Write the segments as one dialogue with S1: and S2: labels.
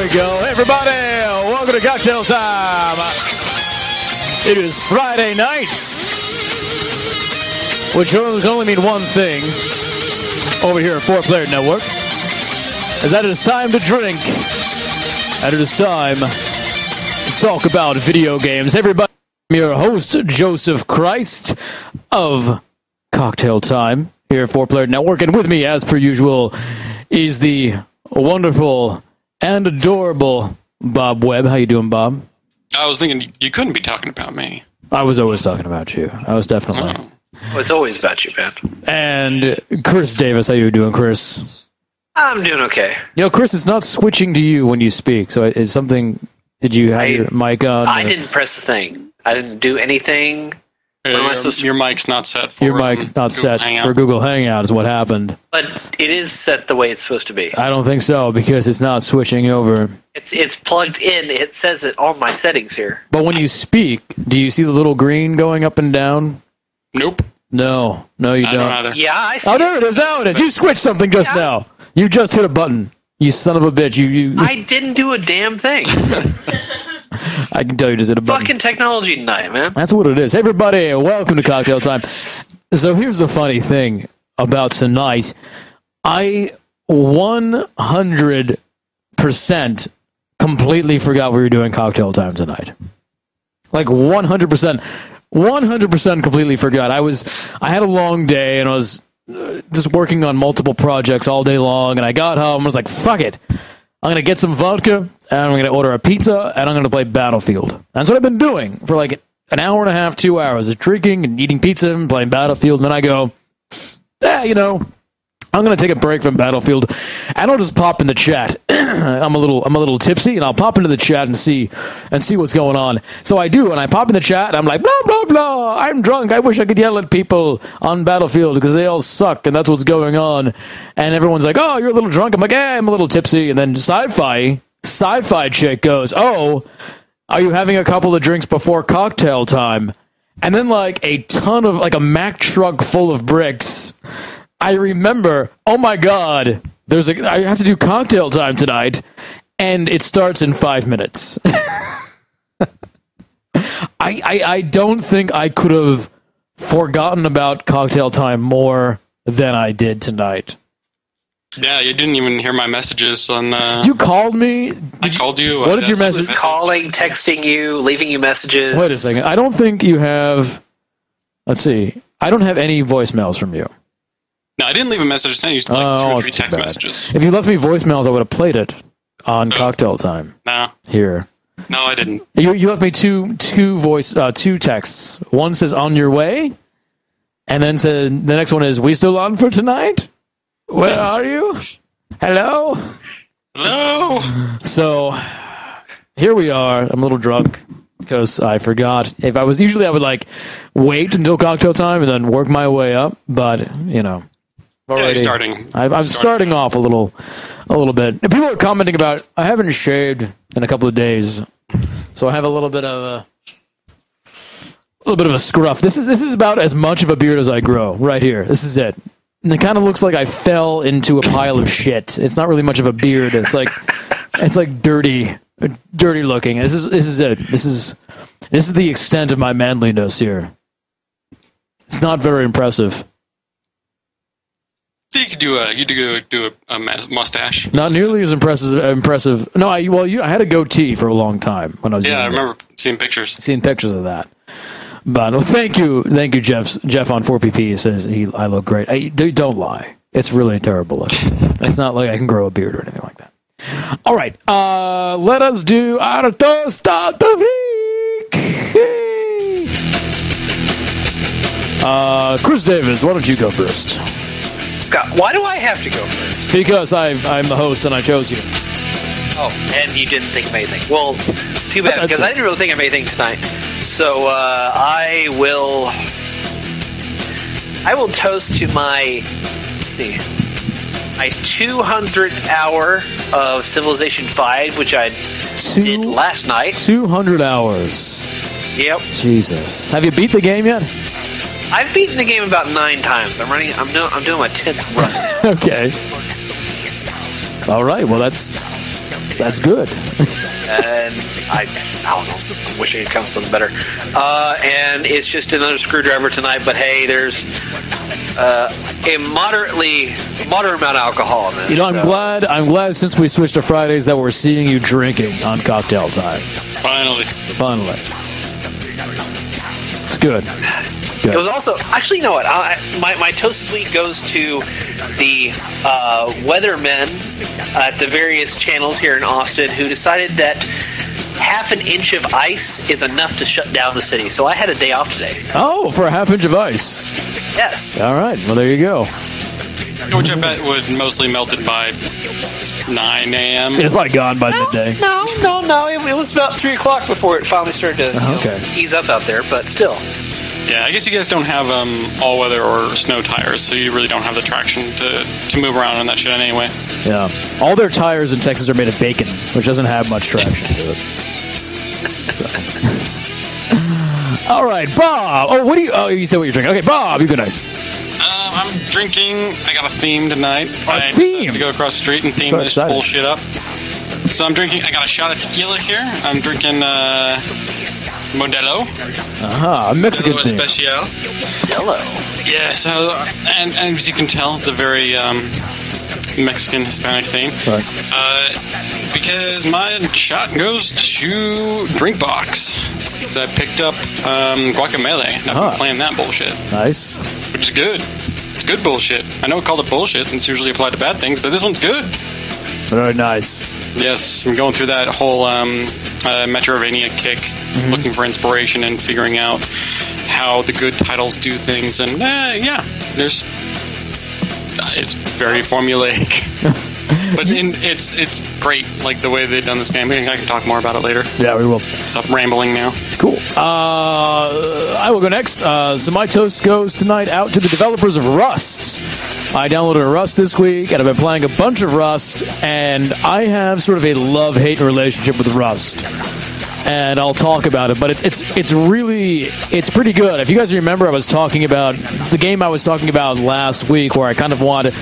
S1: we go. Hey, everybody, welcome to Cocktail Time. It is Friday night, which can only mean one thing over here at 4Player Network, is that it is time to drink, and it is time to talk about video games. Hey, everybody, I'm your host, Joseph Christ of Cocktail Time here at 4Player Network, and with me, as per usual, is the wonderful and adorable Bob Webb. How you doing, Bob?
S2: I was thinking you couldn't be talking about me.
S1: I was always talking about you. I was definitely.
S3: Well, it's always about you, man.
S1: And Chris Davis, how you doing, Chris?
S3: I'm doing okay.
S1: You know, Chris, it's not switching to you when you speak. So is something? Did you have your mic on?
S3: I didn't press the thing. I didn't do anything.
S2: Your mic's not set for
S1: your mic not set for Google Hangout is what happened.
S3: But it is set the way it's supposed to be.
S1: I don't think so because it's not switching over.
S3: It's plugged in. It says it on my settings here.
S1: But when you speak, do you see the little green going up and down?
S2: Nope.
S1: No, you don't.
S3: Yeah, I see.
S1: Oh, there it is. Now it is. You switched something just now. You just hit a button. You son of a bitch. You.
S3: I didn't do a damn thing.
S1: I can tell you just hit a button.
S3: Fucking technology tonight, man.
S1: That's what it is. Hey, everybody, welcome to Cocktail Time. So here's the funny thing about tonight. I 100% completely forgot we were doing Cocktail Time tonight. Like 100%. 100% completely forgot. I had a long day and I was just working on multiple projects all day long, and I got home and was like, fuck it. I'm going to get some vodka, and I'm going to order a pizza, and I'm going to play Battlefield. That's what I've been doing for like an hour and a half, 2 hours, of drinking and eating pizza and playing Battlefield. And then I go, I'm going to take a break from Battlefield, and I'll just pop in the chat. I'm a little tipsy, and I'll pop into the chat and see what's going on. So I do, and I pop in the chat, and I'm like, blah, blah, blah, I'm drunk. I wish I could yell at people on Battlefield because they all suck, and that's what's going on. And everyone's like, oh, you're a little drunk. I'm like, I'm a little tipsy. And then sci-fi chick goes, oh, are you having a couple of drinks before cocktail time? And then like a ton of, like a Mack truck full of bricks. I remember, oh my God, I have to do cocktail time tonight, and it starts in 5 minutes. I don't think I could have forgotten about cocktail time more than I did tonight.
S2: Yeah, you didn't even hear my messages on.
S1: You called me.
S2: I called you.
S1: What did your message?
S3: I was calling, texting you, leaving you messages.
S1: Wait a second. I don't think you have. Let's see. I don't have any voicemails from you.
S2: No, I didn't leave a message. I sent you like 2 or 3 text messages.
S1: If you left me voicemails, I would have played it on Cocktail Time.
S2: No.
S1: Here.
S2: No, I didn't.
S1: You left me two texts. One says "on your way," and then the next one is "we still on for tonight? Where are you? Hello." So here we are. I'm a little drunk because I forgot. If I was usually, I would like wait until cocktail time and then work my way up. But already I'm starting off a little bit. People are commenting about I haven't shaved in a couple of days, so I have a little bit of a scruff. This is about as much of a beard as I grow right here. This is it. And it kind of looks like I fell into a pile of shit. It's not really much of a beard. It's like dirty looking. This is it. This is the extent of my manliness here. It's not very impressive.
S2: You could do a mustache.
S1: Not nearly as impressive. No, I had a goatee for a long time when I was younger.
S2: I remember seeing pictures.
S1: Of that. But thank you, Jeff on 4PP says I look great. Don't lie. It's really terrible looking. It's not like I can grow a beard or anything like that. All right, let us do Arto Start the Week. Chris Davis, why don't you go first?
S3: God, why do I have to go first?
S1: Because I'm the host and I chose you.
S3: Oh, and you didn't think of anything. Well, too bad, because I didn't really think of anything tonight. So I will toast to my 200th hour of Civilization 5, which I did last night. 200
S1: hours.
S3: Yep.
S1: Jesus. Have you beat the game yet?
S3: I've beaten the game about 9 times. I'm doing my 10th run.
S1: Okay. All right. Well, that's That's good.
S3: And I don't know. I'm wishing it comes something better. And it's just another screwdriver tonight. But hey, there's a moderate amount of alcohol in this.
S1: I'm glad since we switched to Fridays that we're seeing you drinking on Cocktail Time.
S2: Finally.
S1: It's good.
S3: It was also actually, you know what? My toast this week goes to the weathermen at the various channels here in Austin who decided that half an inch of ice is enough to shut down the city. So I had a day off today.
S1: Oh, for a half inch of ice.
S3: Yes.
S1: All right. Well, there you go.
S2: Which I bet would mostly melted by 9 a.m.
S1: It's probably gone by midday.
S3: No. It was about 3 o'clock before it finally started to ease up out there, but still.
S2: Yeah, I guess you guys don't have all-weather or snow tires, so you really don't have the traction to move around on that shit anyway.
S1: Yeah. All their tires in Texas are made of bacon, which doesn't have much traction to it. So. All right, Bob. Oh, you said what you're drinking. Okay, Bob, you go next.
S2: I'm drinking. I got a theme tonight.
S1: A theme?
S2: To go across the street and theme this bullshit up. So I'm drinking. I got a shot of tequila here. I'm drinking Modelo.
S1: A Mexican
S2: Modelo
S1: theme.
S2: Especial.
S3: Modelo.
S2: Yeah. So and as you can tell, it's a very Mexican Hispanic theme.
S1: Right.
S2: Because my shot goes to Drinkbox. So I picked up guacamole. I've been playing that bullshit.
S1: Nice.
S2: Which is good. It's good bullshit. I know we call it bullshit, and it's usually applied to bad things, but this one's good.
S1: Very nice.
S2: Yes, I'm going through that whole Metroidvania kick, looking for inspiration and figuring out how the good titles do things, and it's very formulaic. But it's great, like the way they've done this game. I can talk more about it later.
S1: Yeah, we will.
S2: Stop rambling now.
S1: Cool. I will go next. So my toast goes tonight out to the developers of Rust. I downloaded Rust this week, and I've been playing a bunch of Rust, and I have sort of a love-hate relationship with Rust. And I'll talk about it, but it's pretty good. If you guys remember, I was talking about the game I was talking about last week, where I kind of wanted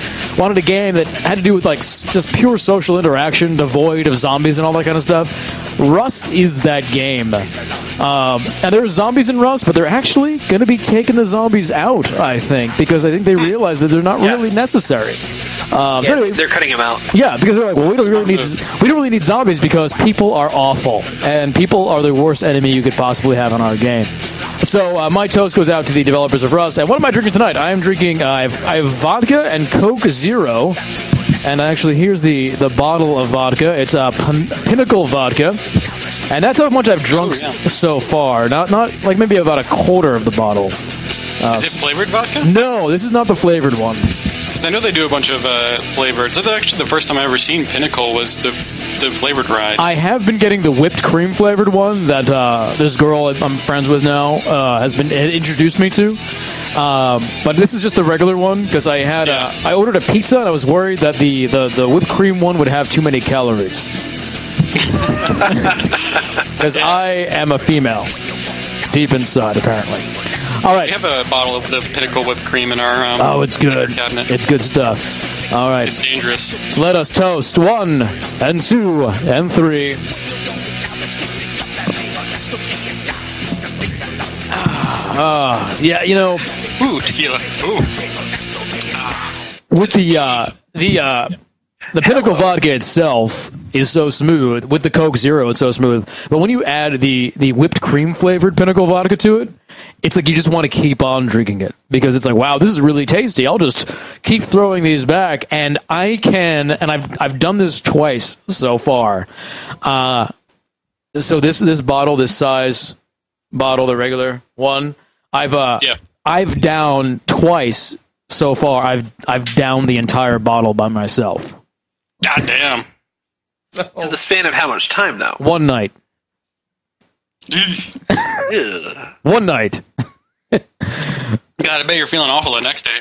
S1: a game that had to do with like just pure social interaction, devoid of zombies and all that kind of stuff. Rust is that game. And there's zombies in Rust, but they're actually going to be taking the zombies out, I think, because I think they realize that they're not really necessary. So anyway,
S3: they're cutting them out.
S1: Yeah, because they're like, well, we don't really need zombies because people are awful, and people are the worst enemy you could possibly have in our game. So my toast goes out to the developers of Rust. And what am I drinking tonight? I am drinking. I have vodka and Coke Zero. And actually, here's the bottle of vodka. It's Pinnacle vodka, and that's how much I've drunk so far. Not like maybe about a quarter of the bottle.
S2: Is it flavored vodka?
S1: No, this is not the flavored one.
S2: Because I know they do a bunch of flavored. So actually, the first time I ever seen Pinnacle was the flavored ride.
S1: I have been getting the whipped cream flavored one that this girl I'm friends with now has been introduced me to. But this is just the regular one because I ordered a pizza and I was worried that the whipped cream one would have too many calories. Because I am a female deep inside, apparently. All right.
S2: We have a bottle of the Pinnacle whipped cream in our
S1: it's good.
S2: cabinet.
S1: It's good stuff. All right.
S2: It's dangerous.
S1: Let us toast 1 and 2 and 3. Yeah, you know.
S2: Ooh, tequila. Ooh.
S1: With the Pinnacle vodka itself is so smooth. With the Coke Zero, it's so smooth. But when you add the whipped cream flavored Pinnacle vodka to it, it's like you just want to keep on drinking it because it's like, wow, this is really tasty. I'll just keep throwing these back, and I can. And I've done this twice so far. So this bottle, this size bottle, the regular one, I've downed twice so far. I've downed the entire bottle by myself.
S2: God damn.
S3: In the span of how much time, though?
S1: One night. One night.
S2: God, I bet you're feeling awful the next day.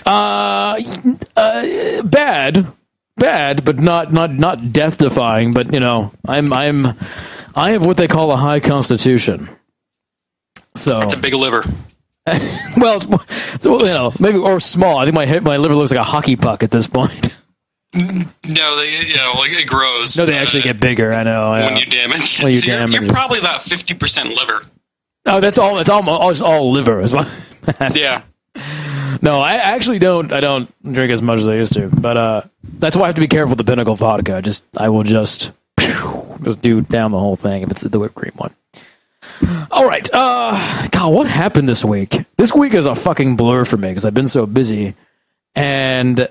S1: Bad, but not death-defying. But you know, I have what they call a high constitution. So
S2: it's a big liver.
S1: Well, so, you know, maybe or small. I think my liver looks like a hockey puck at this point.
S2: No, like it grows.
S1: No, they actually get bigger. I know.
S2: When you damage it.
S1: When you
S2: So
S1: damage
S2: you're probably about 50% liver.
S1: Oh, that's all. It's all liver as well.
S2: Yeah.
S1: No, I actually don't. I don't drink as much as I used to, but that's why I have to be careful with the Pinnacle vodka. I will just do down the whole thing if it's the whipped cream one. All right, God, what happened this week? This week is a fucking blur for me because I've been so busy. And I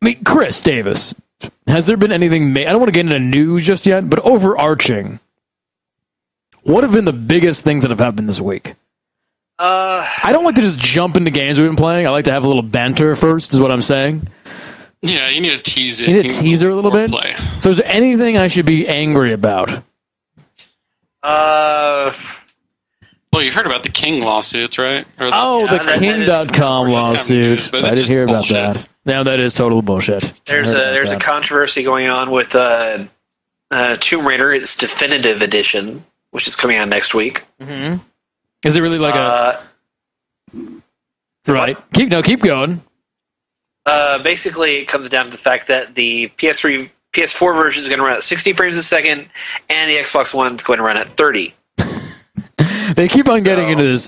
S1: mean, Chris Davis, has there been anything? I don't want to get into news just yet, but overarching, what have been the biggest things that have happened this week? I don't like to just jump into games we've been playing. I like to have a little banter first, is what I'm saying.
S2: Yeah, you need to tease it.
S1: You need to teaser a little bit?
S2: Play.
S1: So is there anything I should be angry about?
S2: Well, you heard about the King lawsuits, right?
S1: The King.com lawsuit. I did hear about that. Yeah, that is total bullshit.
S3: There's a controversy going on with Tomb Raider. It's Definitive Edition, which is coming out next week.
S1: Mm-hmm. Is it really like right? Keep going.
S3: Basically, it comes down to the fact that the PS4 version is going to run at 60 frames a second, and the Xbox One is going to run at 30.
S1: They keep on getting into this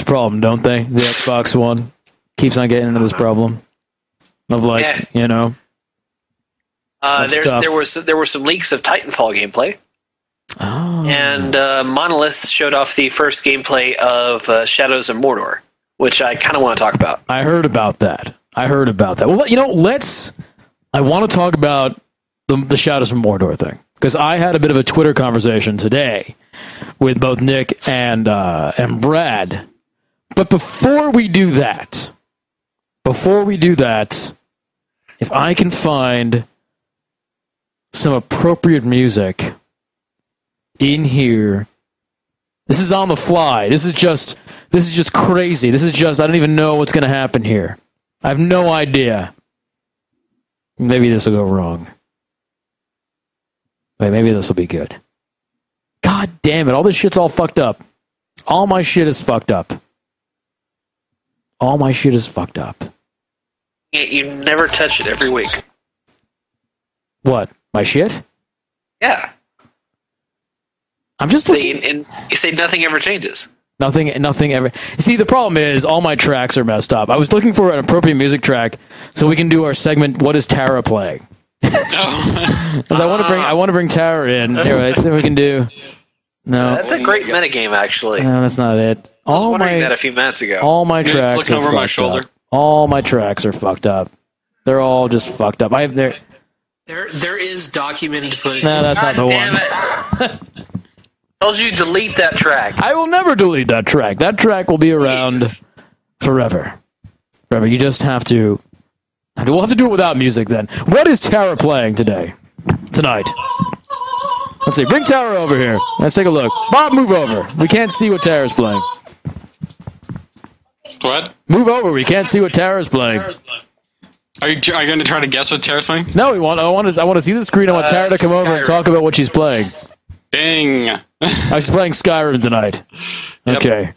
S1: problem, don't they? The Xbox One keeps on getting into this problem of there were some leaks of Titanfall gameplay. Oh.
S3: And Monolith showed off the first gameplay of Shadows of Mordor, which I kind of want to talk about.
S1: I heard about that. Well, I want to talk about the Shadows of Mordor thing, because I had a bit of a Twitter conversation today with both Nick and Brad. But before we do that, if I can find some appropriate music in here, this is on the fly. This is just crazy. I don't even know what's going to happen here. I have no idea. Maybe this will go wrong. Wait, maybe this will be good. God damn it. All this shit's all fucked up. All my shit is fucked up.
S3: You never touch it every week.
S1: What? My shit?
S3: Yeah.
S1: I'm just
S3: saying, and you say nothing ever changes.
S1: Nothing ever. See, the problem is all my tracks are messed up. I was looking for an appropriate music track so we can do our segment, What is Tara Playing? Because I want to bring Tara in. Anyway, so we can do. No,
S3: that's a great metagame, actually.
S1: No, that's not it.
S3: I was wondering that a few minutes ago.
S1: All my tracks are
S2: over my shoulder.
S1: Up. All my tracks are fucked up. They're all just fucked up. There
S3: is documented footage.
S1: No, that's not the one.
S3: It. Told you delete that track.
S1: I will never delete that track. That track will be around forever. You just have to. We'll have to do it without music then. What is Tara playing tonight? Let's see. Bring Tara over here. Let's take a look. Bob, move over. We can't see what Tara's playing.
S2: What?
S1: Move over. We can't see what Tara's playing.
S2: Are you going to try to guess what Tara's playing?
S1: No, I want to see the screen. I want Tara to come over and talk about what she's playing.
S2: Dang.
S1: She's playing Skyrim tonight. Okay.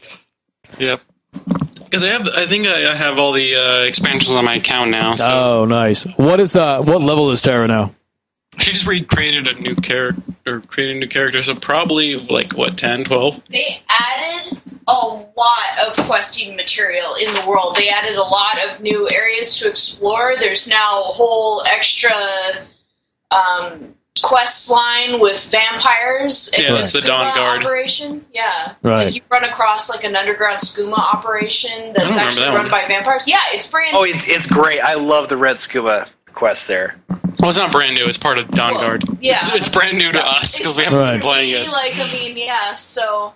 S2: Yep. Because I think I have all the expansions on my account now. So.
S1: Oh, nice. What level is Tara now?
S2: She just created a new character, so probably 10, 12?
S4: They added a lot of questing material in the world. They added a lot of new areas to explore. There's now a whole extra quest line with vampires.
S2: Yeah, it's the Dawn Guard
S4: operation. Yeah,
S1: right.
S4: You run across an underground skooma operation that's actually run by vampires. Yeah, it's brand new.
S3: Oh, it's great. I love the red scuba quest there.
S2: Well, it's not brand new. It's part of Dawn Guard.
S4: Yeah,
S2: it's brand new to us because we haven't been playing it.
S4: So.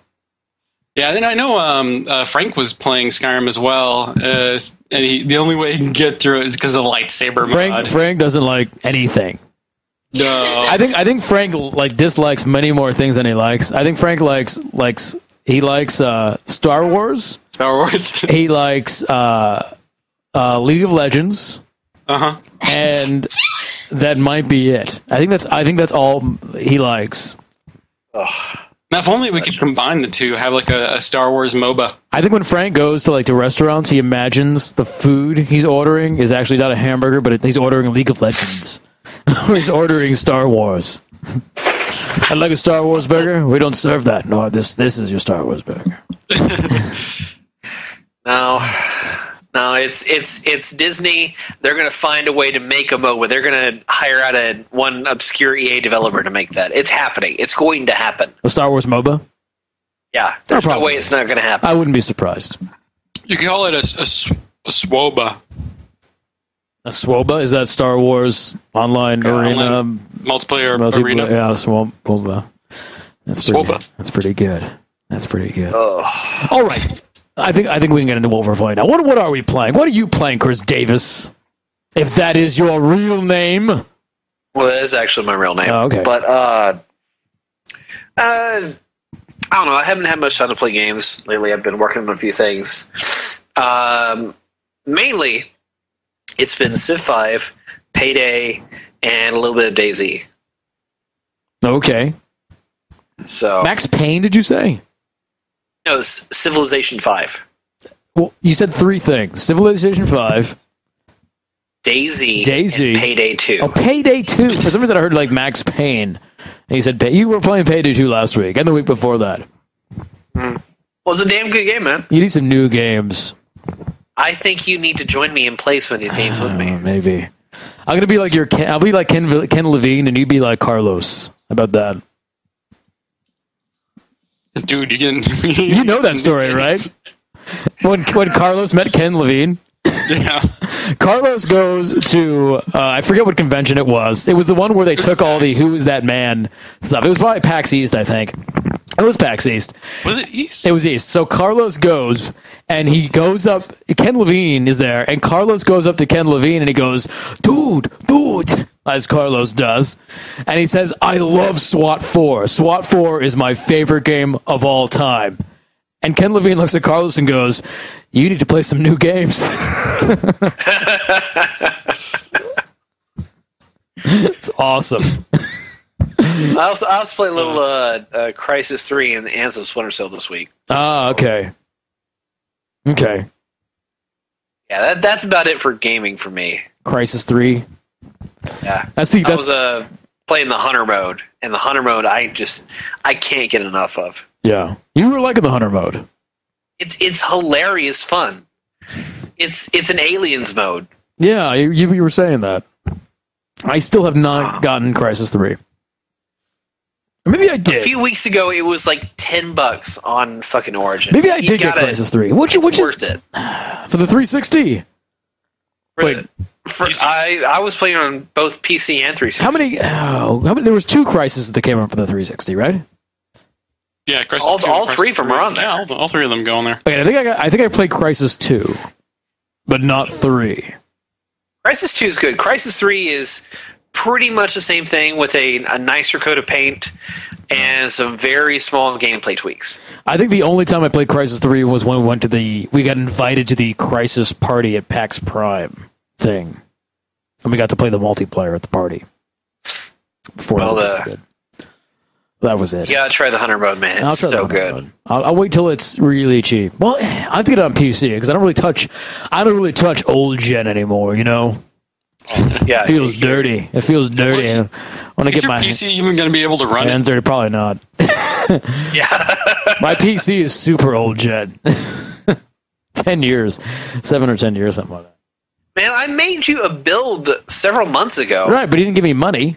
S2: Yeah, then I know Frank was playing Skyrim as well, and the only way he can get through it is because of the lightsaber mod.
S1: Frank doesn't like anything.
S2: No,
S1: I think Frank dislikes many more things than he likes. I think Frank likes Star Wars. He likes League of Legends. And that might be it. I think that's all he likes.
S2: Ugh. Now, if only we could combine the two, have like a Star Wars MOBA.
S1: I think when Frank goes to like the restaurants, he imagines the food he's ordering is actually not a hamburger, but he's ordering League of Legends. Or he's ordering Star Wars. I'd like a Star Wars burger. We don't serve that. No, this is your Star Wars burger.
S3: No, it's Disney. They're going to find a way to make a MOBA. They're going to hire out one obscure EA developer to make that. It's happening. It's going to happen.
S1: A Star Wars MOBA?
S3: Yeah, there's no way it's not going to happen.
S1: I wouldn't be surprised.
S2: You can call it a SWOBA.
S1: A SWOBA? Is that Star Wars Online Arena?
S2: Multiplayer Arena?
S1: Yeah, SWOBA. That's pretty good. That's pretty good.
S3: Oh.
S1: All right. I think we can get into what we're playing now. What are we playing? What are you playing, Chris Davis? If that is your real name.
S3: Well, that is actually my real name.
S1: Oh, okay.
S3: But I don't know. I haven't had much time to play games lately. I've been working on a few things. Mainly, it's been Civ 5, Payday, and a little bit of DayZ.
S1: Okay.
S3: So
S1: Max Payne, did you say?
S3: No, it's Civilization 5.
S1: Well, you said three things. Civilization 5.
S3: DayZ. And Payday 2.
S1: Oh, Payday 2. For some reason I heard like Max Payne. And you said you were playing Payday 2 last week and the week before that.
S3: Well, it's a damn good game, man.
S1: You need some new games.
S3: I think you need to join me and play some of these games with me.
S1: Maybe. I'm gonna be like I'll be like Ken Levine and you be like Carlos. How about that?
S2: Dude, you
S1: know that story, right? When Carlos met Ken Levine,
S2: yeah.
S1: Carlos goes to I forget what convention it was. It was the one where they took all the "Who Is That Man" stuff. It was probably PAX East, I think. It was PAX East.
S2: Was it East?
S1: It was East. So Carlos goes and he goes up. Ken Levine is there, and Carlos goes up to Ken Levine and he goes, "Dude," as Carlos does, and he says, "I love SWAT 4. SWAT 4 is my favorite game of all time." And Ken Levine looks at Carlos and goes, "You need to play some new games." It's awesome.
S3: I also played a little Crisis 3 and Ants of Splinter Cell this week.
S1: Ah, okay. Okay.
S3: Yeah, that's about it for gaming for me.
S1: Crisis 3.
S3: Yeah. I was playing the Hunter mode, and the Hunter mode I can't get enough of.
S1: Yeah. You were liking the Hunter mode.
S3: It's hilarious fun. It's an Aliens mode.
S1: Yeah, you were saying that. I still have not gotten Crisis 3. Maybe I did.
S3: A few weeks ago, it was like $10 on fucking Origin.
S1: Maybe I did get Crisis 3. Which is
S3: worth it
S1: for the 360. Wait,
S3: I was playing on both PC and 360.
S1: How many? There was 2 Crises that came up for the 360, right?
S2: Yeah, Crisis
S3: all
S2: 2,
S3: all 3 of them are on there.
S2: Yeah, all 3 of them go on there.
S1: Okay, I think I played Crisis 2, but not 3.
S3: Crisis 2 is good. Crisis 3 is pretty much the same thing with a nicer coat of paint and some very small gameplay tweaks.
S1: I think the only time I played Crisis 3 was when we got invited to the Crisis party at PAX Prime thing. And we got to play the multiplayer at the party. That was it.
S3: You gotta try the Hunter mode, man. It's so good.
S1: I'll wait till it's really cheap. Well, I have to get it on PC because I don't really touch old gen anymore, you know?
S3: Yeah,
S1: it feels dirty. It feels dirty. I want to get my
S2: PC even going to be able to run it?
S1: Dirty? Probably not.
S3: Yeah,
S1: my PC is super old gen. 10 years, 7 or 10 years, something like that.
S3: Man, I made you a build several months ago.
S1: Right, but you didn't give me money.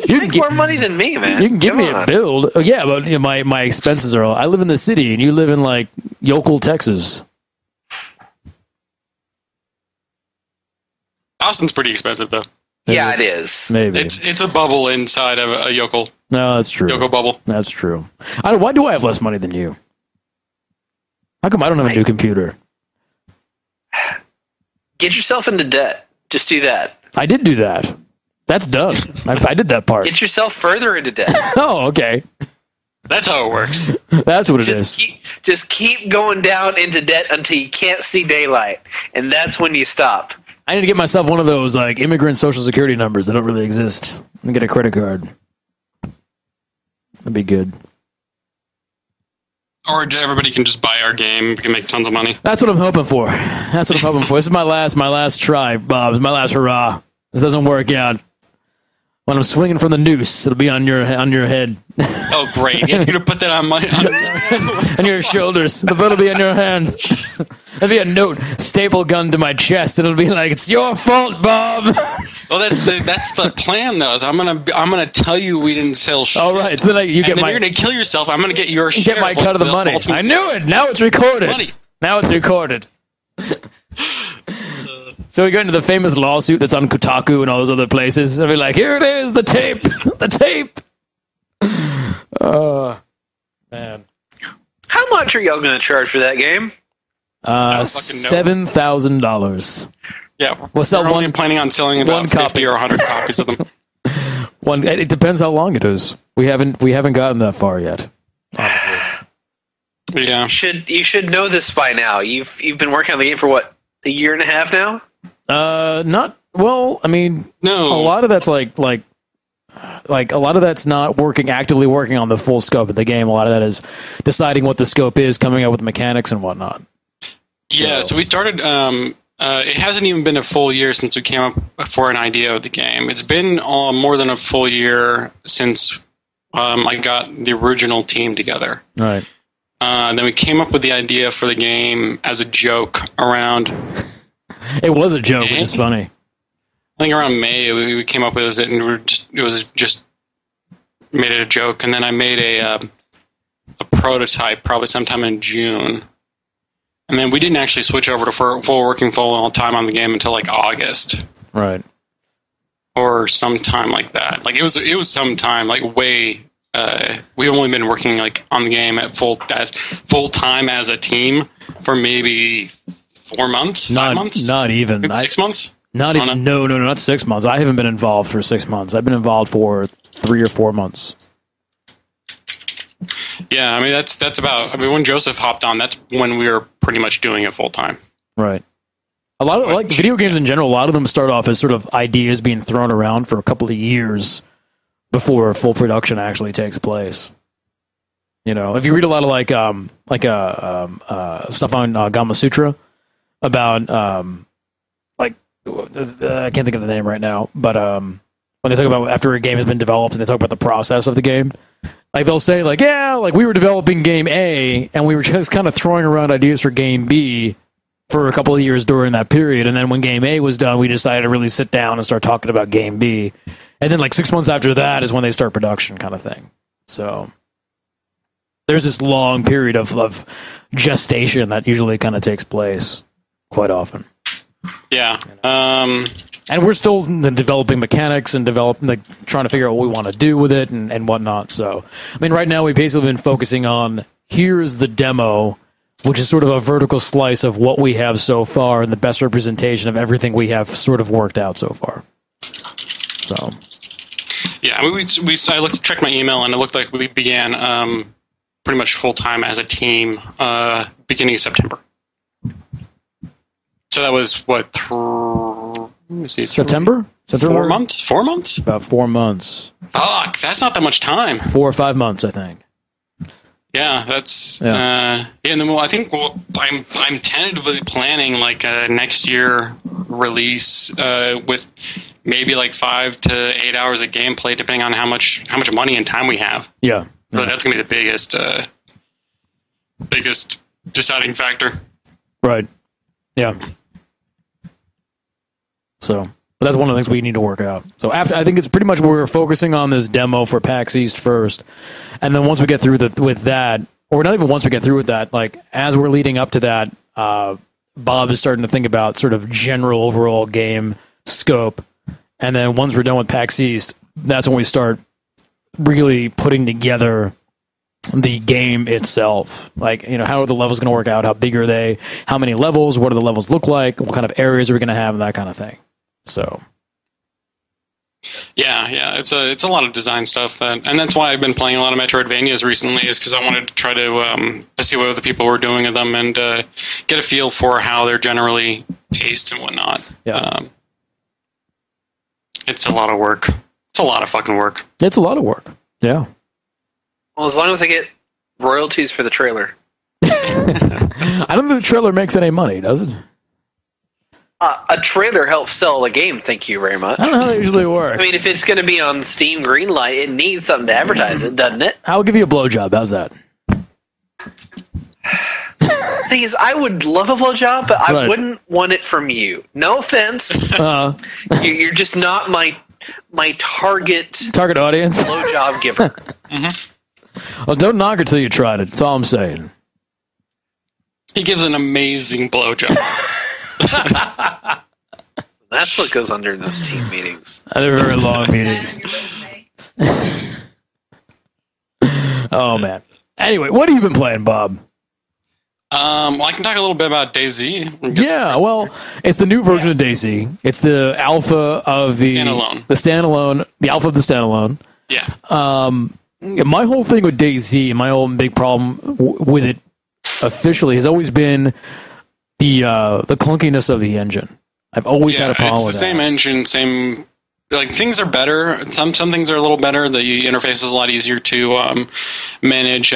S3: You make more money than me, man.
S1: You can give me a build. Oh, yeah, but my expenses are all. I live in the city, and you live in like Yokel, Texas.
S2: Austin's pretty expensive, though.
S3: Yeah, it is.
S1: Maybe
S2: it's a bubble inside of a yokel.
S1: No, that's true.
S2: Yokel bubble.
S1: That's true. Why do I have less money than you? How come I don't have a new computer?
S3: Get yourself into debt. Just do that.
S1: I did do that. That's done. I did that part.
S3: Get yourself further into debt.
S1: Oh, okay.
S2: That's how it works.
S1: That's what it is.
S3: Just keep going down into debt until you can't see daylight, and that's when you stop.
S1: I need to get myself one of those like immigrant social security numbers that don't really exist and get a credit card. That'd be good.
S2: Or everybody can just buy our game. We can make tons of money.
S1: That's what I'm hoping for. That's what I'm hoping for. This is my last try, Bob. It's my last hurrah. This doesn't work out. When I'm swinging from the noose, it'll be on your head.
S2: Oh, great. You're going to put that on my...
S1: On your shoulders. The boat will be on your hands. There'll be a note staple gun to my chest. It'll be like, it's your fault, Bob.
S2: Well, that's the plan, though. Is I'm gonna tell you we didn't sell shit.
S1: All right. So then you're
S2: going to kill yourself. I'm going to get your share.
S1: Get my cut of the money. I knew it. Now it's recorded.
S2: Money.
S1: Now it's recorded. So we go into the famous lawsuit that's on Kotaku and all those other places. I'll be like, here it is, the tape. The tape. Oh, man.
S3: How much are y'all going to charge for that game?
S1: $7,000.
S2: Yeah,
S1: we'll sell
S2: we're only
S1: one.
S2: Planning on selling about 50 or 100 copies of them.
S1: It depends how long it is. We haven't gotten that far yet. Honestly.
S2: Yeah,
S3: you should know this by now. You've been working on the game for what, a year and a half now?
S1: Not well. I mean,
S2: no.
S1: A lot of that's like a lot of that's not actively working on the full scope of the game. A lot of that is deciding what the scope is, coming up with mechanics and whatnot.
S2: Yeah, so we started. It hasn't even been a full year since we came up for an idea of the game. It's been more than a full year since I got the original team together.
S1: Right.
S2: Then we came up with the idea for the game as a joke around.
S1: It was a joke, which is funny.
S2: I think around May we came up with it, and it was just made it a joke. And then I made a prototype probably sometime in June. And then we didn't actually switch over to full time on the game until like August,
S1: right,
S2: or sometime like that. Like it was some time, like way. We've only been working like on the game at full time as a team for maybe 4 months, 5 months,
S1: not even
S2: maybe 6 months.
S1: Not even. No, not 6 months. I haven't been involved for 6 months. I've been involved for 3 or 4 months.
S2: Yeah, I mean that's about. I mean, when Joseph hopped on, that's when we were pretty much doing it full time.
S1: Right. A lot of like video games in general. A lot of them start off as sort of ideas being thrown around for a couple of years before full production actually takes place. You know, if you read a lot of stuff on Gama Sutra about I can't think of the name right now, but when they talk about after a game has been developed and they talk about the process of the game. Like they'll say, like, yeah, like we were developing game A and we were just kind of throwing around ideas for game B for a couple of years during that period. And then when game A was done, we decided to really sit down and start talking about game B. And then like 6 months after that is when they start production kind of thing. So there's this long period of gestation that usually kind of takes place quite often.
S2: Yeah.
S1: And we're still developing mechanics and trying to figure out what we want to do with it and whatnot. So, I mean, right now we've basically been focusing on here's the demo, which is sort of a vertical slice of what we have so far and the best representation of everything we have sort of worked out so far. So,
S2: yeah, I mean, I checked my email and it looked like we began pretty much full time as a team beginning of September. So that was what?
S1: September?
S2: 4 months? 4 months?
S1: About 4 months.
S2: Fuck, that's not that much time.
S1: 4 or 5 months, I think.
S2: Yeah, that's and then I think I'm tentatively planning like a next year release with maybe like 5 to 8 hours of gameplay, depending on how much money and time we have.
S1: Yeah,
S2: so that's gonna be the biggest deciding factor.
S1: Right. Yeah. So but that's one of the things we need to work out. So I think it's pretty much we're focusing on this demo for PAX East first, and then once we get through with that, or not even once we get through with that, like as we're leading up to that, Bob is starting to think about sort of general overall game scope, and then once we're done with PAX East, that's when we start really putting together the game itself. Like, you know, how are the levels going to work out? How big are they? How many levels? What do the levels look like? What kind of areas are we going to have? And that kind of thing. So,
S2: yeah, it's a lot of design stuff, and that's why I've been playing a lot of Metroidvanias recently. Is because I wanted to try to see what other people were doing with them and get a feel for how they're generally paced and whatnot.
S1: Yeah,
S2: it's a lot of work. It's a lot of fucking work.
S1: It's a lot of work. Yeah.
S3: Well, as long as I get royalties for the trailer.
S1: I don't think the trailer makes any money, does it?
S3: A trailer helps sell the game, thank you very much.
S1: I don't know how that usually works.
S3: I mean, if it's going to be on Steam Greenlight, it needs something to advertise it, doesn't it?
S1: I'll give you a blowjob. How's that?
S3: The thing is, I would love a blowjob, but I
S1: Right.
S3: wouldn't want it from you. No offense. You're just not my target
S1: Target audience.
S3: blowjob giver.
S1: Well, don't knock it till you tried it. That's all I'm saying.
S2: He gives an amazing blowjob.
S3: That's what goes under in those team meetings.
S1: They're very long
S4: Put that
S1: meetings.
S4: on your resume.
S1: Oh, man. Anyway, what have you been playing, Bob?
S2: Well, I can talk a little bit about DayZ.
S1: Yeah, well, it's the new version of DayZ. It's the alpha of the
S2: Standalone.
S1: the alpha of the standalone.
S2: Yeah.
S1: My whole thing with DayZ, my whole big problem with it officially has always been the clunkiness of the engine. I've always had a problem with
S2: it's
S1: that.
S2: the same engine, same. Like, things are better. Some things are a little better. The interface is a lot easier to manage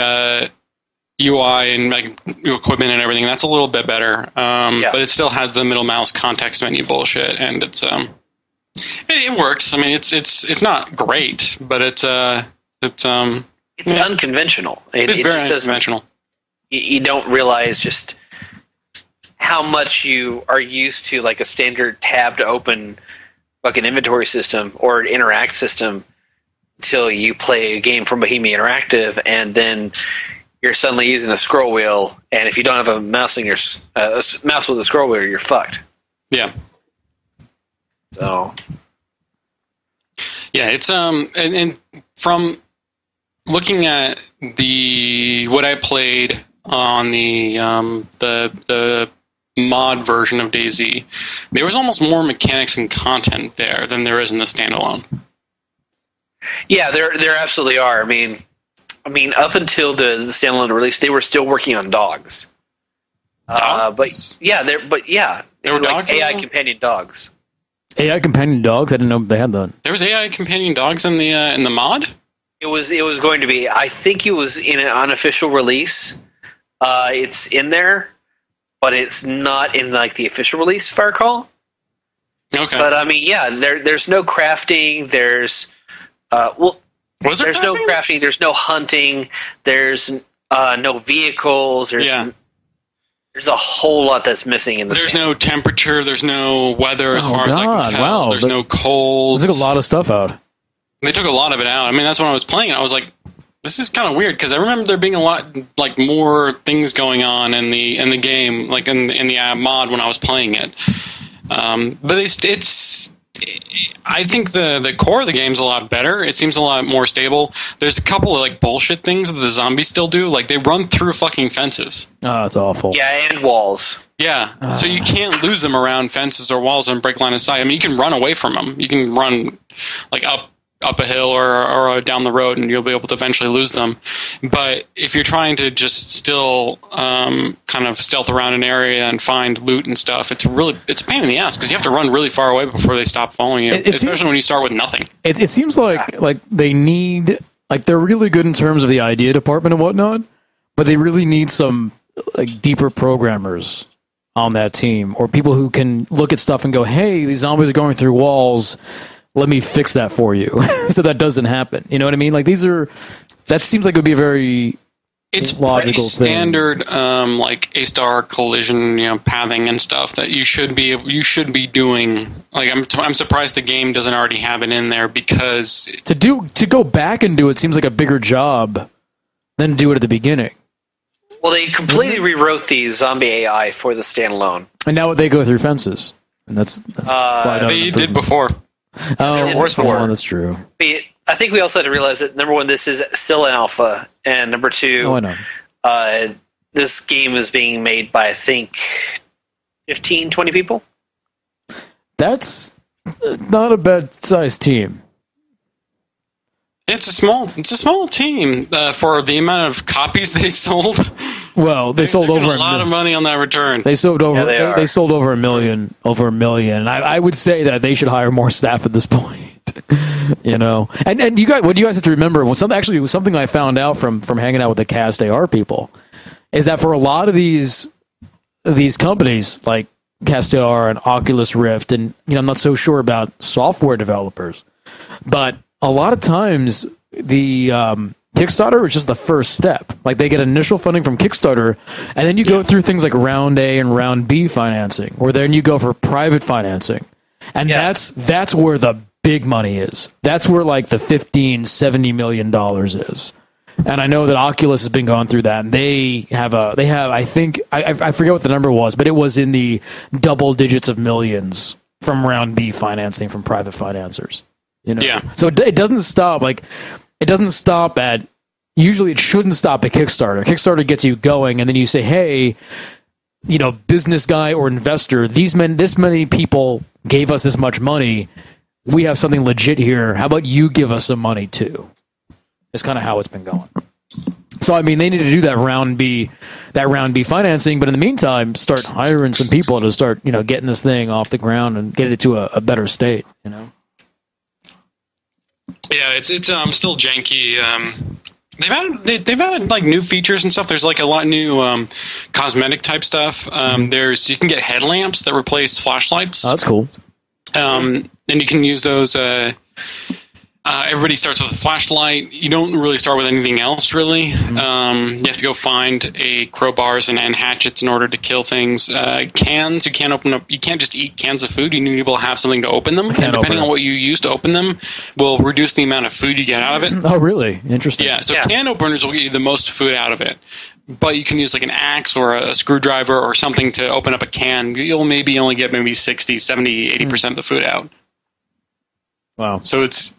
S2: UI and like equipment and everything. That's a little bit better. But it still has the middle mouse context menu bullshit, and it's it works. I mean, it's not great, but it's
S3: unconventional.
S2: It's very unconventional.
S3: You don't realize just how much you are used to like a standard tab to open like an inventory system or an interact system until you play a game from Bohemia Interactive, and then you're suddenly using a scroll wheel, and if you don't have a mouse in your mouse with a scroll wheel, you're fucked.
S2: Yeah.
S3: So
S2: yeah, it's and from looking at what I played on the mod version of DayZ, there was almost more mechanics and content there than there is in the standalone.
S3: yeah, there absolutely are. I mean, up until the standalone release, they were still working on dogs.
S2: Dogs?
S3: There were like
S2: dogs
S3: AI
S2: in them?
S3: companion dogs.
S1: AI companion dogs? I didn't know they had that.
S2: There was AI companion dogs in the mod.
S3: It was going to be. I think it was in an unofficial release. It's in there, but it's not in like the official release, if I recall.
S2: Okay.
S3: But I mean, yeah, there's no crafting. There's
S2: Was there
S3: there's no crafting. There's no hunting. There's no vehicles. There's a whole lot that's missing in the.
S2: There's no temperature. There's no weather as
S1: Oh,
S2: far as I
S1: God,
S2: can tell.
S1: wow.
S2: There's no cold.
S1: They took a lot of stuff out.
S2: They took a lot of it out. I mean, that's when I was playing. I was like, this is kind of weird because I remember there being a lot like more things going on in the game, like in the mod when I was playing it. But it's I think the core of the game's a lot better. It seems a lot more stable. There's a couple of like bullshit things that the zombies still do. Like they run through fucking fences.
S1: Oh, it's awful.
S3: Yeah, and walls.
S2: Yeah, so you can't lose them around fences or walls and break line of sight. I mean, you can run away from them. You can run like up a hill or down the road, and you'll be able to eventually lose them. But if you're trying to just still kind of stealth around an area and find loot and stuff, it's a pain in the ass because you have to run really far away before they stop following you. Especially when you start with nothing.
S1: It seems like they need, like, they're really good in terms of the idea department and whatnot, but they really need some like deeper programmers on that team, or people who can look at stuff and go, hey, these zombies are going through walls, let me fix that for you. So that doesn't happen. You know what I mean? Like that seems like it would be a very logical
S2: pretty standard like A-star collision, pathing and stuff that you should be doing. Like I'm surprised the game doesn't already have it in there, because
S1: to go back and do it seems like a bigger job than do it at the beginning.
S3: Well, they completely rewrote the zombie AI for the standalone.
S1: And now they go through fences. And that's
S2: they did before.
S1: That's true.
S3: But I think we also had to realize that, number one, this is still an alpha, and number two,
S1: I know.
S3: This game is being made by, I think, 15, 20 people.
S1: That's not a bad sized team.
S2: It's a small team for the amount of copies they sold.
S1: Well, they sold over
S2: a lot of money on that return.
S1: They sold over.
S3: Yeah,
S1: they sold over a million. And I would say that they should hire more staff at this point. You know, and you guys, what you guys have to remember was something I found out from hanging out with the Cast AR people is that for a lot of these companies like Cast AR and Oculus Rift, and I'm not so sure about software developers, but a lot of times the Kickstarter is just the first step. Like they get initial funding from Kickstarter, and then you go through things like round A and round B financing, or then you go for private financing, and that's where the big money is. That's where like the $15-70 million is. And I know that Oculus has been going through that, and they have I think I forget what the number was, but it was in the double digits of millions from round B financing from private financiers. So it doesn't stop. Like it doesn't stop at. Usually, it shouldn't stop at Kickstarter. Kickstarter gets you going, and then you say, "Hey, business guy or investor, this many people gave us this much money. We have something legit here. How about you give us some money too?" It's kind of how it's been going. So, I mean, they need to do that round B financing, but in the meantime, start hiring some people to start, getting this thing off the ground and get it to a better state,
S2: Yeah, it's still janky. They've added like new features and stuff. There's like a lot of new cosmetic type stuff. You can get headlamps that replace flashlights.
S1: Oh, that's cool.
S2: And you can use those. Everybody starts with a flashlight. You don't really start with anything else, really. You have to go find crowbars and hatchets in order to kill things. Cans, you can't open up. You can't just eat cans of food. You need to be able to have something to open them. And depending on what you use to open them, will reduce the amount of food you get out of it.
S1: Oh, really? Interesting.
S2: Yeah. So can openers will get you the most food out of it. But you can use like an axe or a screwdriver or something to open up a can. You'll maybe only get maybe 60, 70, 80% of the food out.
S1: Wow.
S2: So it's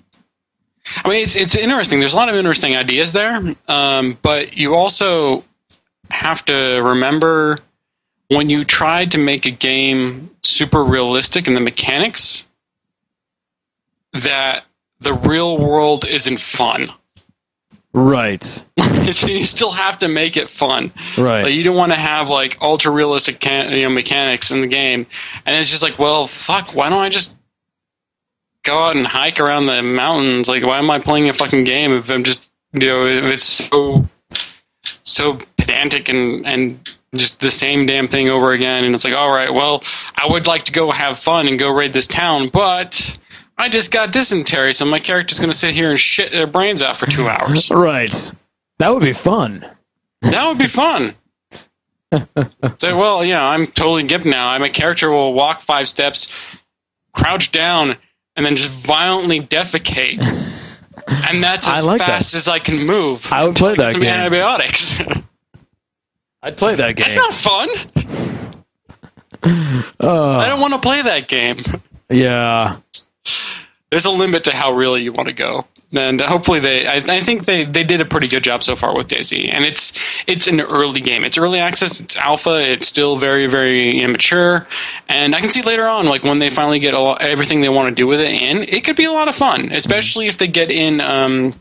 S2: interesting. There's a lot of interesting ideas there, but you also have to remember when you try to make a game super realistic in the mechanics, that the real world isn't fun.
S1: Right.
S2: So you still have to make it fun.
S1: Right.
S2: Like, you don't want to have like ultra realistic mechanics in the game, and it's just like, well, fuck. Why don't I just go out and hike around the mountains? Like, why am I playing a fucking game if I'm just, if it's so pedantic and just the same damn thing over again? And it's like, all right, well, I would like to go have fun and go raid this town, but I just got dysentery, so my character's going to sit here and shit their brains out for 2 hours.
S1: Right. That would be fun.
S2: That would be fun. So, well, I'm totally gimped now. My character will walk 5 steps, crouch down, and then just violently defecate. And that's as fast as I can move.
S1: I would play that
S2: some
S1: game.
S2: Antibiotics.
S1: I'd play that game.
S2: That's not fun. I don't want to play that game.
S1: Yeah.
S2: There's a limit to how really you want to go. And hopefully I think they did a pretty good job so far with DayZ. And it's an early game. It's early access. It's alpha. It's still very, very immature. And I can see later on, like when they finally get everything they want to do with it in, it could be a lot of fun, especially if they get in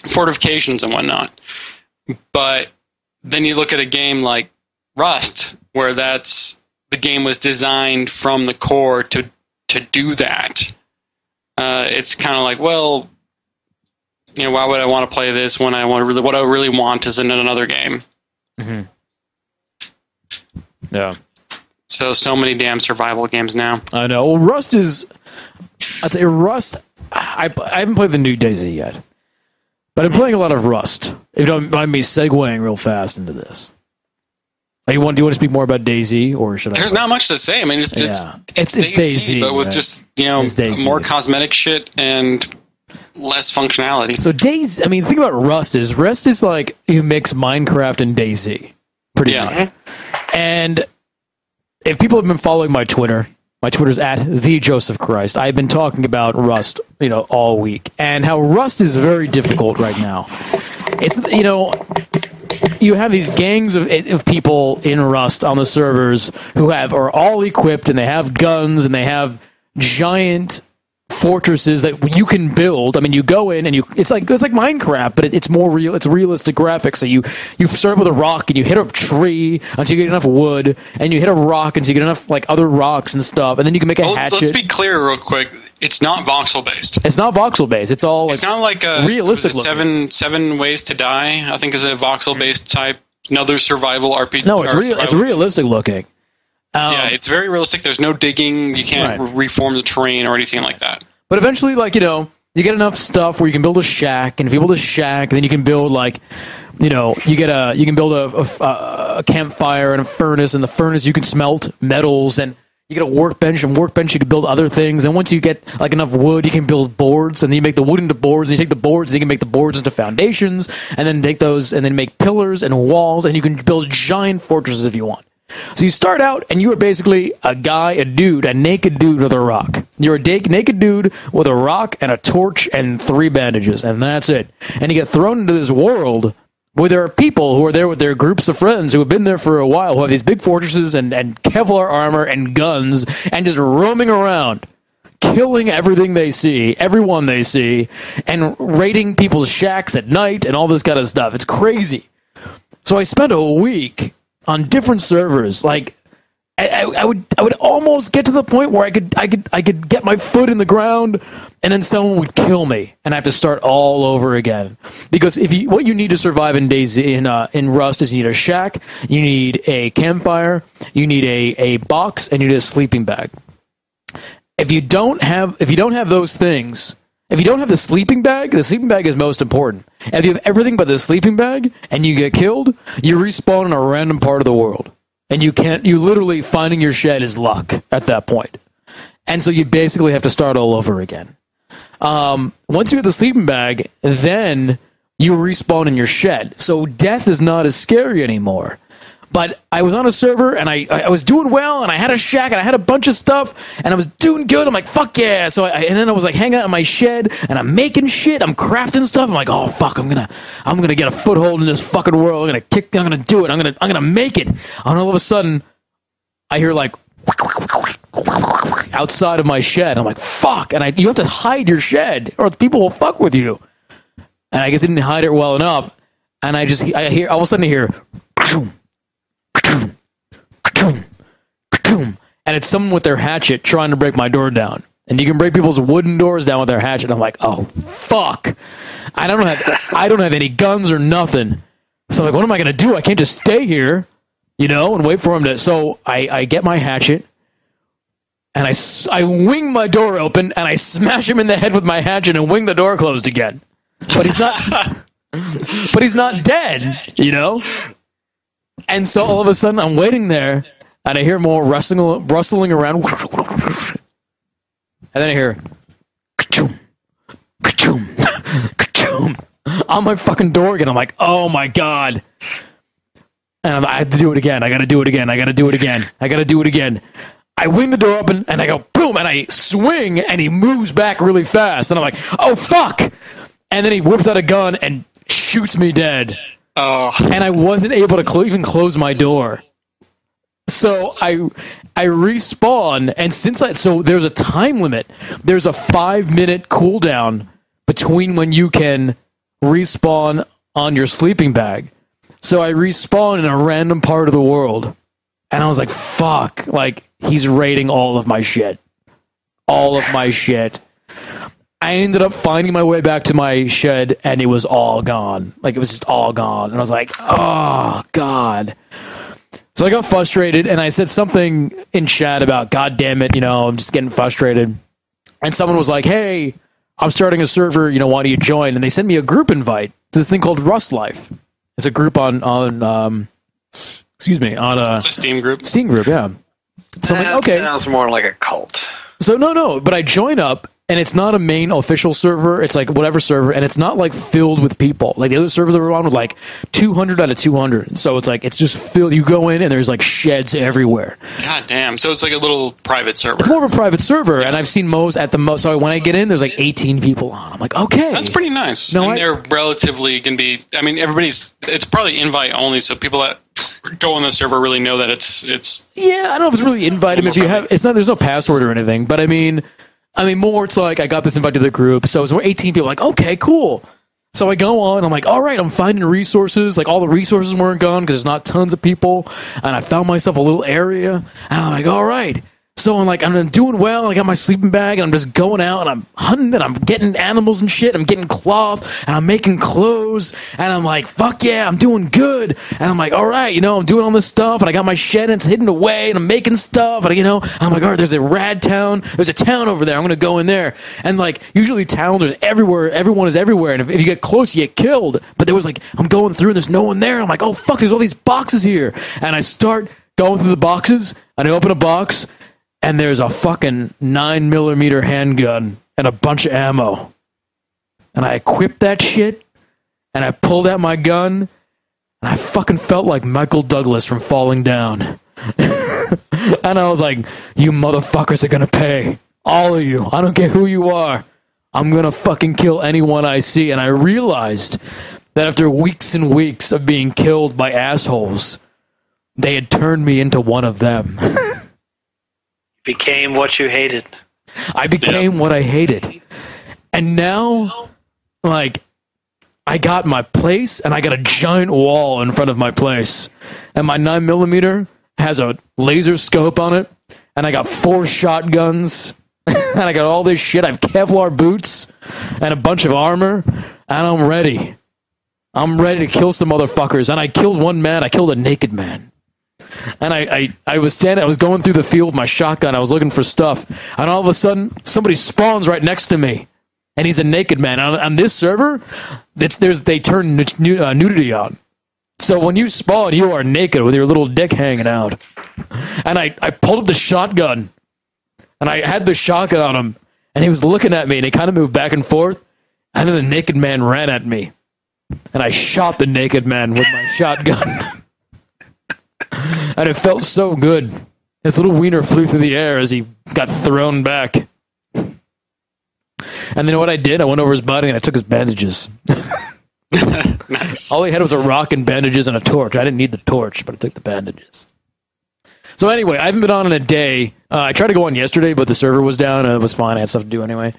S2: fortifications and whatnot. But then you look at a game like Rust, where the game was designed from the core to do that. It's kind of like, well, why would I want to play this when what I really want is in another game?
S1: Mm-hmm. Yeah.
S2: So many damn survival games now.
S1: I know. Well, Rust is. I'd say Rust. I haven't played the new DayZ yet, but I'm playing a lot of Rust. If you don't mind me segueing real fast into this. Do you want to speak more about DayZ, or should I?
S2: There's not much to say. I mean, it's
S1: DayZ,
S2: but with just more cosmetic shit and less functionality.
S1: So DayZ, I mean, the thing about Rust is like you mix Minecraft and DayZ, pretty much. And if people have been following my Twitter's at @TheJosephChrist. I've been talking about Rust, all week, and how Rust is very difficult right now. It's you have these gangs of people in Rust on the servers who are all equipped, and they have guns, and they have giant fortresses that you can build. I mean, you go in and it's like Minecraft, but it's more real. It's realistic graphics. So you start with a rock and you hit a tree until you get enough wood, and you hit a rock until you get enough like other rocks and stuff, and then you can make a hatchet.
S2: Let's be clear real quick. It's not voxel based.
S1: It's not voxel based. It's all like
S2: It's not like a
S1: realistic
S2: was it seven Ways to Die. I think is a voxel based type. Another survival RPG.
S1: No, it's real. It's realistic looking.
S2: Yeah, it's very realistic. There's no digging. You can't reform the terrain or anything like that.
S1: But eventually, like, you know, you get enough stuff where you can build a shack, and if you build a shack, then you can build, like, you know, you can build a campfire and a furnace, and the furnace you can smelt metals, and you get a workbench, and workbench you can build other things, and once you get like enough wood, you can build boards, and then you make the wood into boards, and you take the boards, and you can make the boards into foundations, and then take those, and then make pillars and walls, and you can build giant fortresses if you want. So you start out, and you are basically a naked dude with a rock. You're a naked dude with a rock and a torch and 3 bandages, and that's it. And you get thrown into this world where there are people who are there with their groups of friends who have been there for a while, who have these big fortresses and Kevlar armor and guns, and just roaming around, killing everything they see, everyone they see, and raiding people's shacks at night and all this kind of stuff. It's crazy. So I spent a week on different servers. Like, I would almost get to the point where I could get my foot in the ground, and then someone would kill me, and I have to start all over again. Because what you need to survive in in Rust is you need a shack, you need a campfire, you need a box, and you need a sleeping bag. If you don't have those things, if you don't have the sleeping bag is most important. And if you have everything but the sleeping bag and you get killed, you respawn in a random part of the world. And you literally finding your shed is luck at that point. And so you basically have to start all over again. Once you get the sleeping bag, then you respawn in your shed. So death is not as scary anymore. But I was on a server, and I was doing well, and I had a shack, and I had a bunch of stuff, and I was doing good. I'm like, fuck yeah. So and then I was like hanging out in my shed, and I'm making shit, I'm crafting stuff. I'm like, oh fuck, I'm gonna get a foothold in this fucking world. I'm gonna do it. I'm gonna make it. And all of a sudden, I hear like outside of my shed. I'm like, fuck. And you have to hide your shed, or people will fuck with you. And I guess I didn't hide it well enough. And I hear all of a sudden I hear. And it's someone with their hatchet trying to break my door down. And you can break people's wooden doors down with their hatchet. I'm like, oh fuck! I don't have any guns or nothing. So I'm like, what am I gonna do? I can't just stay here, and wait for him to. So I get my hatchet, and I wing my door open, and I smash him in the head with my hatchet, and wing the door closed again. But he's not. But he's not dead, And so all of a sudden, I'm waiting there, and I hear more rustling around. And then I hear, ka-choom, ka-choom, ka-choom, on my fucking door again. I'm like, oh my God. And I have to do it again. I got to do it again. I got to do it again. I got to do it again. I wing the door open, and I go, boom, and I swing, and he moves back really fast. And I'm like, oh, fuck. And then he whips out a gun and shoots me dead.
S2: Oh.
S1: And I wasn't able to even close my door. So I respawn, and so there's a time limit. There's a 5-minute cooldown between when you can respawn on your sleeping bag. So I respawn in a random part of the world. And I was like, fuck, like, he's raiding all of my shit. All of my shit. I ended up finding my way back to my shed, and it was all gone. Like, it was just all gone. And I was like, oh, God. So I got frustrated, and I said something in chat about, God damn it, I'm just getting frustrated. And someone was like, hey, I'm starting a server, why don't you join? And they sent me a group invite to this thing called Rust Life. It's a group on
S2: it's a Steam group.
S1: Steam group, yeah. So I'm like, okay.
S3: Sounds more like a cult.
S1: So no, but I join up, and it's not a main official server. It's like whatever server, and it's not like filled with people. Like the other servers that were on was like 200 out of 200. So it's like it's just filled. You go in, and there's like sheds everywhere.
S2: God damn! So it's like a little private server.
S1: It's more of a private server, and I've seen most at the most. So when I get in, there's like 18 people on. I'm like, okay,
S2: that's pretty nice. No, and they're relatively can be. I mean, it's probably invite only, so people that go on the server really know that it's.
S1: Yeah, I don't know if it's really invite them if you have. It's not. There's no password or anything, but I mean, more it's like I got this invite to the group, so it's 18 people. Like, okay, cool. So I go on. I'm like, all right, I'm finding resources. Like all the resources weren't gone because there's not tons of people, and I found myself a little area. And I'm like, all right. So I'm doing well, and I got my sleeping bag, and I'm just going out, and I'm hunting, and I'm getting animals and shit. I'm getting cloth, and I'm making clothes, and I'm like, fuck yeah, I'm doing good. And I'm like, all right, I'm doing all this stuff, and I got my shed, and it's hidden away, and I'm making stuff, and I'm like, all right, there's a rad town. There's a town over there. I'm going to go in there. And usually towns, there's everywhere. Everyone is everywhere, and if you get close, you get killed. But there was I'm going through, and there's no one there. I'm like, oh, fuck, there's all these boxes here. And I start going through the boxes, and I open a box, and there's a fucking 9mm handgun and a bunch of ammo. And I equipped that shit, and I pulled out my gun, and I fucking felt like Michael Douglas from Falling Down. And I was like, you motherfuckers are gonna pay. All of you. I don't care who you are. I'm gonna fucking kill anyone I see. And I realized that after weeks and weeks of being killed by assholes, they had turned me into one of them.
S3: Became what you hated.
S1: I became what I hated. And now, I got my place, and I got a giant wall in front of my place. And my 9mm has a laser scope on it, and I got 4 shotguns, and I got all this shit. I have Kevlar boots and a bunch of armor, and I'm ready. I'm ready to kill some motherfuckers. And I killed one man. I killed a naked man. And I was going through the field with my shotgun. I was looking for stuff. And all of a sudden, somebody spawns right next to me. And he's a naked man. On this server, they turn nudity on. So when you spawn, you are naked with your little dick hanging out. And I pulled up the shotgun. And I had the shotgun on him. And he was looking at me. And he kind of moved back and forth. And then the naked man ran at me. And I shot the naked man with my shotgun. And it felt so good. His little wiener flew through the air as he got thrown back. And then what I did, I went over his body and I took his bandages.
S2: Nice.
S1: All he had was a rock and bandages and a torch. I didn't need the torch, but I took the bandages. So anyway, I haven't been on in a day. I tried to go on yesterday, but the server was down and it was fine. I had stuff to do anyway.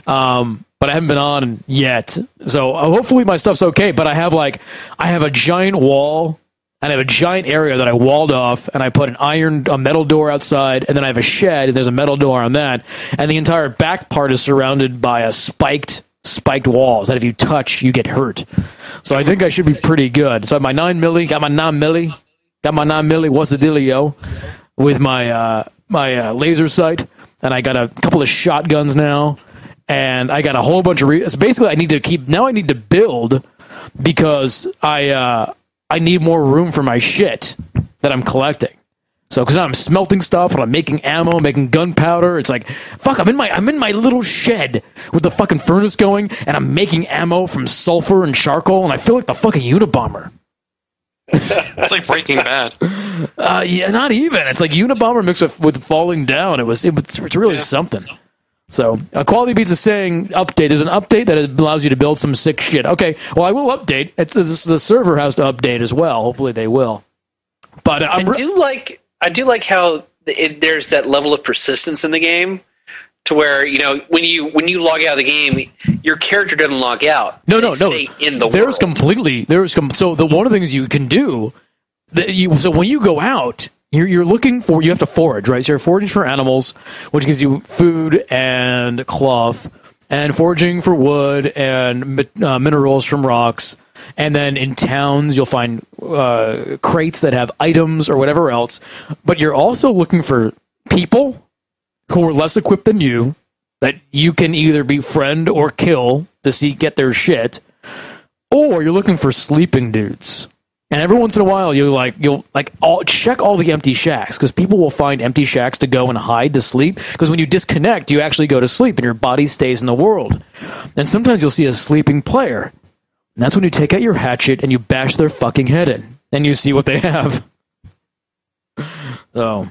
S1: But I haven't been on yet. So hopefully my stuff's okay. But I have a giant wall. And I have a giant area that I walled off, and I put a metal door outside, and then I have a shed, and there's a metal door on that, and the entire back part is surrounded by a spiked walls that if you touch, you get hurt. So I think I should be pretty good. So I have my 9mm, got my 9mm, what's the dealio, with my laser sight, and I got a couple of shotguns now, and I got a whole bunch of... So basically, I need to build, because I need more room for my shit that I'm collecting. So, because now I'm smelting stuff and I'm making ammo, making gunpowder. It's like, fuck, I'm in my little shed with the fucking furnace going, and I'm making ammo from sulfur and charcoal, and I feel like the fucking Unabomber.
S2: It's like Breaking Bad.
S1: Yeah, not even. It's like Unabomber mixed with Falling Down. It's really something. So, Quality Beats is saying update. There's an update that allows you to build some sick shit. Okay, well, I will update. The server has to update as well. Hopefully they will. But I do
S3: like how there's that level of persistence in the game, to where when you log out of the game, your character doesn't log out.
S1: No.
S3: Stay in the
S1: world. So one of the things you can do so when you go out. You have to forage, right? So you're foraging for animals, which gives you food and cloth, and foraging for wood and minerals from rocks. And then in towns, you'll find crates that have items or whatever else. But you're also looking for people who are less equipped than you, that you can either befriend or kill to get their shit, or you're looking for sleeping dudes. And every once in a while, you'll check all the empty shacks, because people will find empty shacks to go and hide to sleep. Because when you disconnect, you actually go to sleep, and your body stays in the world. And sometimes you'll see a sleeping player, and that's when you take out your hatchet and you bash their fucking head in, and you see what they have. So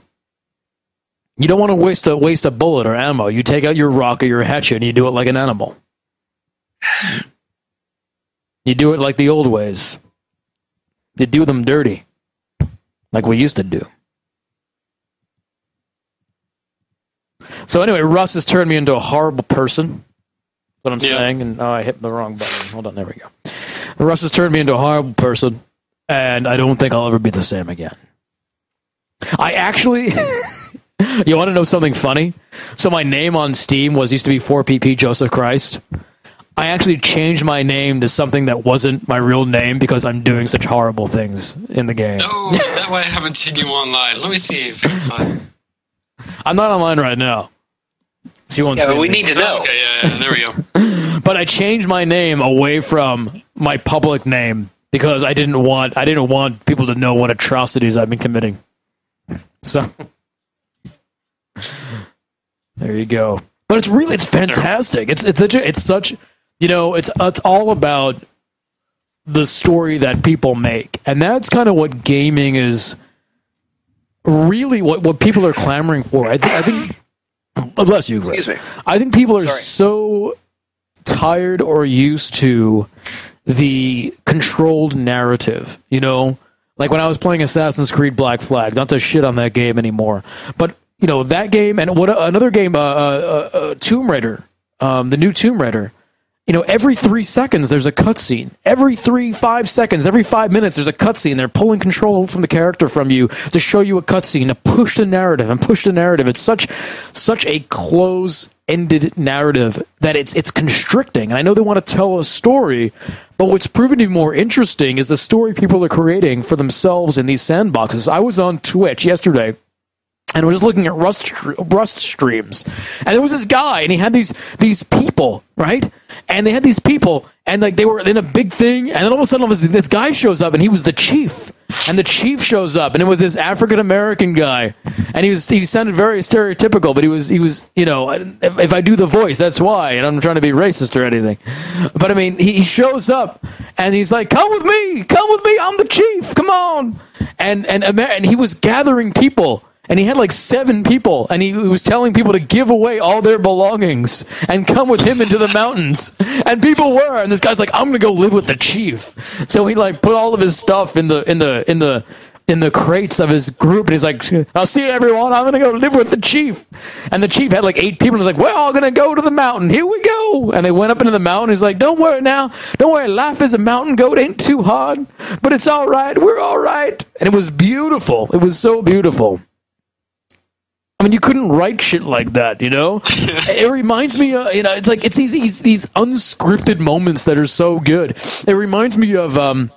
S1: you don't want to waste a bullet or ammo. You take out your rock or your hatchet and you do it like an animal. You do it like the old ways. You do them dirty, like we used to do. So anyway, Russ has turned me into a horrible person. What I'm saying, and I hit the wrong button. Hold on, there we go. Russ has turned me into a horrible person, and I don't think I'll ever be the same again. I actually, You want to know something funny? So my name on Steam used to be 4PP Joseph Christ. I actually changed my name to something that wasn't my real name because I'm doing such horrible things in the game.
S2: Oh, is that why I haven't seen you online? Let me see if I can find.
S1: I'm not online right now. So you won't see
S3: but we
S1: me.
S3: need to know.
S2: Okay, yeah, there we go.
S1: But I changed my name away from my public name because I didn't want people to know what atrocities I've been committing. So there you go. But it's fantastic. It's such it's all about the story that people make, and that's kind of what gaming is. Really, what people are clamoring for. I think. Oh, bless you, Chris.
S3: Excuse me.
S1: I think people are
S3: Sorry.
S1: so tired or used to the controlled narrative. Like when I was playing Assassin's Creed Black Flag. Not to shit on that game anymore, but that game and another game, Tomb Raider, the new Tomb Raider. Every 3 seconds there's a cutscene. Every 5 seconds, every 5 minutes there's a cutscene. They're pulling control from the character from you to show you a cutscene, to push the narrative and push the narrative. It's such a close-ended narrative that it's constricting. And I know they want to tell a story, but what's proven to be more interesting is the story people are creating for themselves in these sandboxes. I was on Twitch yesterday, and we're just looking at Rust streams. And there was this guy, and he had these people, right? And they had these people, and like they were in a big thing, and then all of a sudden this guy shows up, and he was the chief. And the chief shows up, and it was this African-American guy. And he sounded very stereotypical, but he was if I do the voice, that's why. And I'm not trying to be racist or anything. But I mean, he shows up, and he's like, come with me, I'm the chief, come on. And he was gathering people. And he had like 7 people, and he was telling people to give away all their belongings and come with him into the mountains. And people were, and this guy's like, I'm gonna go live with the chief. So he like put all of his stuff in the crates of his group, and he's like, I'll see you everyone, I'm gonna go live with the chief. And the chief had like 8 people, and he's like, we're all gonna go to the mountain, here we go. And they went up into the mountain. He's like, don't worry, life is a mountain goat, ain't too hard, but it's all right, we're all right. And it was beautiful. It was so beautiful. I mean, you couldn't write shit like that, It reminds me, it's like it's these unscripted moments that are so good. It reminds me of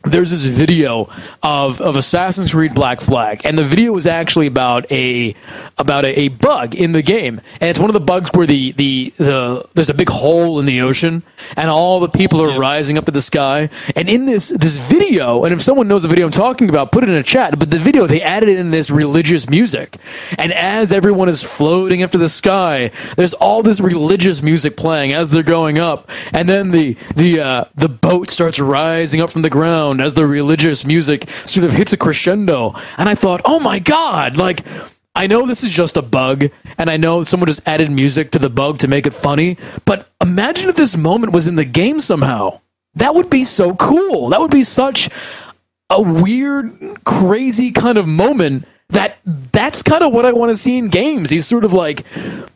S1: there's this video of Assassin's Creed Black Flag, and the video was actually about a bug in the game, and it's one of the bugs where there's a big hole in the ocean, and all the people are rising up to the sky. And in this video, and if someone knows the video I'm talking about, put it in a chat. But the video, they added in this religious music, and as everyone is floating up to the sky, there's all this religious music playing as they're going up, and then the boat starts rising up from the ground as the religious music sort of hits a crescendo. And I thought, oh my God, like, I know this is just a bug, and I know someone just added music to the bug to make it funny, but imagine if this moment was in the game somehow. That would be so cool. That would be such a weird, crazy kind of moment that's kind of what I want to see in games. These sort of like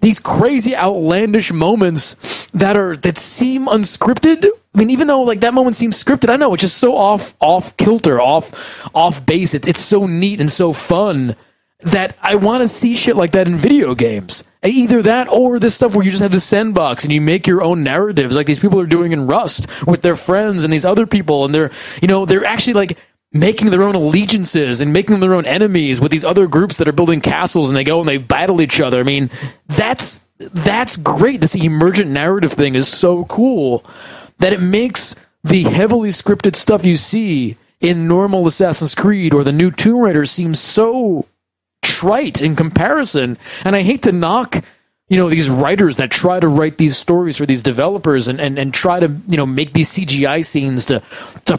S1: these crazy, outlandish moments that seem unscripted. I mean, even though like that moment seems scripted, I know it's just so off kilter, off base. It's so neat and so fun that I want to see shit like that in video games. Either that or this stuff where you just have the sandbox and you make your own narratives, like these people are doing in Rust with their friends and these other people, and they're actually like making their own allegiances and making their own enemies with these other groups that are building castles, and they go and they battle each other. I mean, that's great. This emergent narrative thing is so cool that it makes the heavily scripted stuff you see in normal Assassin's Creed or the new Tomb Raider seem so trite in comparison. And I hate to knock these writers that try to write these stories for these developers and try to, make these CGI scenes to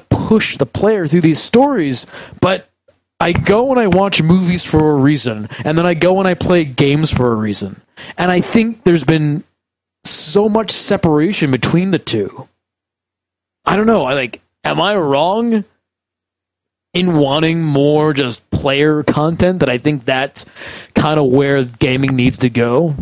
S1: push the player through these stories. But I go and I watch movies for a reason, and then I go and I play games for a reason. And I think there's been so much separation between the two. I don't know. Am I wrong in wanting more just player content? That I think that's kind of where gaming needs to go.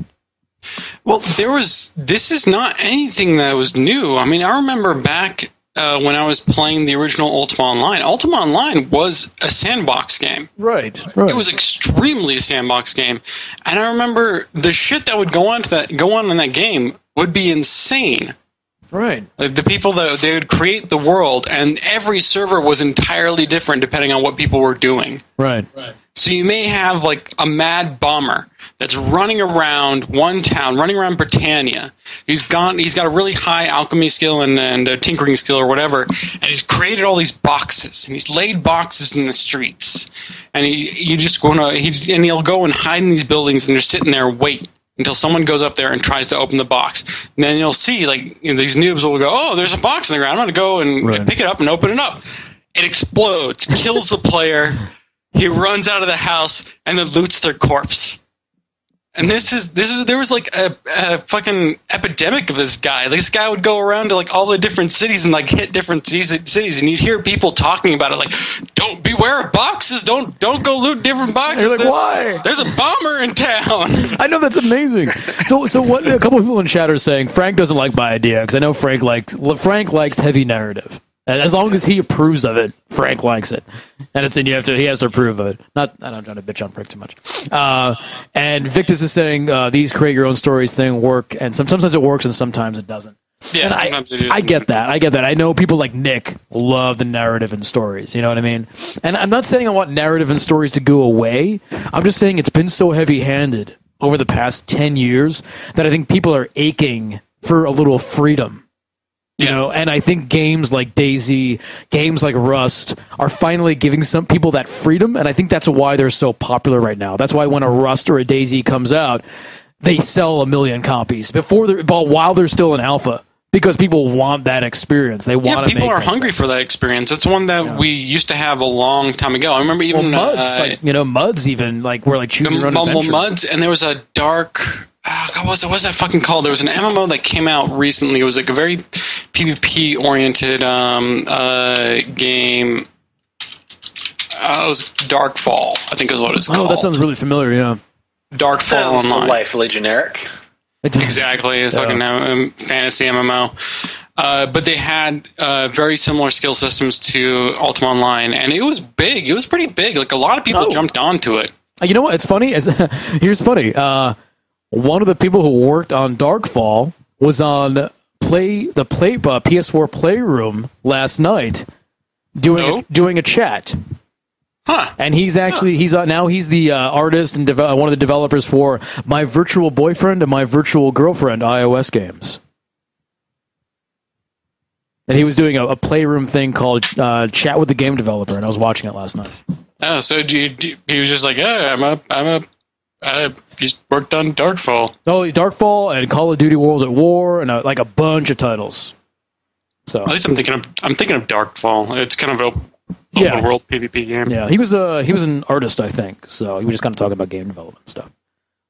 S2: Well, this is not anything that was new. I mean, I remember back when I was playing the original Ultima Online. Ultima Online was a sandbox game.
S1: Right.
S2: It was extremely a sandbox game, and I remember the shit that would go on in that game would be insane.
S1: Right.
S2: Like the people that they would create the world, and every server was entirely different depending on what people were doing.
S1: Right.
S2: So you may have like a mad bomber that's running around one town, running around Britannia. He's got a really high alchemy skill and a tinkering skill or whatever, and he's created all these boxes, and he's laid boxes in the streets, and he'll go and hide in these buildings, and they're sitting there and wait until someone goes up there and tries to open the box. And then you'll see, like, these noobs will go, oh, there's a box in the ground. I'm going to go and pick it up and open it up. It explodes, kills the player. He runs out of the house and then loots their corpse. And there was like a fucking epidemic of this guy. This guy would go around to like all the different cities and like hit different cities, and you'd hear people talking about it, like, "Don't beware of boxes. Don't go loot different boxes."
S1: You're like, why?
S2: There's a bomber in town.
S1: I know, that's amazing. So what? A couple of people in chat are saying Frank doesn't like my idea because I know Frank likes heavy narrative. And as long as he approves of it, Frank likes it, and he has to approve of it. I'm not trying to bitch on Frank too much. And Victus is saying these create your own stories thing work, and sometimes it works and sometimes it doesn't.
S2: Yeah,
S1: and I get that. I know people like Nick love the narrative and stories. You know what I mean? And I'm not saying I want narrative and stories to go away. I'm just saying it's been so heavy-handed over the past 10 years that I think people are aching for a little freedom. You know, and I think games like DayZ, games like Rust are finally giving some people that freedom, and I think that's why they're so popular right now. That's why when a Rust or a DayZ comes out, they sell 1 million copies while they're still in alpha, because people want that experience. They want.
S2: People are hungry for that experience. It's one that we used to have a long time ago. I remember even
S1: Muds even like were like choosing your own adventure.
S2: Muds, and there was a dark. What was that fucking called? There was an MMO that came out recently. It was like a very PvP-oriented game. It was Darkfall, I think is what it's called.
S1: Oh, that sounds really familiar, yeah.
S2: Darkfall Online.
S3: Delightfully generic.
S2: Exactly. It's like a fantasy MMO. But they had very similar skill systems to Ultima Online, and it was big. It was pretty big. Like, a lot of people jumped onto it.
S1: You know what? It's funny. Here's funny. One of the people who worked on Darkfall was on the PS4 Playroom last night doing a chat.
S2: Huh.
S1: And he's the artist and one of the developers for My Virtual Boyfriend and My Virtual Girlfriend iOS games. And he was doing a Playroom thing called Chat with the Game Developer, and I was watching it last night.
S2: Oh, so he was just like, yeah, he's worked on Darkfall.
S1: Oh, Darkfall and Call of Duty World at War and like a bunch of titles. So
S2: at least I'm thinking of Darkfall. It's kind of a open world PvP game.
S1: Yeah, he was an artist, I think. So he was just kind of talking about game development stuff.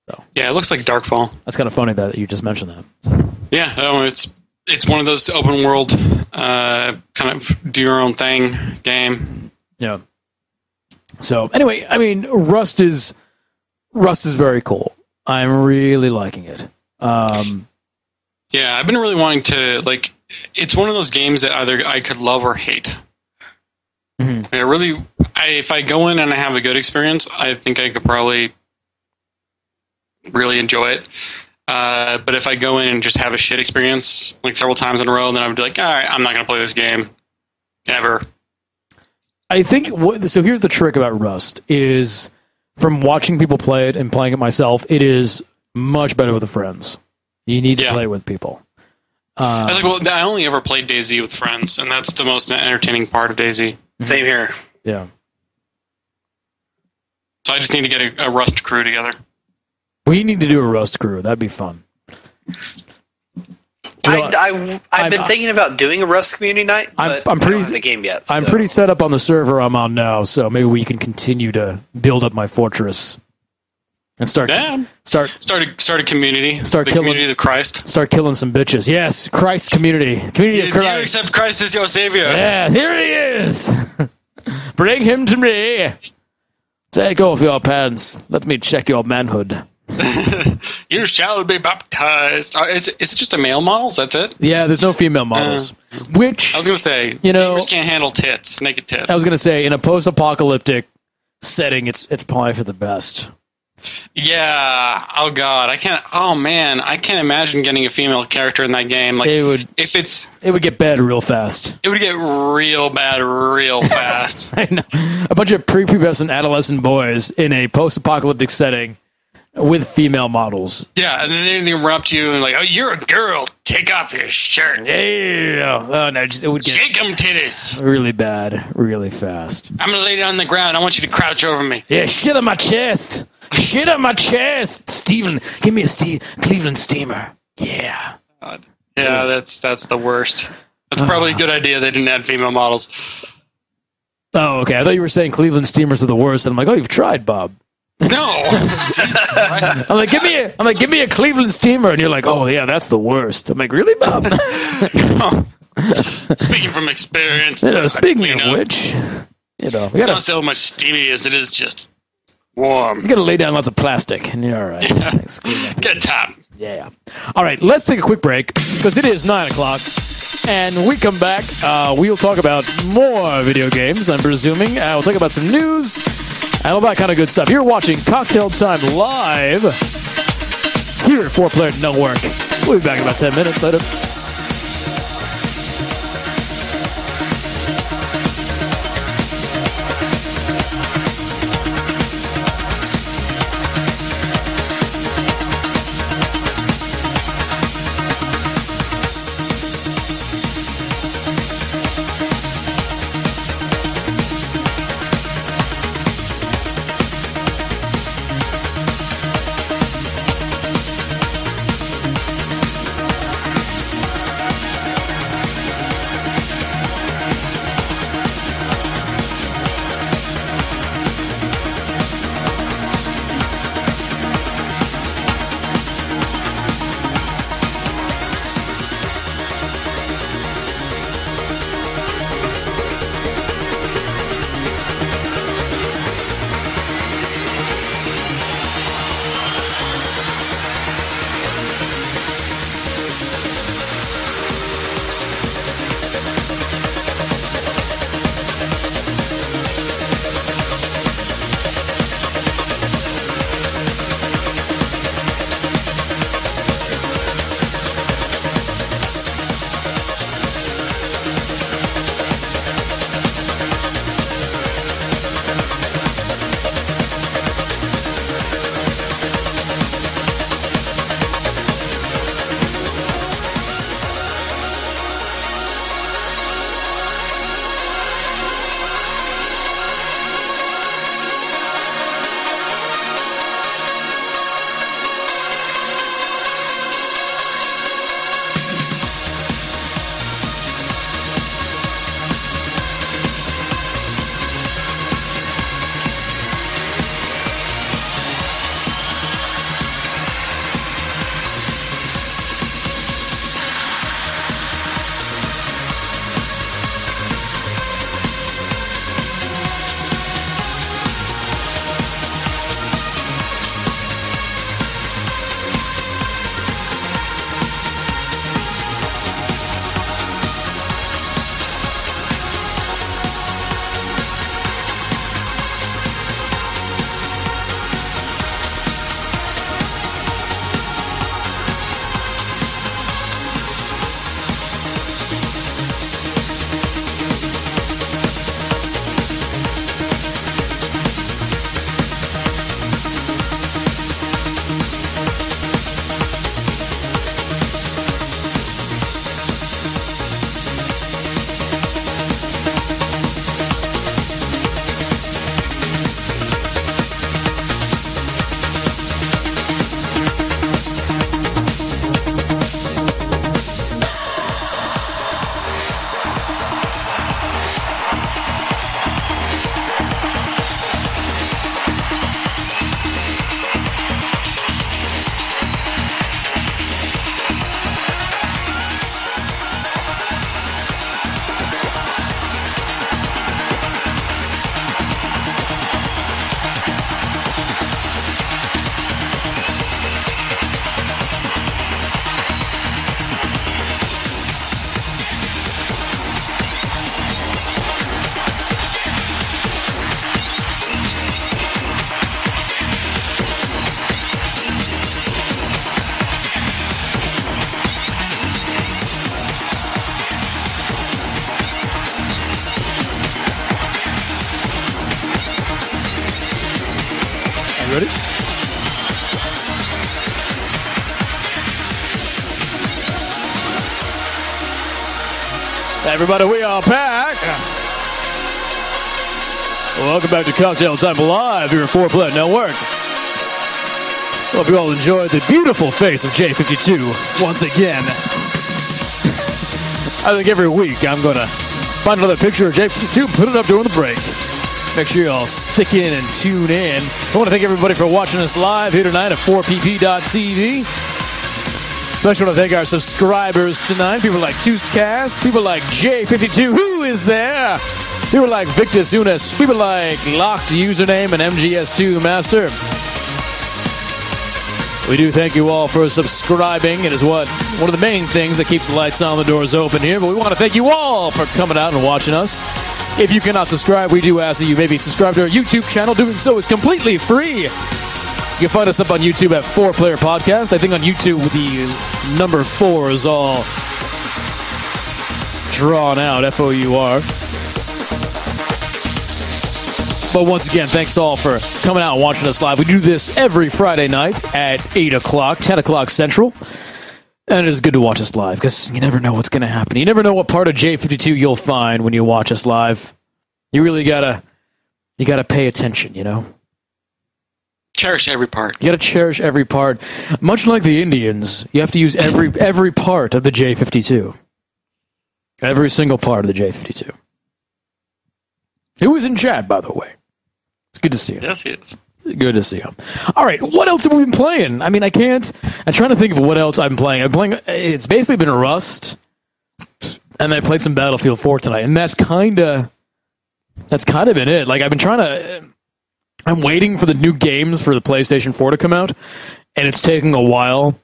S1: So
S2: yeah, it looks like Darkfall.
S1: That's kind of funny that you just mentioned that. So.
S2: Yeah, it's one of those open world kind of do your own thing game.
S1: Yeah. So anyway, I mean, Rust is very cool. I'm really liking it.
S2: Yeah, I've been really wanting to, like, it's one of those games that either I could love or hate. Mm-hmm. If I go in and I have a good experience, I think I could probably really enjoy it. But if I go in and just have a shit experience, like several times in a row, then I would be like, all right, I'm not going to play this game ever.
S1: I think, so here's the trick about Rust is, from watching people play it and playing it myself, it is much better with friends. You need to play it with people.
S2: I was like, I only ever played DayZ with friends, and that's the most entertaining part of DayZ.
S3: Same here.
S1: Yeah.
S2: So I just need to get a Rust crew together.
S1: We need to do a Rust crew. That'd be fun.
S3: I've been thinking about doing a Rust community night, but I'm pretty, I don't have the game yet. So.
S1: I'm pretty set up on the server I'm on now, so maybe we can continue to build up my fortress and start a
S2: community. Community of Christ.
S1: Start killing some bitches. Yes, Christ community. Community of Christ.
S2: Do you accept Christ as your savior?
S1: Yeah, here he is. Bring him to me. Take off your pants. Let me check your manhood.
S2: You shall be baptized. Is it just a male models? That's it?
S1: Yeah, there's no female models. Which
S2: I was going to say, gamers can't handle tits, naked tits.
S1: I was going to say, in a post-apocalyptic setting, it's probably for the best.
S2: Yeah. Oh God, I can't. Oh man, I can't imagine getting a female character in that game. Like,
S1: It would get bad real fast.
S2: it would get real bad real fast.
S1: I know. A bunch of prepubescent adolescent boys in a post-apocalyptic setting with female models.
S2: Yeah, and then they run up to you and like, oh, you're a girl. Take off your shirt.
S1: Yeah. Oh no, it would get
S2: Shake them titties.
S1: really bad, really fast.
S2: I'm gonna lay down on the ground. I want you to crouch over me.
S1: Yeah, shit on my chest. Shit on my chest. Steven, give me a Cleveland steamer. Yeah.
S2: God. Yeah, that's the worst. That's probably a good idea they didn't add female models.
S1: Oh, okay. I thought you were saying Cleveland steamers are the worst, and I'm like, oh, you've tried, Bob.
S2: No. Jesus Christ.
S1: I'm like, give me a Cleveland steamer, and you're like, oh yeah, that's the worst. I'm like, really, Bob?
S2: Speaking from experience.
S1: Speaking of which, we
S2: it's not so much steamy as it is just warm.
S1: you gotta lay down lots of plastic, and you're all right.
S2: Get a top.
S1: Yeah. All right, let's take a quick break because it is 9:00, and when we come back, we'll talk about more video games. I'm presuming we'll talk about some news and all that kind of good stuff. You're watching Cocktail Time live here at 4Player Network. We'll be back in about 10 minutes. Later. Ready? Everybody, we are back. Welcome back to Cocktail Time Live here at 4Play Network. Hope you all enjoyed the beautiful face of J52 once again. I think every week I'm going to find another picture of J52, put it up during the break. Make sure you all stick in and tune in. I want to thank everybody for watching us live here tonight at 4pp.tv. Especially want to thank our subscribers tonight. People like Toostcast, people like J52, who is there? People like Victus Unis, people like Locked Username and MGS2 Master. We do thank you all for subscribing. It is one of the main things that keeps the lights on, the doors open here. But we want to thank you all for coming out and watching us. If you cannot subscribe, we do ask that you maybe subscribe to our YouTube channel. Doing so is completely free. You can find us up on YouTube at 4Player Podcast. I think on YouTube the number 4 is all drawn out, F-O-U-R. But once again, thanks all for coming out and watching us live. We do this every Friday night at 8 o'clock, 10 o'clock Central. And it is good to watch us live because you never know what's going to happen. You never know what part of J52 you'll find when you watch us live. You really gotta pay attention, you know?
S2: Cherish every part.
S1: You got to cherish every part. Much like the Indians, you have to use every part of the J52. Every single part of the J52. Who is in chat, by the way? It's good to see him.
S2: Yes, he is.
S1: Good to see him. All right, what else have we been playing? I mean, I'm trying to think of what else I'm playing. It's basically been Rust, and I played some Battlefield 4 tonight, and that's kind of been it. Like, I'm waiting for the new games for the PlayStation 4 to come out, and it's taking a while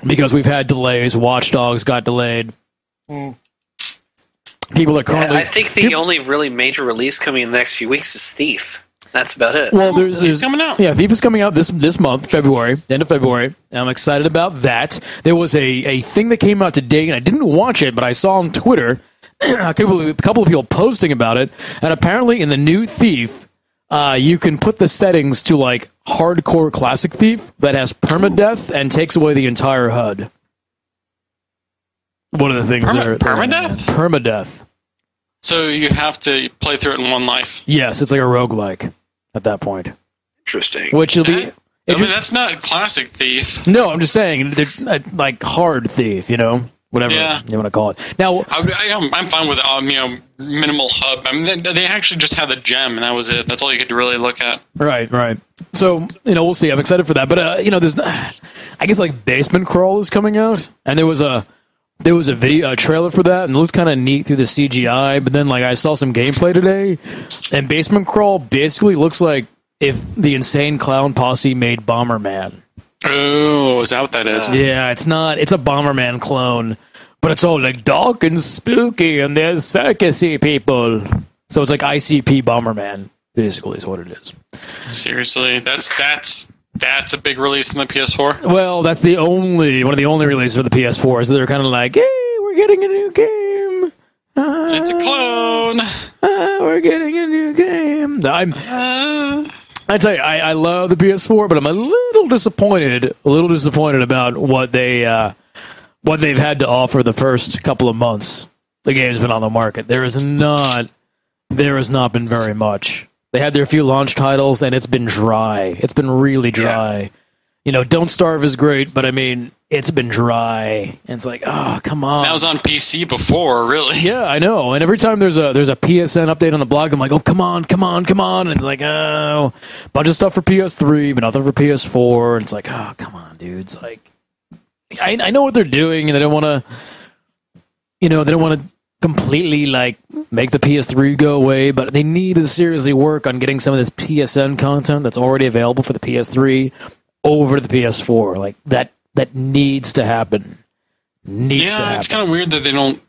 S1: because we've had delays. Watch Dogs got delayed. People are currently...
S3: I think the only really major release coming in the next few weeks is Thief. That's about it.
S1: Well, there's
S2: coming out.
S1: Yeah, Thief is coming out this month, February, end of February. And I'm excited about that. There was a thing that came out today, and I didn't watch it, but I saw on Twitter a couple of people posting about it, and apparently in the new Thief... you can put the settings to like hardcore classic Thief that has permadeath and takes away the entire HUD. One of the things there.
S2: Permadeath?
S1: Permadeath.
S2: So you have to play through it in one life.
S1: Yes, it's like a roguelike at that point.
S3: Interesting.
S1: Which will be...
S2: that's not classic Thief.
S1: No, I'm just saying, like hard Thief, you know? Whatever you want to call it. Now,
S2: I'm fine with minimal hub. I mean, they actually just had the gem, and that was it. That's all you could really look at.
S1: Right. So we'll see. I'm excited for that. But there's, I guess like Basement Crawl is coming out, and there was a trailer for that, and it looks kind of neat through the CGI. But then like I saw some gameplay today, and Basement Crawl basically looks like if the Insane Clown Posse made Bomberman.
S2: Oh, is that what that is?
S1: Yeah, it's not. It's a Bomberman clone, but it's all like dark and spooky, and there's circusy people. So it's like ICP Bomberman, basically, is what it is.
S2: Seriously, that's a big release in the PS4.
S1: Well, that's one of the only releases for the PS4. So they're kind of like, hey, we're getting a new game.
S2: It's a clone.
S1: We're getting a new game. I tell you, I love the PS4, but I'm a little disappointed about what they've had to offer the first couple of months the game's been on the market. There has not been very much. They had their few launch titles, and it's been dry. It's been really dry. Yeah. Don't Starve is great, but I mean, it's been dry. And it's like, oh, come on.
S2: That was on PC before, really.
S1: Yeah, I know. And every time there's a PSN update on the blog, I'm like, oh, come on. And it's like, oh, bunch of stuff for PS3, but nothing for PS4. And it's like, oh, come on, dude. It's like, I know what they're doing, and they don't want to, completely like make the PS3 go away, but they need to seriously work on getting some of this PSN content that's already available for the PS3 over to the PS4. Like that needs to happen.
S2: It's kind of weird that they don't.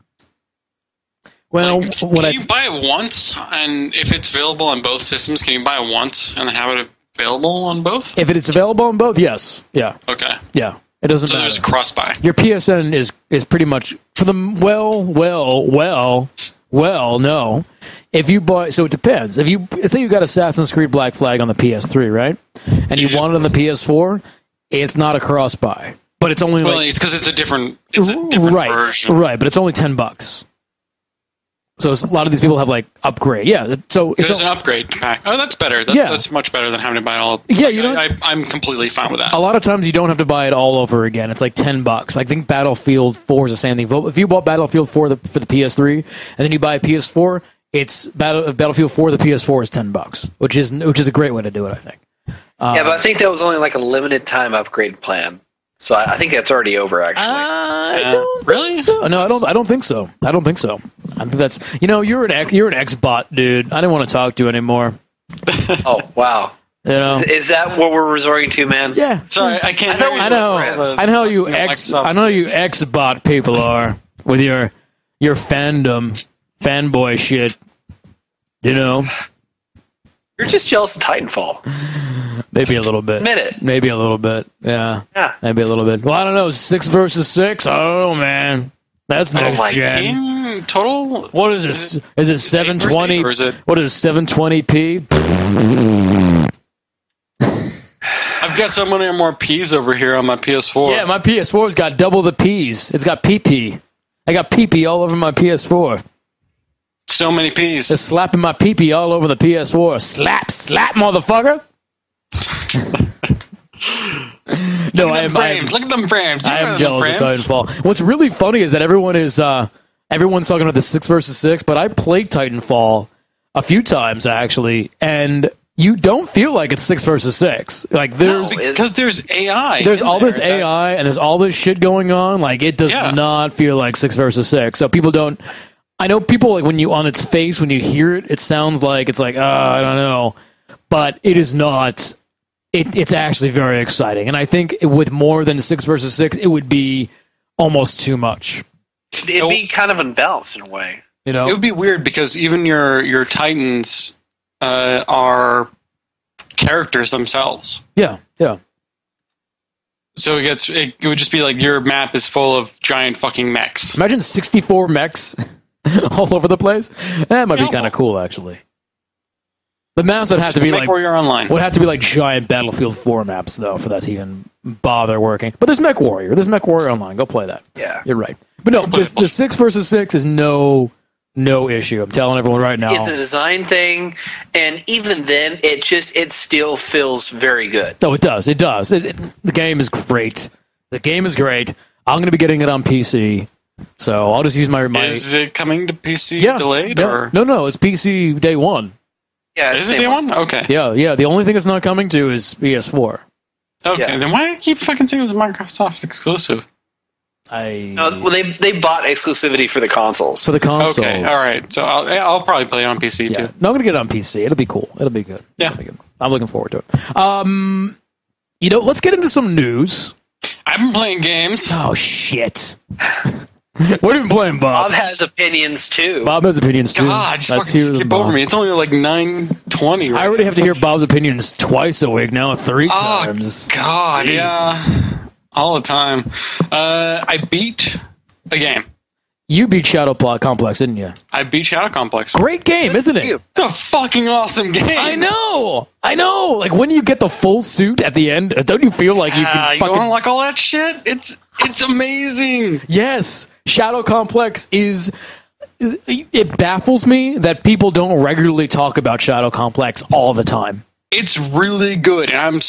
S1: Well,
S2: can you buy it once, and if it's available on both systems, can you buy it once and have it available on both?
S1: If it's available on both, yes. Yeah.
S2: Okay.
S1: Yeah. It doesn't matter.
S2: So there's a cross-buy.
S1: Your PSN is pretty much for the Well, no. If you buy, so it depends. If you say you got Assassin's Creed Black Flag on the PS3, right, and you want it on the PS4, it's not a cross buy, but it's only
S2: it's because it's a different version.
S1: Right, but it's only $10. So a lot of these people have like upgrade. Yeah, so it's
S2: an upgrade pack. Oh, that's better. That's much better than having to buy it all.
S1: Yeah, you know,
S2: I'm completely fine with that.
S1: A lot of times you don't have to buy it all over again. It's like $10. I think Battlefield 4 is the same thing. If you bought Battlefield 4 for the PS3 and then you buy a PS4, it's Battlefield 4. The PS4 is $10, which is a great way to do it. I think.
S3: Yeah, but I think that was only like a limited time upgrade plan. So I think that's already over. Actually,
S1: I don't
S2: really.
S1: Think so. No, I don't think so. I think that's you're an Xbot dude. I didn't want to talk to you anymore.
S3: Oh wow.
S1: You know,
S3: is that what we're resorting to, man?
S1: Yeah.
S2: Sorry, I can't.
S1: I know you Xbot people are with your fanboy shit. You know,
S3: you're just jealous of Titanfall.
S1: Maybe a little bit.
S3: Admit it.
S1: Maybe a little bit. Yeah.
S3: Yeah.
S1: Maybe a little bit. Well, I don't know. 6 versus 6. I don't know, man. That's next gen.
S2: Total.
S1: What is this? Is it 720?
S2: Or is it?
S1: What is 720p?
S2: I've got so many more P's over here on my PS4.
S1: Yeah, my PS4's got double the P's. It's got PP. I got PP all over my PS4.
S2: So many P's.
S1: Just slapping my PP all over the PS4. Slap, motherfucker. No, I am.
S2: Look at them frames.
S1: I am jealous of Titanfall. What's really funny is that everyone's talking about the 6 versus 6, but I played Titanfall a few times actually, and you don't feel like it's 6 versus 6. Like
S2: because there's AI.
S1: There's all this AI and there's all this shit going on. Like it does not feel like 6 versus 6. So people don't. I know people like when you on its face when you hear it, it sounds like it's like I don't know, but it is not. It's actually very exciting, and I think with more than 6 versus 6, it would be almost too much.
S3: It'd be kind of unbalanced in a way.
S1: You know,
S2: it would be weird because even your Titans are characters themselves.
S1: Yeah.
S2: So it would just be like your map is full of giant fucking mechs.
S1: Imagine 64 mechs all over the place. That might be kind of cool, actually. The maps would have to be like
S2: MechWarrior Online.
S1: Would have to be like giant Battlefield 4 maps, though, for that to even bother working. But there's MechWarrior. There's MechWarrior Online. Go play that.
S3: Yeah,
S1: you're right. But no, the 6 versus 6 is no issue. I'm telling everyone right now.
S3: It's a design thing, and even then, it still feels very good.
S1: Oh, it does. It does. The game is great. I'm going to be getting it on PC, so I'll just use my.
S2: Is it coming to PC delayed?
S1: No, no, it's PC day one.
S3: Yeah,
S2: is it day one? Okay.
S1: Yeah. The only thing it's not coming to is PS4.
S2: Okay, then why do I keep fucking saying it was a Microsoft exclusive?
S3: Well, they bought exclusivity for the consoles.
S1: For the consoles.
S2: Okay, all right. So I'll probably play it on PC too.
S1: No, I'm gonna get it on PC. It'll be cool. It'll be good.
S2: Yeah,
S1: it'll be good. I'm looking forward to it. Let's get into some news.
S2: I've been playing games.
S1: Oh shit. What have you been playing, Bob?
S3: Bob has opinions too.
S1: Bob has opinions too.
S2: God, just fucking skip over me. It's only like 9:20.
S1: I already have to hear Bob's opinions twice a week now, 3 times.
S2: God, Jesus. Yeah, all the time. I beat a game.
S1: You beat Shadow Complex, didn't you?
S2: I beat Shadow Complex.
S1: Great game, isn't it?
S2: It's a fucking awesome game.
S1: I know. Like when you get the full suit at the end, don't you feel like you can fucking...
S2: You don't like all that shit? It's amazing.
S1: Yes. Shadow Complex is... It baffles me that people don't regularly talk about Shadow Complex all the time.
S2: It's really good, and I'm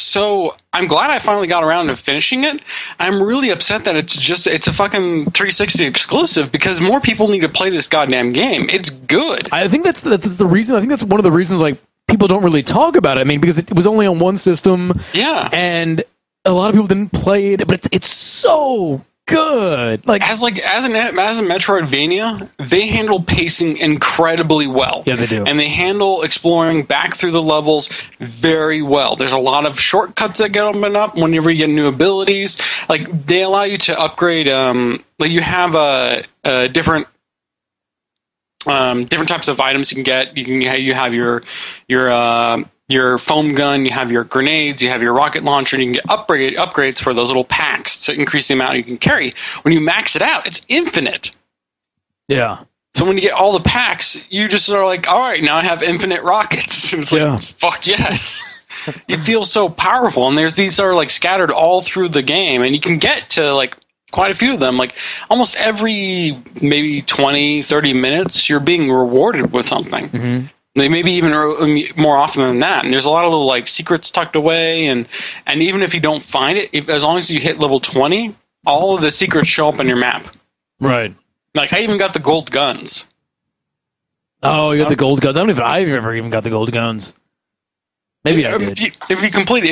S2: glad I finally got around to finishing it. I'm really upset that it's a fucking 360 exclusive because more people need to play this goddamn game. It's good.
S1: I think that's the reason. I think that's one of the reasons like people don't really talk about it. I mean, because it was only on one system.
S2: Yeah.
S1: And a lot of people didn't play it, but it's so good. Like
S2: as a Metroidvania, they handle pacing incredibly well.
S1: Yeah, they do.
S2: And they handle exploring back through the levels very well. There's a lot of shortcuts that get opened up whenever you get new abilities. Like they allow you to upgrade. Like you have different types of items you can get. You have your foam gun, you have your grenades, you have your rocket launcher, and you can get upgrades for those little packs to increase the amount you can carry. When you max it out, it's infinite.
S1: Yeah.
S2: So when you get all the packs, you just are like, all right, now I have infinite rockets. And it's like, fuck yes. You feel so powerful. And these are like scattered all through the game. And you can get to like quite a few of them. Like almost every maybe 20, 30 minutes, you're being rewarded with something. Mm-hmm. Maybe even more often than that. And there's a lot of little like secrets tucked away. And even if you don't find it, as long as you hit level 20, all of the secrets show up on your map.
S1: Right.
S2: Like I even got the gold guns.
S1: Oh, you got the gold guns. I don't know if I've ever even got the gold guns. Maybe I did.
S2: If you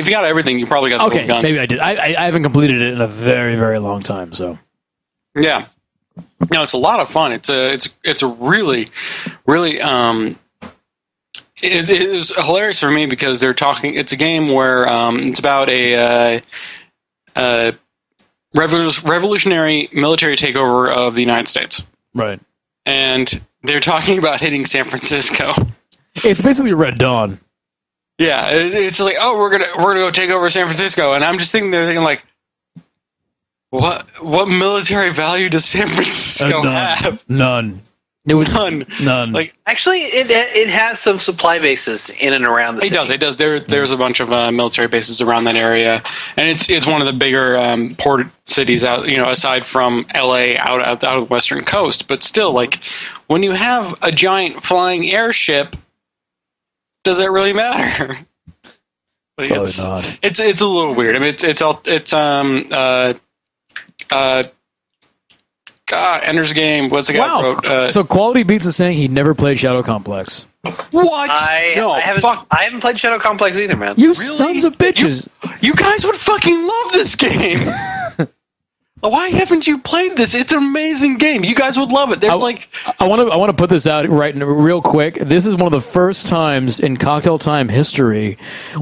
S2: got everything, you probably got the gold guns.
S1: Maybe I did. I haven't completed it in a very, very long time. So
S2: yeah, no, it's a lot of fun. It's a really, really it was hilarious for me because they're talking. It's a game where it's about a revolutionary military takeover of the United States.
S1: Right.
S2: And they're talking about hitting San Francisco.
S1: It's basically Red Dawn.
S2: Yeah, it's like, oh, we're gonna go take over San Francisco, and I'm just thinking like, what military value does San Francisco have?
S1: None. It was
S2: none.
S3: Like actually, it has some supply bases in and around the city.
S2: It does. There's a bunch of military bases around that area, and it's one of the bigger port cities out. Aside from LA, out of the western coast. But still, like when you have a giant flying airship, does it really matter? Like,
S1: probably not.
S2: It's a little weird. I mean, God, Ender's Game. What's the guy wrote?
S1: So Quality Beats is saying he never played Shadow Complex.
S2: What?
S3: I haven't played Shadow Complex either, man.
S1: You sons of bitches!
S2: You guys would fucking love this game. Why haven't you played this? It's an amazing game. You guys would love it. There's
S1: I want to put this out real quick. This is one of the first times in Cocktail Time history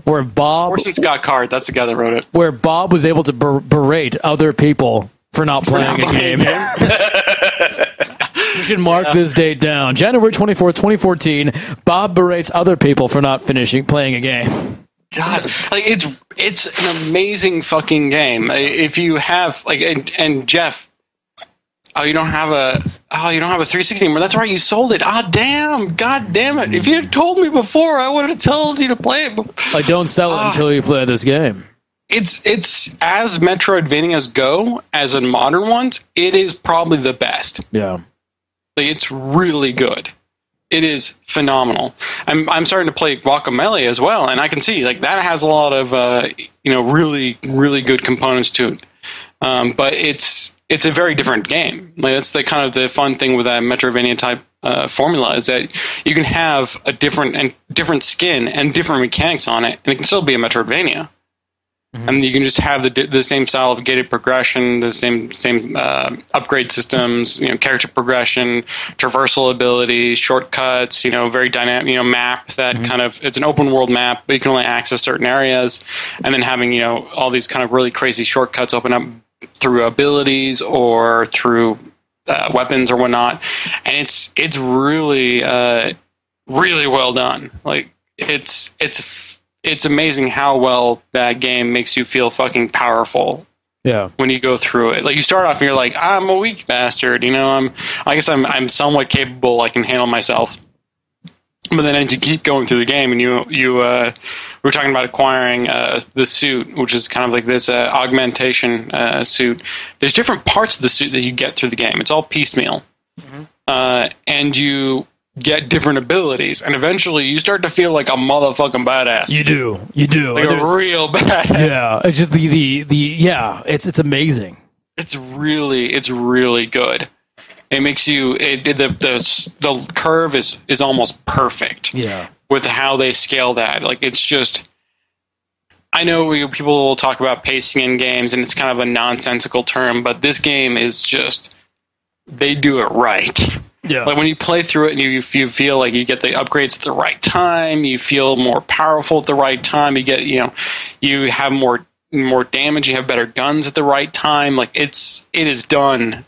S1: where Bob
S2: Orson Scott Card. That's the guy that wrote it.
S1: Where Bob was able to berate other people for not playing a game. You should mark this date down. January 24th, 2014, Bob berates other people for not playing a game.
S2: God, like it's an amazing fucking game. If you have and Jeff, you don't have a 360 anymore. That's right, you sold it. God damn it. If you had told me before, I would have told you to play it.
S1: Don't sell it until you play this game.
S2: It's as Metroidvanias go, as in modern ones, it is probably the best.
S1: Yeah.
S2: Like, it's really good. It is phenomenal. I'm starting to play Guacamelee as well, and I can see like that has a lot of really, really good components to it. But it's a very different game. Like that's the kind of the fun thing with that Metroidvania type formula is that you can have a different skin and different mechanics on it, and it can still be a Metroidvania. Mm-hmm. And you can just have the same style of gated progression, the same upgrade systems, character progression, traversal abilities, shortcuts, very dynamic, map that kind of, it's an open world map, but you can only access certain areas, and then having, all these kind of really crazy shortcuts open up through abilities or through weapons or whatnot. And it's really, really well done. Like it's amazing how well that game makes you feel fucking powerful. Yeah. When you go through it, like you start off and you're like, I'm a weak bastard. I guess I'm somewhat capable. I can handle myself. But then as you keep going through the game, and we're talking about acquiring the suit, which is kind of like this augmentation suit. There's different parts of the suit that you get through the game. It's all piecemeal, and you get different abilities, and eventually you start to feel like a motherfucking badass.
S1: You do.
S2: Like a real badass.
S1: Yeah, it's just it's amazing.
S2: It's really good. It makes you the curve is almost perfect.
S1: Yeah,
S2: with how they scale that, like it's just. I know people will talk about pacing in games, and it's kind of a nonsensical term, but this game is just they do it right. Yeah. Like when you play through it and you feel like you get the upgrades at the right time, you feel more powerful at the right time, you get, you have more damage, you have better guns at the right time. Like it is done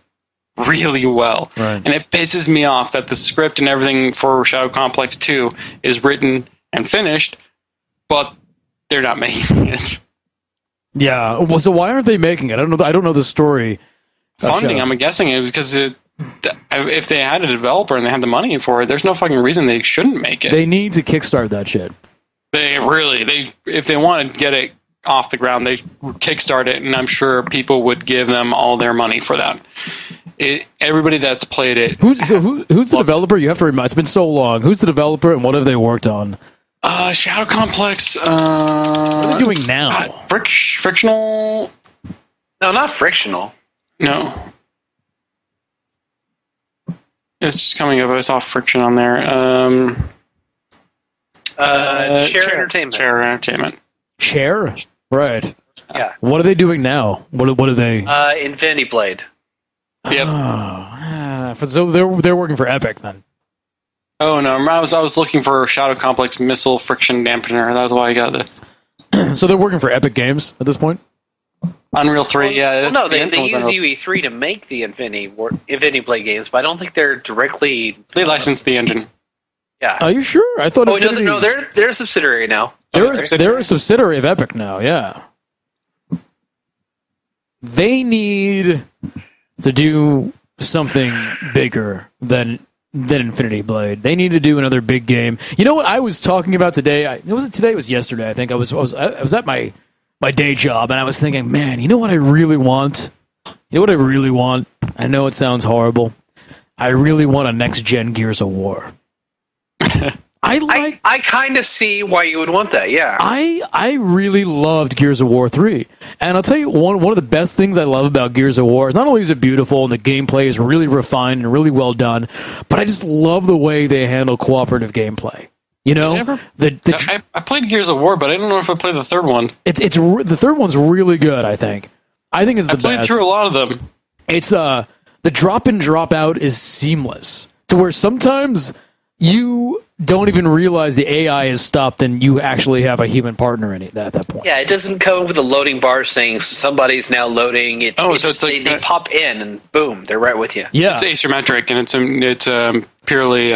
S2: really well. Right. And it pisses me off that the script and everything for Shadow Complex 2 is written and finished, but they're not making it.
S1: Yeah. Well, so why aren't they making it? I don't know the story.
S2: Funding, I'm guessing it because if they had a developer and they had the money for it, there's no fucking reason they shouldn't make it.
S1: They need to kickstart that shit.
S2: If they want to get it off the ground, they kickstart it, and I'm sure people would give them all their money for that. Everybody that's played it.
S1: Who's the developer? You have to remind. It's been so long. Who's the developer, and what have they worked on?
S2: Shadow Complex.
S1: What are they doing now?
S2: Frictional.
S3: No, not Frictional.
S2: No. It's coming up. I saw Friction on there.
S3: Share Entertainment.
S2: Share Entertainment.
S1: Share? Right.
S3: Yeah.
S1: What are they doing now? What are they?
S3: Infinity Blade.
S2: Yep.
S1: So they're working for Epic then.
S2: Oh no! I was looking for Shadow Complex Missile Friction Dampener. That's why I got the.
S1: So they're working for Epic Games at this point.
S2: Unreal 3, yeah.
S3: Well, no, they use UE3 to make the Infinity Blade games, but I don't think they're directly.
S2: They licensed the engine.
S3: Yeah.
S1: Are you sure? I thought.
S3: Oh no, they're a subsidiary now.
S1: They're a subsidiary of Epic now. Yeah. They need to do something bigger than Infinity Blade. They need to do another big game. You know what I was talking about today? It was yesterday. I think I was at my day job, and I was thinking, man, you know what I really want? You know what I really want? I know it sounds horrible. I really want a next-gen Gears of War.
S3: I kind of see why you would want that, yeah.
S1: I really loved Gears of War 3. And I'll tell you, one of the best things I love about Gears of War is not only is it beautiful and the gameplay is really refined and really well done, but I just love the way they handle cooperative gameplay. You know?
S2: I played Gears of War, but I don't know if I played the third one.
S1: It's the third one's really good, I think. I think it's the best.
S2: I played through a lot of them.
S1: It's the drop in, drop out is seamless. To where sometimes you don't even realize the AI is stopped and you actually have a human partner in it at that point.
S3: Yeah, it doesn't come with a loading bar saying somebody's now loading. They pop in and boom, they're right with you.
S1: Yeah.
S2: It's asymmetric and it's purely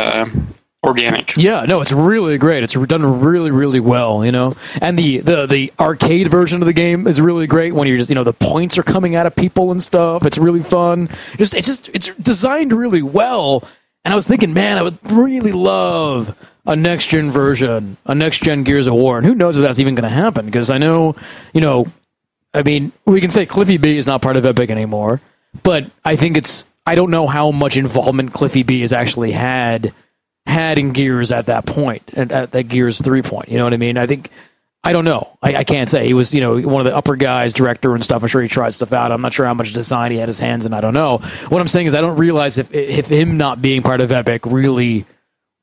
S2: organic.
S1: Yeah, no, it's really great. It's done really, really well, you know. And the arcade version of the game is really great when you're just, the points are coming out of people and stuff. It's really fun. It's designed really well. And I was thinking, man, I would really love a next-gen version, a next-gen Gears of War. And who knows if that's even going to happen? Because I know, we can say Cliffy B is not part of Epic anymore. But I think I don't know how much involvement Cliffy B has actually had in Gears at that point, at that Gears 3 point. You know what I mean? I don't know. I can't say. He was, one of the upper guys, director and stuff. I'm sure he tried stuff out. I'm not sure how much design he had his hands in. I don't know. What I'm saying is I don't realize if him not being part of Epic really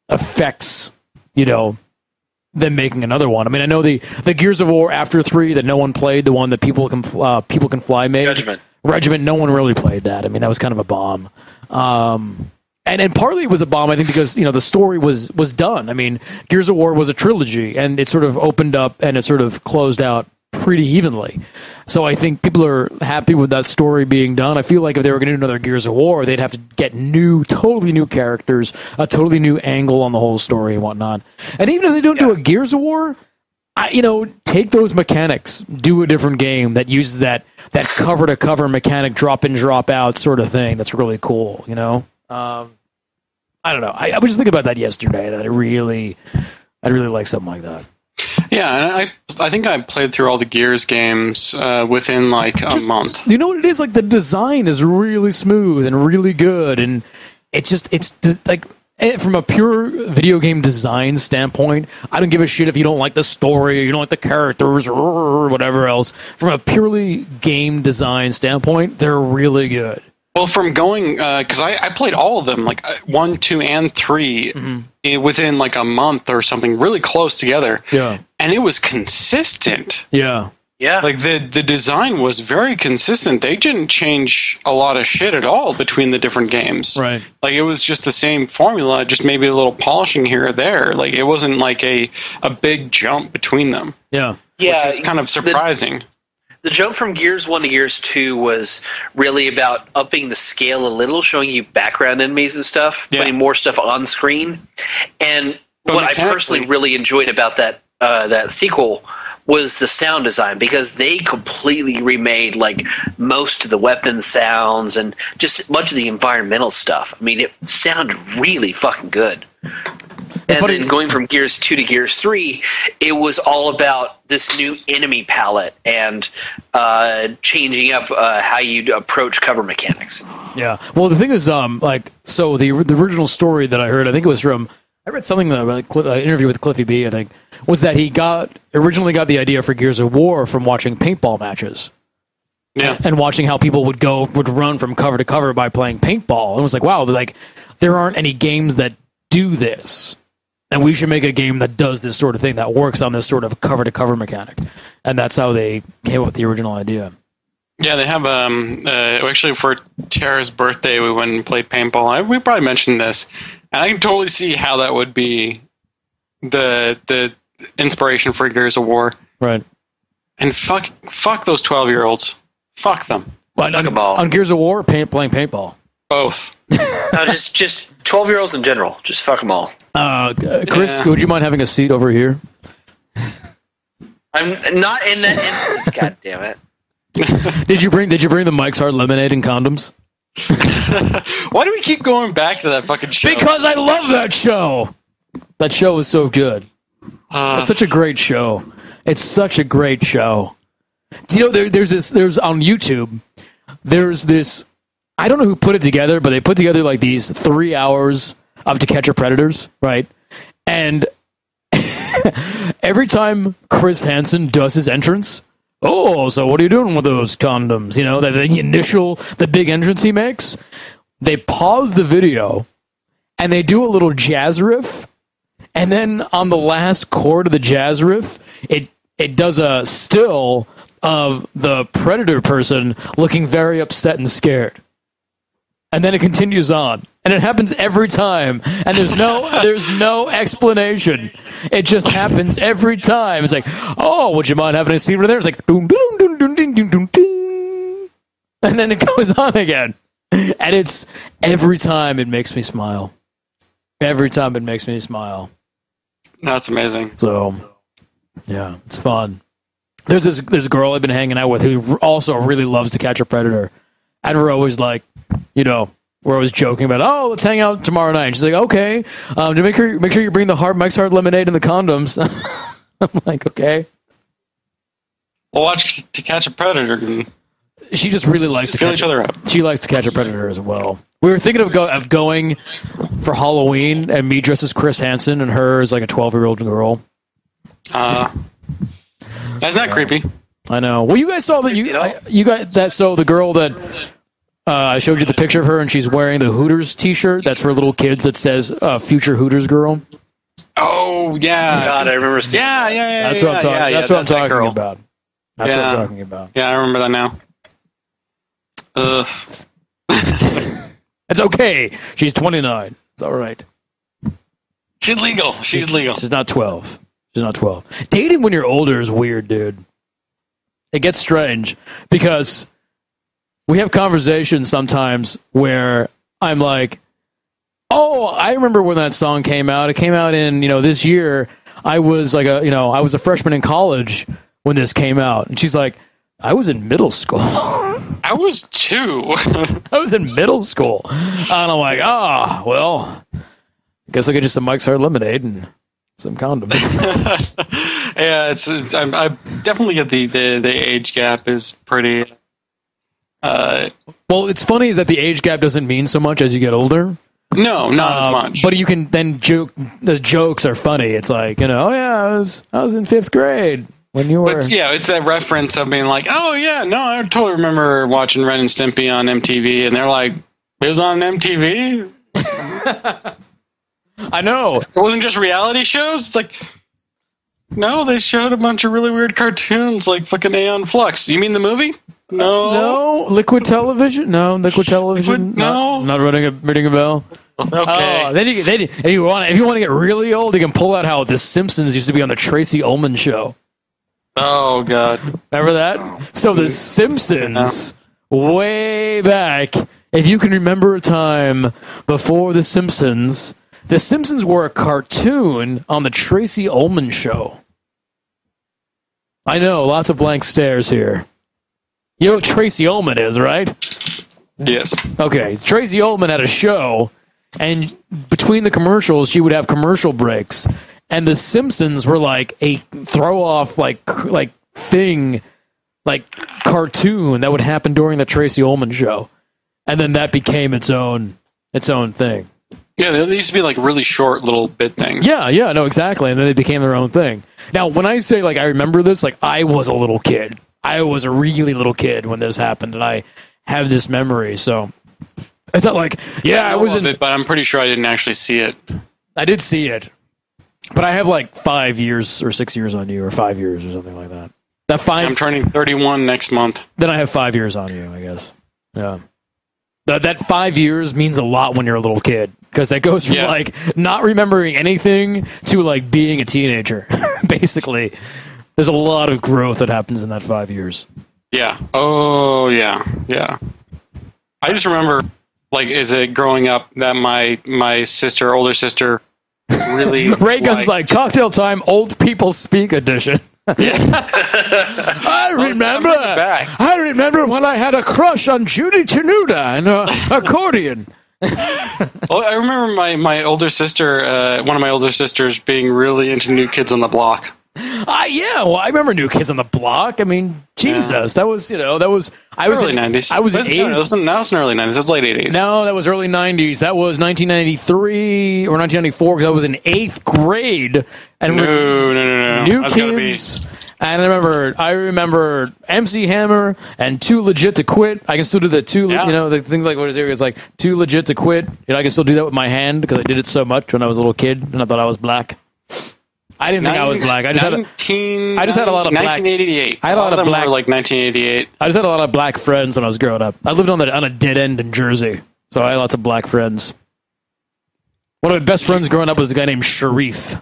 S1: affects, them making another one. I mean, I know the Gears of War after 3 that no one played, the one that People Can Fly made. Regiment, no one really played that. I mean, that was kind of a bomb. And partly it was a bomb, I think, because the story was done. I mean, Gears of War was a trilogy, and it sort of opened up and it sort of closed out pretty evenly. So I think people are happy with that story being done. I feel like if they were going to do another Gears of War, they'd have to get totally new characters, a totally new angle on the whole story and whatnot. And even if they don't do a Gears of War, take those mechanics, do a different game that uses that cover-to-cover mechanic, drop-in, drop-out sort of thing. That's really cool, I don't know. I was just thinking about that yesterday, and I'd really like something like that.
S2: Yeah, and I think I played through all the Gears games within a month.
S1: You know what it is? Like, the design is really smooth and really good, and it's like, from a pure video game design standpoint, I don't give a shit if you don't like the story or you don't like the characters or whatever else. From a purely game design standpoint, they're really good.
S2: Well, from going, because I played all of them, 1, 2, and 3 within a month or something, really close together.
S1: Yeah. And
S2: it was consistent.
S1: Yeah.
S3: Yeah.
S2: The design was very consistent. They didn't change a lot of shit at all between the different games.
S1: Right.
S2: It was just the same formula, just maybe a little polishing here or there. It wasn't a big jump between them.
S1: Yeah.
S3: Yeah.
S2: Which is kind of surprising.
S3: The jump from Gears 1 to Gears 2 was really about upping the scale a little, showing you background enemies and stuff, putting more stuff on screen. And what I personally really enjoyed about that sequel was the sound design, because they completely remade like most of the weapon sounds and just much of the environmental stuff. I mean, it sounded really fucking good. And then going from Gears 2 to Gears 3, it was all about this new enemy palette and changing up how you approach cover mechanics.
S1: Yeah. Well, the thing is, so the original story that I heard, I think it was from, I read something about an interview with Cliffy B, I think, was that he originally got the idea for Gears of War from watching paintball matches.
S2: Yeah.
S1: And watching how people would run from cover to cover by playing paintball. And it was like, wow, like, there aren't any games that do this. And we should make a game that does this sort of thing, that works on this sort of cover-to-cover mechanic. And that's how they came up with the original idea.
S2: Yeah, they have, actually for Tara's birthday, we went and played paintball. We probably mentioned this. And I can totally see how that would be the inspiration for Gears of War.
S1: Right.
S2: And fuck those 12-year-olds. Fuck them.
S1: But on Gears of War, playing paintball?
S2: Both.
S3: No, just 12-year-olds in general. Just fuck them all.
S1: Chris, would you mind having a seat over here?
S3: I'm not in that. God damn it!
S1: Did you bring the Mike's Hard Lemonade and condoms?
S2: Why do we keep going back to that fucking show?
S1: Because I love that show. That show is so good. It's such a great show. It's such a great show. Do you know there's on YouTube. There's this. I don't know who put it together, but they put together like these 3 hours of To Catch a Predators, right? And every time Chris Hansen does his entrance, so what are you doing with those condoms? You know, the big entrance he makes, they pause the video and they do a little jazz riff. And then on the last chord of the jazz riff, it does a still of the Predator person looking very upset and scared. And then it continues on. And it happens every time. And there's no explanation. It just happens every time. It's like, would you mind having a scene over there? It's like, doom, doom, doom, doom, doom, doom, doom, doom. And then it goes on again. And it's every time it makes me smile. Every time it makes me smile.
S2: That's amazing.
S1: So, yeah, it's fun. There's this girl I've been hanging out with who also really loves To Catch a Predator. And we're always like, we're always joking about, let's hang out tomorrow night. And she's like, okay, make sure you bring the Mike's Hard Lemonade and the condoms. I'm like, okay.
S2: We'll watch To Catch a Predator.
S1: She just really likes to
S2: fill
S1: catch
S2: each other up.
S1: She likes To Catch a Predator as well. We were thinking of going for Halloween and me dressed as Chris Hansen and her as like a 12-year-old girl.
S2: That's not creepy.
S1: I know. Well, you guys saw that. You got that. So the girl that I showed you the picture of her, and she's wearing the Hooters T-shirt. That's for little kids. That says "Future Hooters Girl."
S2: Oh yeah,
S3: God, I remember seeing.
S2: Yeah.
S1: That's what I'm talking. That's what I'm talking about. That's what I'm
S2: Yeah.
S1: talking about.
S2: Yeah, I remember that now.
S1: It's okay. She's 29. It's all right.
S2: She's legal. She's legal.
S1: She's not 12. She's not 12. Dating when you're older is weird, dude. It gets strange because we have conversations sometimes where I'm like, I remember when that song came out. It came out in, this year. I was like I was a freshman in college when this came out. And she's like, I was in middle school.
S2: I was 2.
S1: I was in middle school. And I'm like, well, I guess I get just some Mike's Hard Lemonade and some condoms.
S2: Yeah, I definitely get the age gap is pretty.
S1: Well, it's funny is that the age gap doesn't mean so much as you get older.
S2: No, not as much.
S1: But you can then joke. The jokes are funny. It's like I was in 5th grade when you were.
S2: But yeah, it's that reference of being like, oh yeah, no, I totally remember watching Ren and Stimpy on MTV, and they're like, it was on MTV.
S1: I know.
S2: It wasn't just reality shows. It's like, no, they showed a bunch of really weird cartoons like fucking Aeon Flux. You mean the movie? No.
S1: Liquid Television. No, Liquid Television.
S2: No.
S1: Not ringing a bell.
S2: Okay.
S1: If you want to get really old, you can pull out how The Simpsons used to be on the Tracy Ullman show.
S2: Oh god.
S1: Remember that? So The Simpsons, way back. If you can remember a time before The Simpsons were a cartoon on the Tracy Ullman show. I know, lots of blank stares here. You know what Tracy Ullman is, right?
S2: Yes.
S1: Okay, Tracy Ullman had a show, and between the commercials, she would have commercial breaks, and The Simpsons were like a throw-off, like thing, like cartoon that would happen during the Tracy Ullman show, and then that became its own thing.
S2: Yeah, they used to be like really short little bit things.
S1: Yeah, no, exactly, and then they became their own thing. Now, when I say like I remember this, like I was a little kid. I was a really little kid when this happened, and I have this memory, so it's not like, I was in
S2: it, but I'm pretty sure I didn't actually see it.
S1: I did see it, but I have like 5 years or 6 years on you, or 5 years or something like that.
S2: I'm turning 31 next month.
S1: Then I have 5 years on you, I guess. Yeah. That 5 years means a lot when you're a little kid, because that goes from like not remembering anything to like being a teenager. Basically, there's a lot of growth that happens in that 5 years.
S2: Yeah. Oh, yeah. I just remember, like, is it growing up that my older sister, really
S1: Reagan's like cocktail time, old people speak edition. I remember when I had a crush on Judy Tenuta and accordion.
S2: Well, I remember my older sister, one of my older sisters, being really into New Kids on the Block.
S1: I remember New Kids on the Block. I mean, Jesus, that was I was
S2: early 90s.
S1: I was in eighth.
S2: No, that was in early 90s. It was late 80s.
S1: No, that was early 90s. That was 1993 or 1994 because I was in 8th grade. And
S2: No.
S1: New Kids. And I remember MC Hammer and Too Legit to Quit. I can still do the the thing like what is it? It's like Too Legit to Quit. I can still do that with my hand because I did it so much when I was a little kid and I thought I was black. I didn't think I was black. I just had a lot of black.
S2: 1988.
S1: I had a lot of black.
S2: Like 1988.
S1: I just had a lot of black friends when I was growing up. I lived on a dead end in Jersey, so I had lots of black friends. One of my best friends growing up was a guy named Sharif.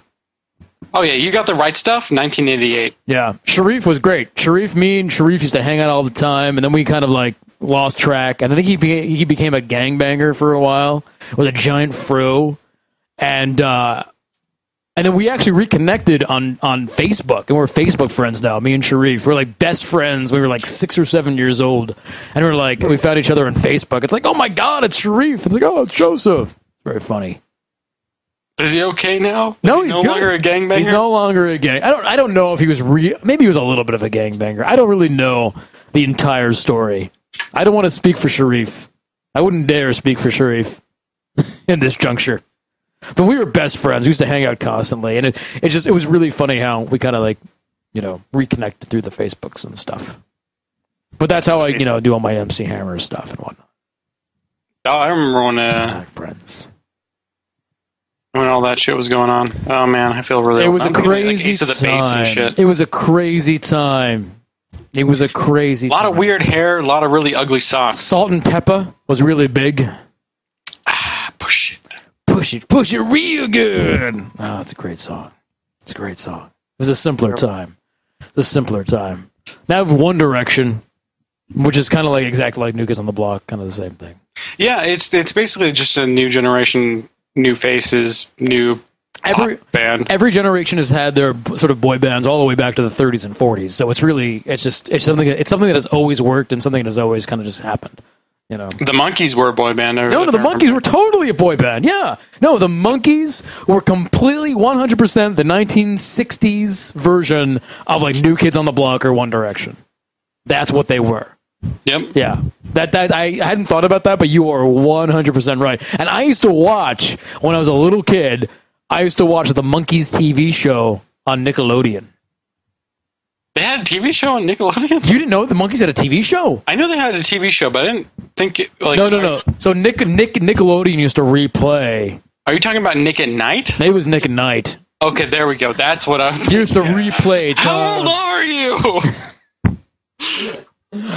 S2: Oh yeah, you got the right stuff. 1988.
S1: Yeah, Sharif was great. Me and Sharif used to hang out all the time, and then we kind of like lost track. And I think he became a gangbanger for a while with a giant fro, and then we actually reconnected on Facebook, and we're Facebook friends now. Me and Sharif, we're like best friends. We were like 6 or 7 years old, and we found each other on Facebook. It's like, oh my god, it's Sharif. It's like, oh, it's Joseph. It's very funny.
S2: Is he okay now?
S1: No, he's
S2: no
S1: good.
S2: Longer a gangbanger.
S1: He's no longer a gang. I don't know if he was maybe he was a little bit of a gangbanger. I don't really know the entire story. I don't want to speak for Sharif. I wouldn't dare speak for Sharif in this juncture. But we were best friends. We used to hang out constantly, and it was really funny how we kind of like, reconnected through the Facebooks and stuff. But that's how I, do all my MC Hammer stuff and whatnot.
S2: Oh, I remember when
S1: friends.
S2: When all that shit was going on. Oh man, I feel really.
S1: It was a crazy time. It was a crazy time. It was a crazy.
S2: A lot of weird hair, a lot of really ugly socks.
S1: Salt and Pepper was really big. Push it real good. Oh, it's a great song. It's a great song. It was a simpler time. Now I have One Direction, which is kind of like exactly like New Kids on the Block, kind of the same thing.
S2: Yeah, it's basically just a new generation, new faces, new band.
S1: Every generation has had their sort of boy bands all the way back to the 30s and 40s. So it's something that has always worked and something that has always kind of just happened. The
S2: Monkees were a boy band.
S1: No, the Monkees were totally a boy band. Yeah. No, the Monkees were completely 100% the 1960s version of like New Kids on the Block or One Direction. That's what they were.
S2: Yep.
S1: Yeah. That I hadn't thought about that, but you are 100% right. And I used to watch, when I was a little kid, the Monkees TV show on Nickelodeon.
S2: They had a TV show on Nickelodeon?
S1: You didn't know the Monkees had a TV show?
S2: I know they had a TV show, but I didn't think it... Like,
S1: No. So Nickelodeon used to replay...
S2: Are you talking about Nick at Night?
S1: It was Nick at Night.
S2: Okay, there we go. That's what I was
S1: thinking. Used to replay...
S2: How old are you?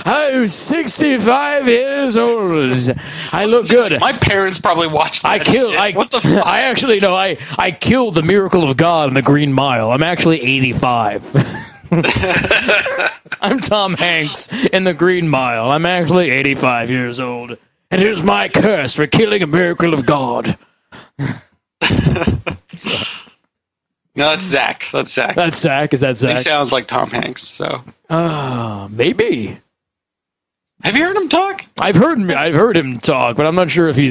S1: I'm 65 years old. I look good.
S2: My parents probably watched that shit. What the fuck?
S1: I killed the miracle of God in the Green Mile. I'm actually 85. I'm Tom Hanks in the Green Mile. I'm actually 85 years old. And here's my curse for killing a miracle of God.
S2: No, that's Zach. That's Zach.
S1: That's Zach. Is that
S2: He
S1: Zach?
S2: sounds like Tom Hanks. So,
S1: Maybe.
S2: have you heard him talk?
S1: I've heard him talk, but I'm not sure if he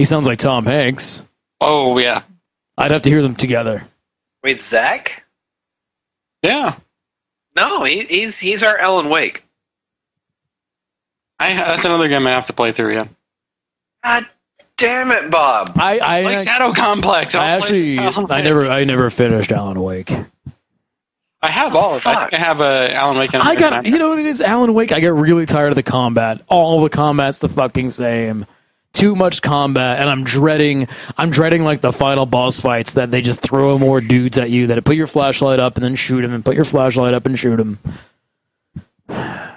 S1: sounds like Tom Hanks.
S2: Oh yeah,
S1: I'd have to hear them together.
S3: Wait, Zach?
S2: yeah.
S3: No, he's our Alan Wake.
S2: That's another game I have to play through. Yeah.
S3: God damn it, Bob!
S1: I
S2: Like Shadow Complex.
S1: I never finished Alan Wake.
S2: I have all of it. I think I have Alan Wake.
S1: I got, you know what it is, Alan Wake. I get really tired of the combat. All the combat's the fucking same. Too much combat, and I'm dreading like the final boss fights that they just throw more dudes at you. That put your flashlight up and then shoot him, and put your flashlight up and shoot him.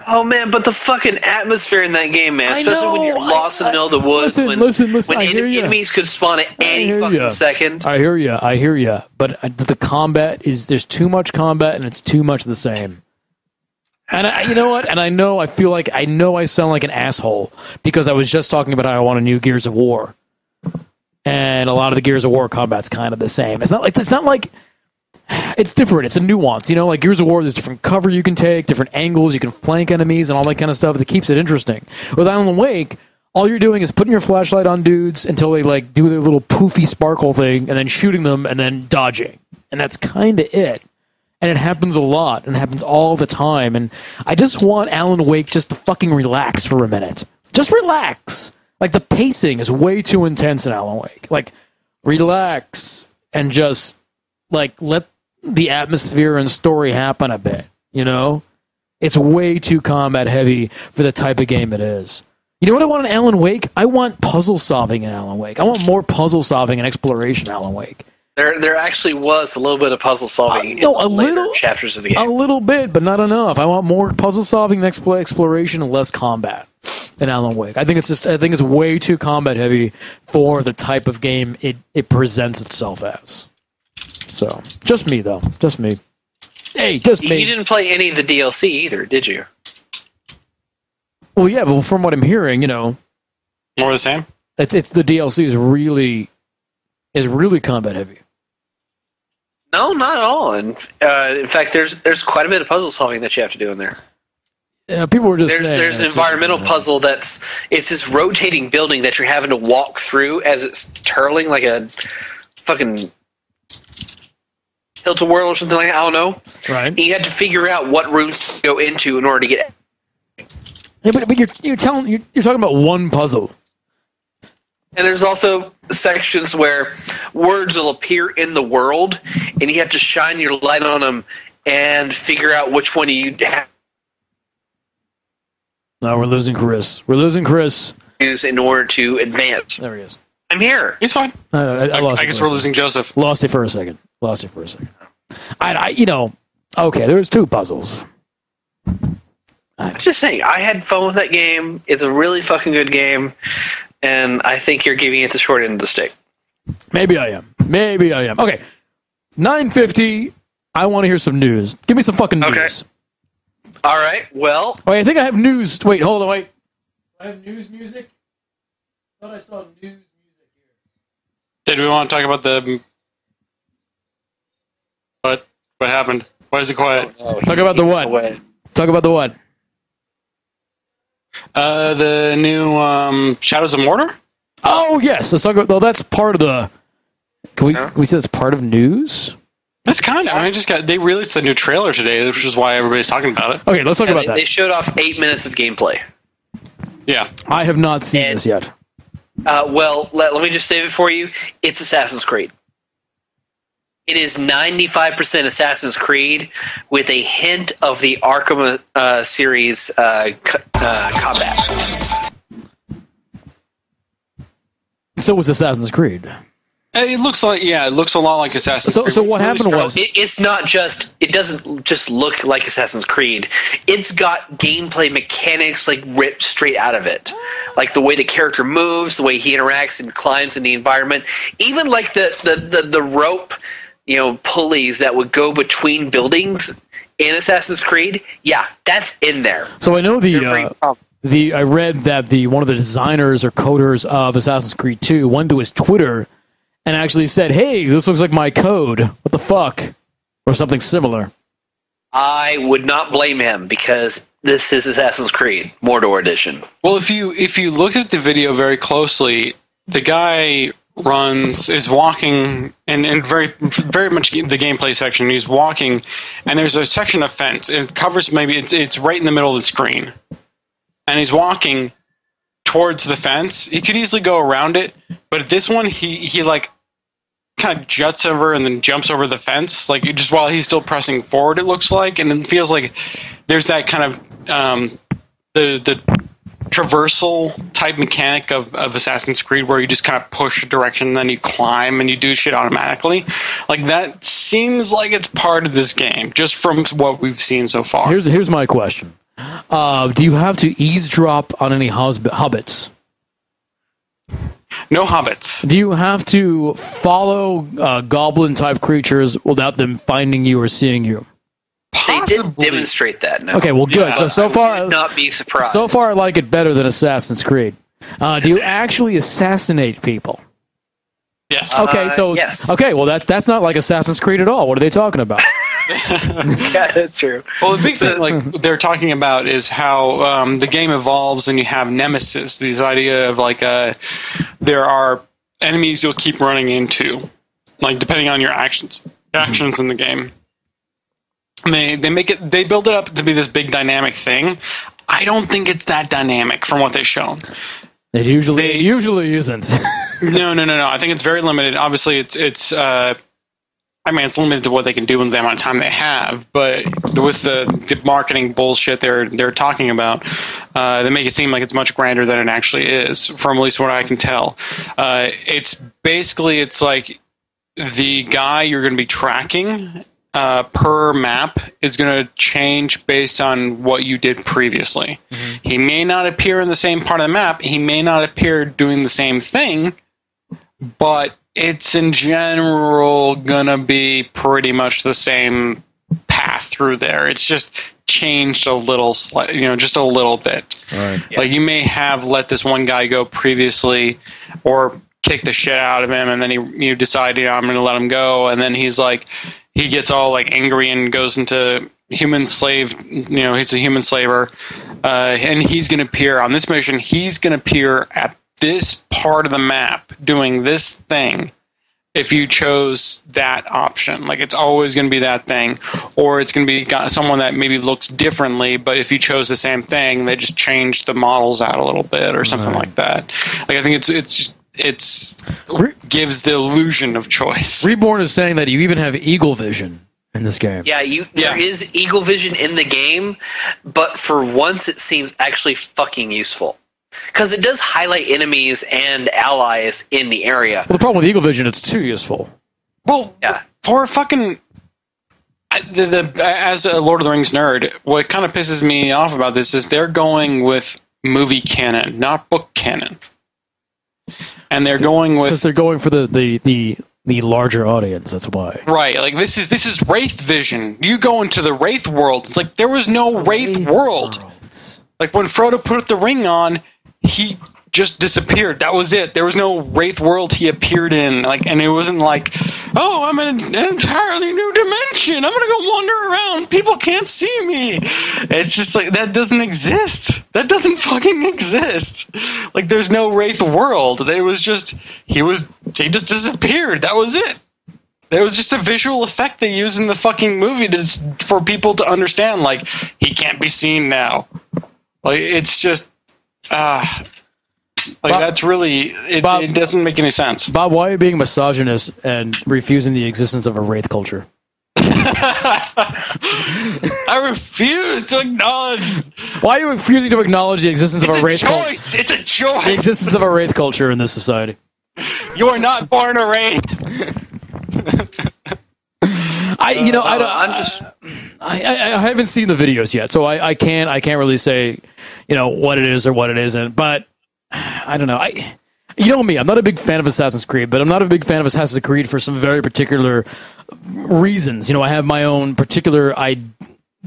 S3: Oh man, but the fucking atmosphere in that game, man, especially when you're lost in the middle of the woods,
S1: Listen,
S3: when
S1: I hear ya.
S3: enemies could spawn at any fucking second.
S1: I hear you. But the combat there's too much combat, and it's too much the same. And you know what? And I feel like I sound like an asshole because I was just talking about how I want a new Gears of War, and a lot of the Gears of War combat's kind of the same. It's not like it's different. It's a nuance, you know. Like Gears of War, there's different cover you can take, different angles, you can flank enemies, and all that kind of stuff that keeps it interesting. With Alan Wake, all you're doing is putting your flashlight on dudes until they like do their little poofy sparkle thing, and then shooting them, and then dodging, and that's kind of it. And it happens a lot, and it happens all the time. And I just want Alan Wake just to fucking relax for a minute. Just relax. Like, the pacing is way too intense in Alan Wake. Like, relax and just, like, let the atmosphere and story happen a bit, you know? It's way too combat heavy for the type of game it is. You know what I want in Alan Wake? I want puzzle solving in Alan Wake. I want more puzzle solving and exploration in Alan Wake.
S3: There actually was a little bit of puzzle solving in
S1: a
S3: the later
S1: little
S3: chapters of the game.
S1: A little bit, but not enough. I want more puzzle solving and exploration and less combat in Alan Wake. I think it's way too combat heavy for the type of game it presents itself as. So, just me though. Just me. Hey, just me.
S3: You didn't play any of the DLC either, did you?
S1: Well, yeah, but from what I'm hearing, you know,
S2: More of the same?
S1: it's the DLC is really combat heavy.
S3: No, not at all. And in fact, there's quite a bit of puzzle solving that you have to do in there.
S1: Yeah, people were just saying
S3: There's an environmental puzzle it's this rotating building that you're having to walk through as it's turling like a fucking tilt-a-whirl or something like that. I don't know.
S1: Right.
S3: And you have to figure out what rooms to go into in order to get.
S1: Yeah, but you're talking about one puzzle.
S3: And there's also sections where words will appear in the world, and you have to shine your light on them and figure out which one you have
S1: No, we're losing Chris.
S3: to use in order to advance.
S1: There he is.
S3: I'm here.
S2: He's fine.
S1: I lost.
S2: I guess we're losing Joseph.
S1: Lost it for a second. I okay, there's two puzzles.
S3: I'm just saying, I had fun with that game. It's a really fucking good game, and I think you're giving it the short end of the stick.
S1: Maybe I am. Okay, 9:50. I want to hear some news. Give me some fucking news.
S3: Okay. All right. Well,
S1: Wait, I think I have news. Wait, hold on. Wait. I have news music. I thought I saw news music here.
S2: Did we want to talk about the... What happened? Why is it quiet?
S1: Talk about the what? Talk about the what?
S2: The new Shadows of Mordor?
S1: Oh yes. Let's talk about. Well, that's part of the. Can we say that's part of news?
S2: That's kind of... I mean, they released the new trailer today, which is why everybody's talking about it.
S1: Okay, let's talk about that.
S3: They showed off 8 minutes of gameplay.
S2: Yeah.
S1: I have not seen this yet.
S3: Well, let me just save it for you. It's Assassin's Creed. It is 95% Assassin's Creed with a hint of the Arkham series combat.
S1: So was Assassin's Creed.
S2: It looks a lot like Assassin's Creed.
S1: So what happened was...
S3: It's not just... It doesn't just look like Assassin's Creed. It's got gameplay mechanics like ripped straight out of it. Like the way the character moves, the way he interacts and climbs in the environment. Even like the rope, pulleys that would go between buildings in Assassin's Creed. Yeah, that's in there.
S1: So I know I read that one of the designers or coders of Assassin's Creed 2 went to his Twitter and actually said, "Hey, this looks like my code. What the fuck?" or something similar.
S3: I would not blame him because this is Assassin's Creed Mordor Edition.
S2: Well, if you looked at the video very closely, the guy is walking, and very much the gameplay section. He's walking, and there's a section of fence. It covers it's right in the middle of the screen, and he's walking towards the fence. He could easily go around it, but this one he like kind of juts over and then jumps over the fence, like just while he's still pressing forward. It looks like, and it feels like there's that kind of the traversal type mechanic of Assassin's Creed where you just kind of push a direction and then you climb and you do shit automatically. Like that seems like it's part of this game, just from what we've seen so far.
S1: Here's my question. Do you have to eavesdrop on any hobbits?
S2: No hobbits.
S1: Do you have to follow goblin-type creatures without them finding you or seeing you?
S3: They did demonstrate that. No.
S1: Okay, well, good.
S2: Yeah,
S1: so far,
S3: I would not be surprised.
S1: So far, I like it better than Assassin's Creed. Do you actually assassinate people?
S2: Yes.
S1: Okay,
S3: yes.
S1: Okay, well, that's not like Assassin's Creed at all. What are they talking about?
S3: Yeah, that's true.
S2: Well, the big thing like they're talking about is how the game evolves and you have nemesis. This idea of like there are enemies you'll keep running into, like depending on your actions in the game. And they build it up to be this big dynamic thing. I don't think it's that dynamic from what they've shown.
S1: It usually isn't.
S2: No. I think it's very limited. Obviously, it's limited to what they can do in the amount of time they have. But with the marketing bullshit they're talking about, they make it seem like it's much grander than it actually is. From at least what I can tell, it's like the guy you're going to be tracking per map is going to change based on what you did previously. Mm-hmm. He may not appear in the same part of the map. He may not appear doing the same thing, but it's in general going to be pretty much the same path through there. It's just changed a little, just a little bit.
S1: Right.
S2: Yeah. Like you may have let this one guy go previously or kick the shit out of him, and then you decide, I'm going to let him go, and then he's like, he gets all like angry and goes into human slave, he's a human slaver, and he's going to appear on this mission. He's going to appear at this part of the map doing this thing if you chose that option. Like it's always going to be that thing, or it's going to be someone that maybe looks differently, but if you chose the same thing, they just changed the models out a little bit or something like that. Like I think it's gives the illusion of choice.
S1: Reborn is saying that you even have eagle vision in this game.
S3: Yeah, there is eagle vision in the game, but for once it seems actually fucking useful. Because it does highlight enemies and allies in the area.
S1: Well, the problem with eagle vision, it's too useful.
S2: Well, yeah. For fucking... as a Lord of the Rings nerd, what kind of pisses me off about this is they're going with movie canon, not book canon. And they're going with...
S1: Because they're going for the larger audience, that's why.
S2: Right, like this is Wraith vision. You go into the Wraith world, it's like there was no Wraith world. Like when Frodo put the ring on, he just disappeared. That was it. There was no Wraith world he appeared in. And it wasn't like, oh, I'm in an entirely new dimension. I'm gonna go wander around. People can't see me. It's just like that doesn't exist. That doesn't fucking exist. Like there's no Wraith world. It was just he just disappeared. That was it. It was just a visual effect they used in the fucking movie for people to understand. Like he can't be seen now. Like it's just. Bob, that's really it doesn't make any sense.
S1: Bob, why are you being misogynist and refusing the existence of a Wraith culture?
S2: I refuse to acknowledge.
S1: Why are you refusing to acknowledge the existence of a Wraith culture?
S2: It's a choice.
S1: The existence of a Wraith culture in this society.
S2: You are not born a Wraith.
S1: I haven't seen the videos yet, so I can't really say, what it is or what it isn't. But I don't know. You know me, I'm not a big fan of Assassin's Creed, but I'm not a big fan of Assassin's Creed for some very particular reasons. I have my own particular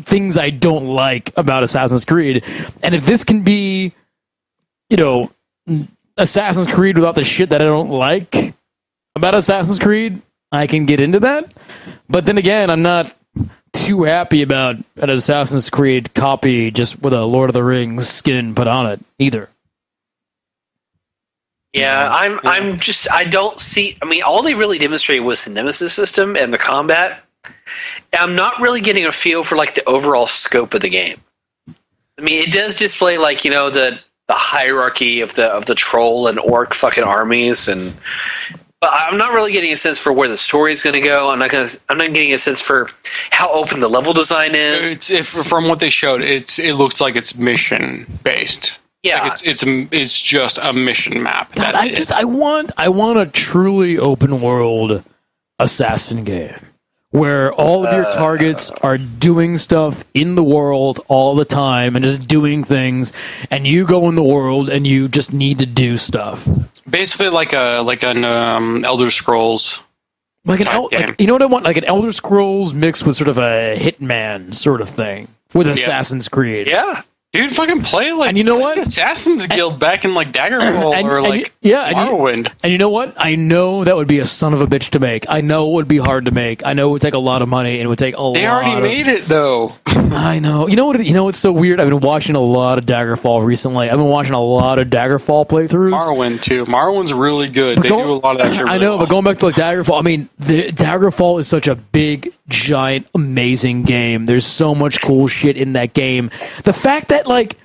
S1: things I don't like about Assassin's Creed, and if this can be, Assassin's Creed without the shit that I don't like about Assassin's Creed, I can get into that. But then again, I'm not too happy about an Assassin's Creed copy just with a Lord of the Rings skin put on it either.
S3: Yeah, I don't see. I mean, all they really demonstrated was the Nemesis system and the combat. I'm not really getting a feel for like the overall scope of the game. I mean, it does display like, you know, the hierarchy of the troll and orc fucking armies, but I'm not really getting a sense for where the story is going to go. I'm not getting a sense for how open the level design is.
S2: From what they showed, it looks like it's mission based.
S3: Yeah,
S2: like it's just a mission map.
S1: God, I want a truly open world assassin game where all of your targets are doing stuff in the world all the time and just doing things, and you go in the world and you just need to do stuff.
S2: Basically, like an Elder Scrolls.
S1: Like you know what I want? Like an Elder Scrolls mixed with sort of a Hitman sort of thing with Assassin's Creed.
S2: Yeah. Dude, fucking play like,
S1: and you know what?
S2: Assassin's Guild back in like Daggerfall or like Morrowind.
S1: And you know what? I know that would be a son of a bitch to make. I know it would be hard to make. I know it would take a lot of money and it would take a lot.
S2: They already made it though.
S1: I know. You know what? You know what's so weird? I've been watching a lot of Daggerfall recently. I've been watching a lot of Daggerfall playthroughs.
S2: Morrowind too. Morrowind's really good. They do a lot of that shit.
S1: I know, but going back to like Daggerfall, I mean, the Daggerfall is such a big, giant, amazing game. There's so much cool shit in that game. The fact that like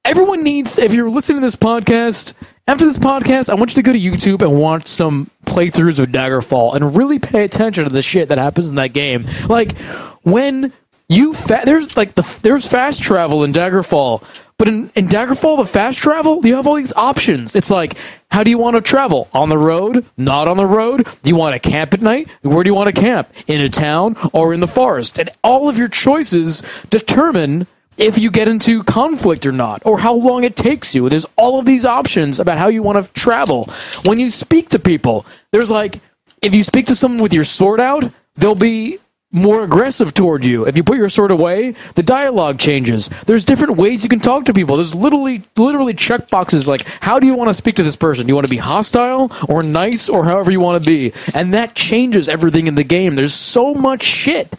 S1: everyone needs, if you're listening to this podcast, after this podcast, I want you to go to YouTube and watch some playthroughs of Daggerfall and really pay attention to the shit that happens in that game. Like, when you, there's fast travel in Daggerfall, but in Daggerfall, the fast travel, you have all these options. It's like, how do you want to travel? On the road? Not on the road? Do you want to camp at night? Where do you want to camp? In a town or in the forest? And all of your choices determine if you get into conflict or not, or how long it takes you. There's all of these options about how you want to travel. When you speak to people, there's like, if you speak to someone with your sword out, they'll be more aggressive toward you. If you put your sword away, the dialogue changes. There's different ways you can talk to people. There's literally checkboxes like, how do you want to speak to this person? Do you want to be hostile or nice or however you want to be? And that changes everything in the game. There's so much shit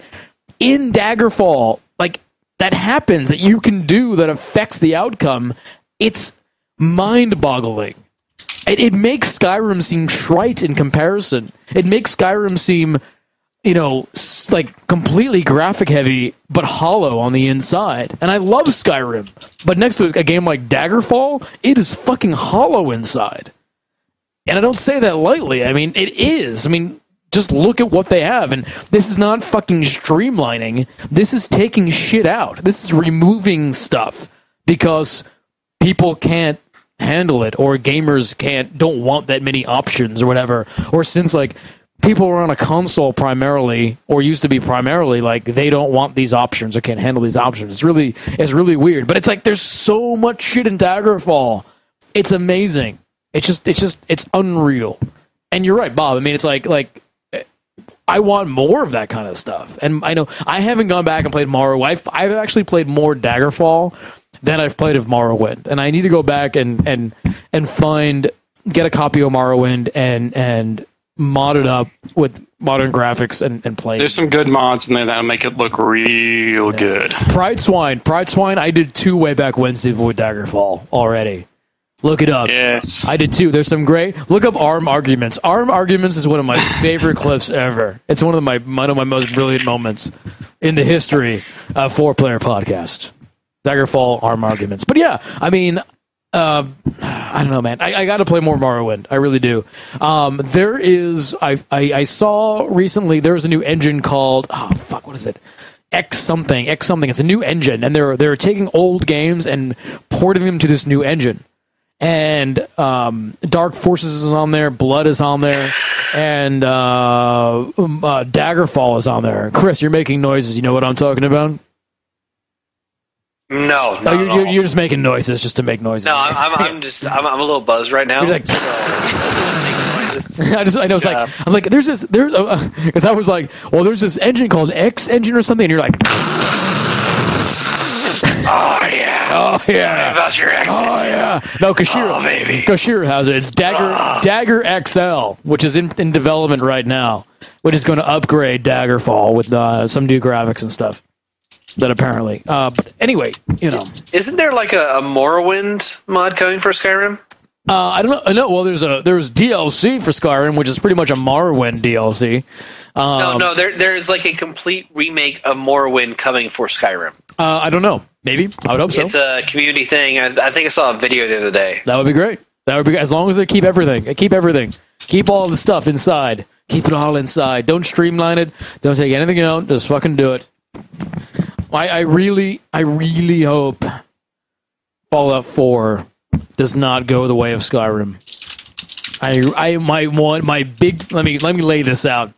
S1: in Daggerfall, like, that happens, that you can do, that affects the outcome. It's mind-boggling. It makes Skyrim seem trite in comparison. It makes Skyrim seem, you know, like completely graphic heavy, but hollow on the inside. And I love Skyrim, but next to a game like Daggerfall, it is fucking hollow inside. And I don't say that lightly. I mean, it is. I mean, just look at what they have, and this is not fucking streamlining. This is taking shit out. This is removing stuff because people can't handle it, or gamers don't want that many options or whatever. Or since like people are on a console primarily, or used to be primarily, like they don't want these options or can't handle these options. It's really weird. But it's like there's so much shit in Daggerfall. It's amazing. It's unreal. And you're right, Bob. I mean, it's like I want more of that kind of stuff. And I know I haven't gone back and played Morrowind. I've actually played more Daggerfall than I've played of Morrowind. And I need to go back and get a copy of Morrowind and mod it up with modern graphics and play.
S2: There's some good mods in there that'll make it look real good.
S1: Prideswine, I did 2 way back Wednesday with Daggerfall already. Look it up.
S2: Yes.
S1: I did too. There's some great... Look up ARM Arguments. ARM Arguments is one of my favorite clips ever. It's one of my most brilliant moments in the history of 4-Player Podcast. Daggerfall, ARM Arguments. But yeah, I mean, I don't know, man. I got to play more Morrowind. I really do. There is... I saw recently there was a new engine called... Oh, fuck, what is it? X something. It's a new engine, and they're taking old games and porting them to this new engine. And Dark Forces is on there, Blood is on there, and Daggerfall is on there. Chris, you're making noises. You know what I'm talking about?
S3: No,
S1: you're just making noises just to make noises.
S3: No, I'm a little buzzed right now.
S1: You're like,
S3: so
S1: I know. It's like I'm like there's because I was like, well, there's this engine called X engine or something, and you're like, oh yeah. Oh yeah.
S3: About your accent.
S1: Oh yeah. No, Koshiro.
S3: Oh, baby.
S1: Koshiro has it. It's Dagger XL, which is in development right now, which is going to upgrade Daggerfall with some new graphics and stuff. That apparently. But anyway,
S3: Isn't there like a Morrowind mod coming for Skyrim?
S1: I don't know. No, well, there's DLC for Skyrim, which is pretty much a Morrowind DLC.
S3: No, there's like a complete remake of Morrowind coming for Skyrim.
S1: I don't know. Maybe. I would hope so.
S3: It's a community thing. I think I saw a video the other day.
S1: That would be great. That would be as long as they keep everything. Keep all the stuff inside. Keep it all inside. Don't streamline it. Don't take anything out. Just fucking do it. I really hope Fallout 4 does not go the way of Skyrim. I might want my big. Let me lay this out.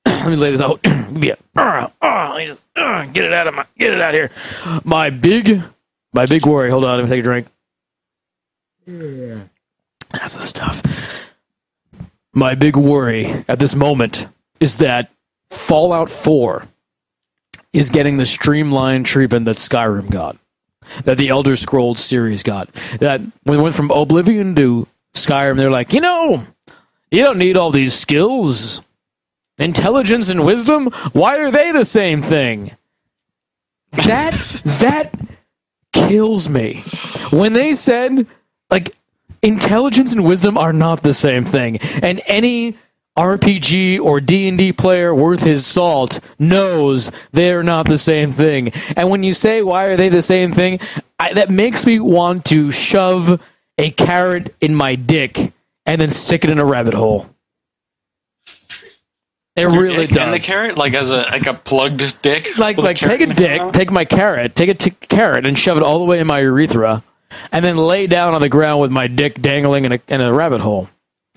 S1: Let me lay this out. Let me just get it out of here. My big worry. Hold on, let me take a drink. That's the stuff. My big worry at this moment is that Fallout 4 is getting the streamlined treatment that Skyrim got, that the Elder Scrolls series got. That when we went from Oblivion to Skyrim, they're like, you don't need all these skills. Intelligence and wisdom? Why are they the same thing? That kills me. When they said, like, intelligence and wisdom are not the same thing, and any RPG or D&D player worth his salt knows they're not the same thing. And when you say, why are they the same thing, that makes me want to shove a carrot in my dick and then stick it in a rabbit hole. It really does.
S2: And the carrot, like as a plugged dick?
S1: Like take a dick, take my carrot, take a carrot and shove it all the way in my urethra, and then lay down on the ground with my dick dangling in a rabbit hole.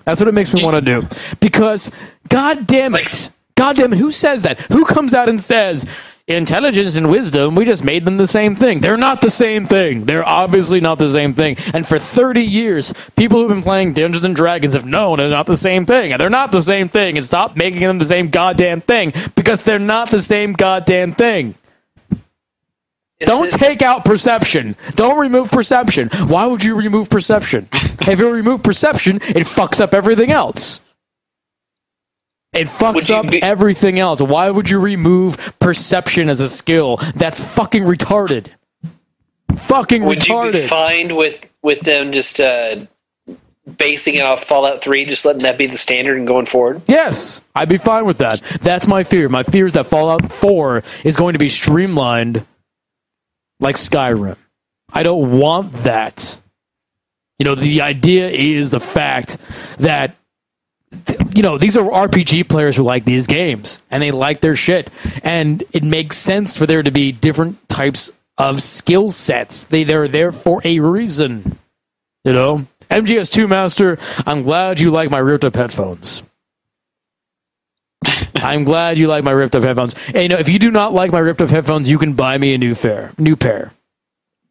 S1: That's what it makes me want to do. Because, God damn it, who says that? Who comes out and says, intelligence and wisdom, we just made them the same thing? They're not the same thing. They're obviously not the same thing. And for 30 years, people who've been playing Dungeons and Dragons have known they're not the same thing. And they're not the same thing. And stop making them the same goddamn thing. Because they're not the same goddamn thing. Don't take out perception. Don't remove perception. Why would you remove perception? If you remove perception, it fucks up everything else. It fucks up everything else. Why would you remove perception as a skill? That's fucking retarded. Fucking
S3: would
S1: retarded.
S3: Would you be fine with them just basing it off Fallout 3, just letting that be the standard and going forward?
S1: Yes, I'd be fine with that. That's my fear. My fear is that Fallout 4 is going to be streamlined like Skyrim. I don't want that. The idea is the fact that, these are RPG players who like these games, and they like their shit, and it makes sense for there to be different types of skill sets. They're there for a reason. MGS2 Master, I'm glad you like my ripped up headphones. I'm glad you like my ripped up headphones. And if you do not like my ripped up headphones, you can buy me a new pair.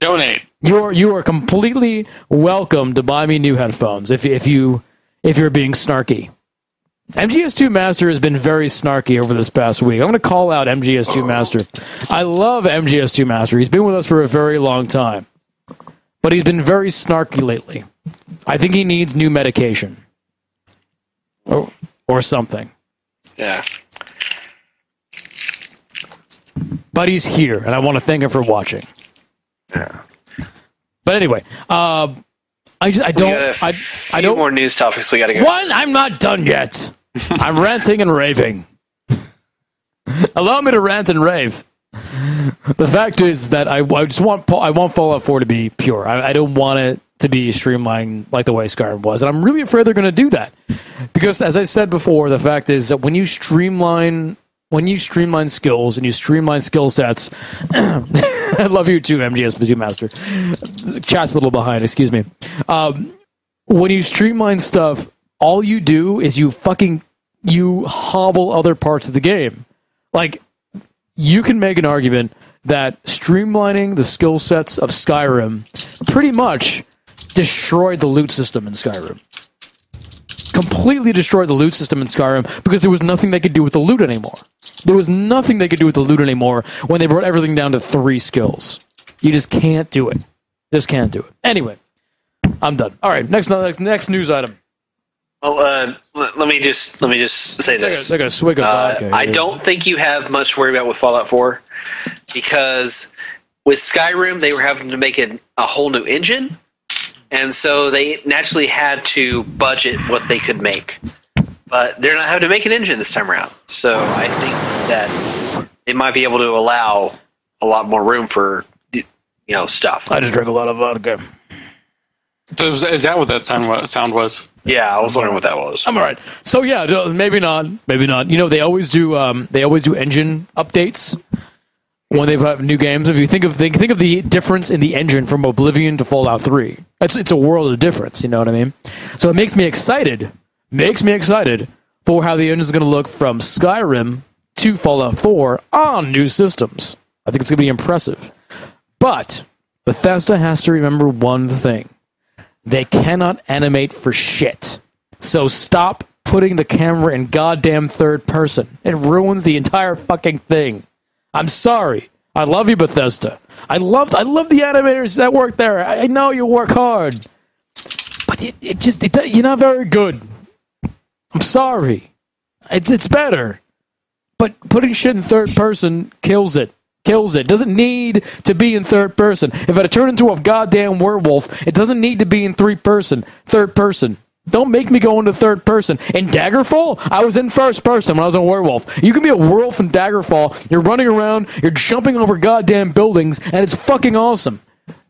S2: Donate.
S1: You are completely welcome to buy me new headphones if you're being snarky. MGS2 Master has been very snarky over this past week. I'm going to call out MGS2 Master. I love MGS2 Master. He's been with us for a very long time, but he's been very snarky lately. I think he needs new medication or something.
S3: Yeah.
S1: But he's here, and I want to thank him for watching.
S3: Yeah.
S1: But anyway, I don't.
S3: More news topics we got to go.
S1: One, I'm not done yet. I'm ranting and raving. Allow me to rant and rave. The fact is that I want Fallout 4 to be pure. I don't want it to be streamlined like the way Skyrim was, and I'm really afraid they're going to do that because, as I said before, the fact is that when you streamline skills and you streamline skill sets, I love you too, MGS2 Master. Chat's a little behind, excuse me. When you streamline stuff, all you do is you hobble other parts of the game. Like, you can make an argument that streamlining the skill sets of Skyrim pretty much destroyed the loot system in Skyrim. Completely destroyed the loot system in Skyrim because there was nothing they could do with the loot anymore. There was nothing they could do with the loot anymore when they brought everything down to 3 skills. You just can't do it. Just can't do it. Anyway, I'm done. All right, next news item.
S3: Well, let me just say this.
S1: Take a swig of vodka.
S3: I don't think you have much to worry about with Fallout 4 because with Skyrim they were having to make a whole new engine, and so they naturally had to budget what they could make. But they're not having to make an engine this time around, so I think that they might be able to allow a lot more room for stuff.
S1: I just drank a lot of vodka.
S2: So is that what that sound was?
S3: Yeah, I was wondering what that was.
S1: I'm all right. So yeah, maybe not. They always do engine updates when they've new games. If you think of the difference in the engine from Oblivion to Fallout 3, it's a world of difference. You know what I mean? So it makes me excited for how the engine is going to look from Skyrim to Fallout 4 on new systems. I think it's going to be impressive. But Bethesda has to remember one thing. They cannot animate for shit. So stop putting the camera in goddamn third person. It ruins the entire fucking thing. I'm sorry. I love you, Bethesda. I love the animators that work there. I know you work hard. But you're not very good. I'm sorry. It's better. But putting shit in third person kills it. Doesn't need to be in third person. If it turned into a goddamn werewolf, it doesn't need to be in third person. Don't make me go into third person. In Daggerfall, I was in first person when I was a werewolf. You can be a werewolf in Daggerfall. You're running around, you're jumping over goddamn buildings, and it's fucking awesome.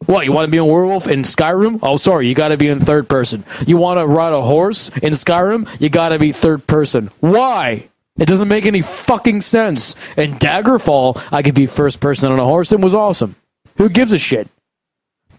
S1: What, you want to be a werewolf in Skyrim? Oh, sorry, you got to be in third person. You want to ride a horse in Skyrim? You got to be third person. Why? It doesn't make any fucking sense. In Daggerfall, I could be first person on a horse. It was awesome. Who gives a shit?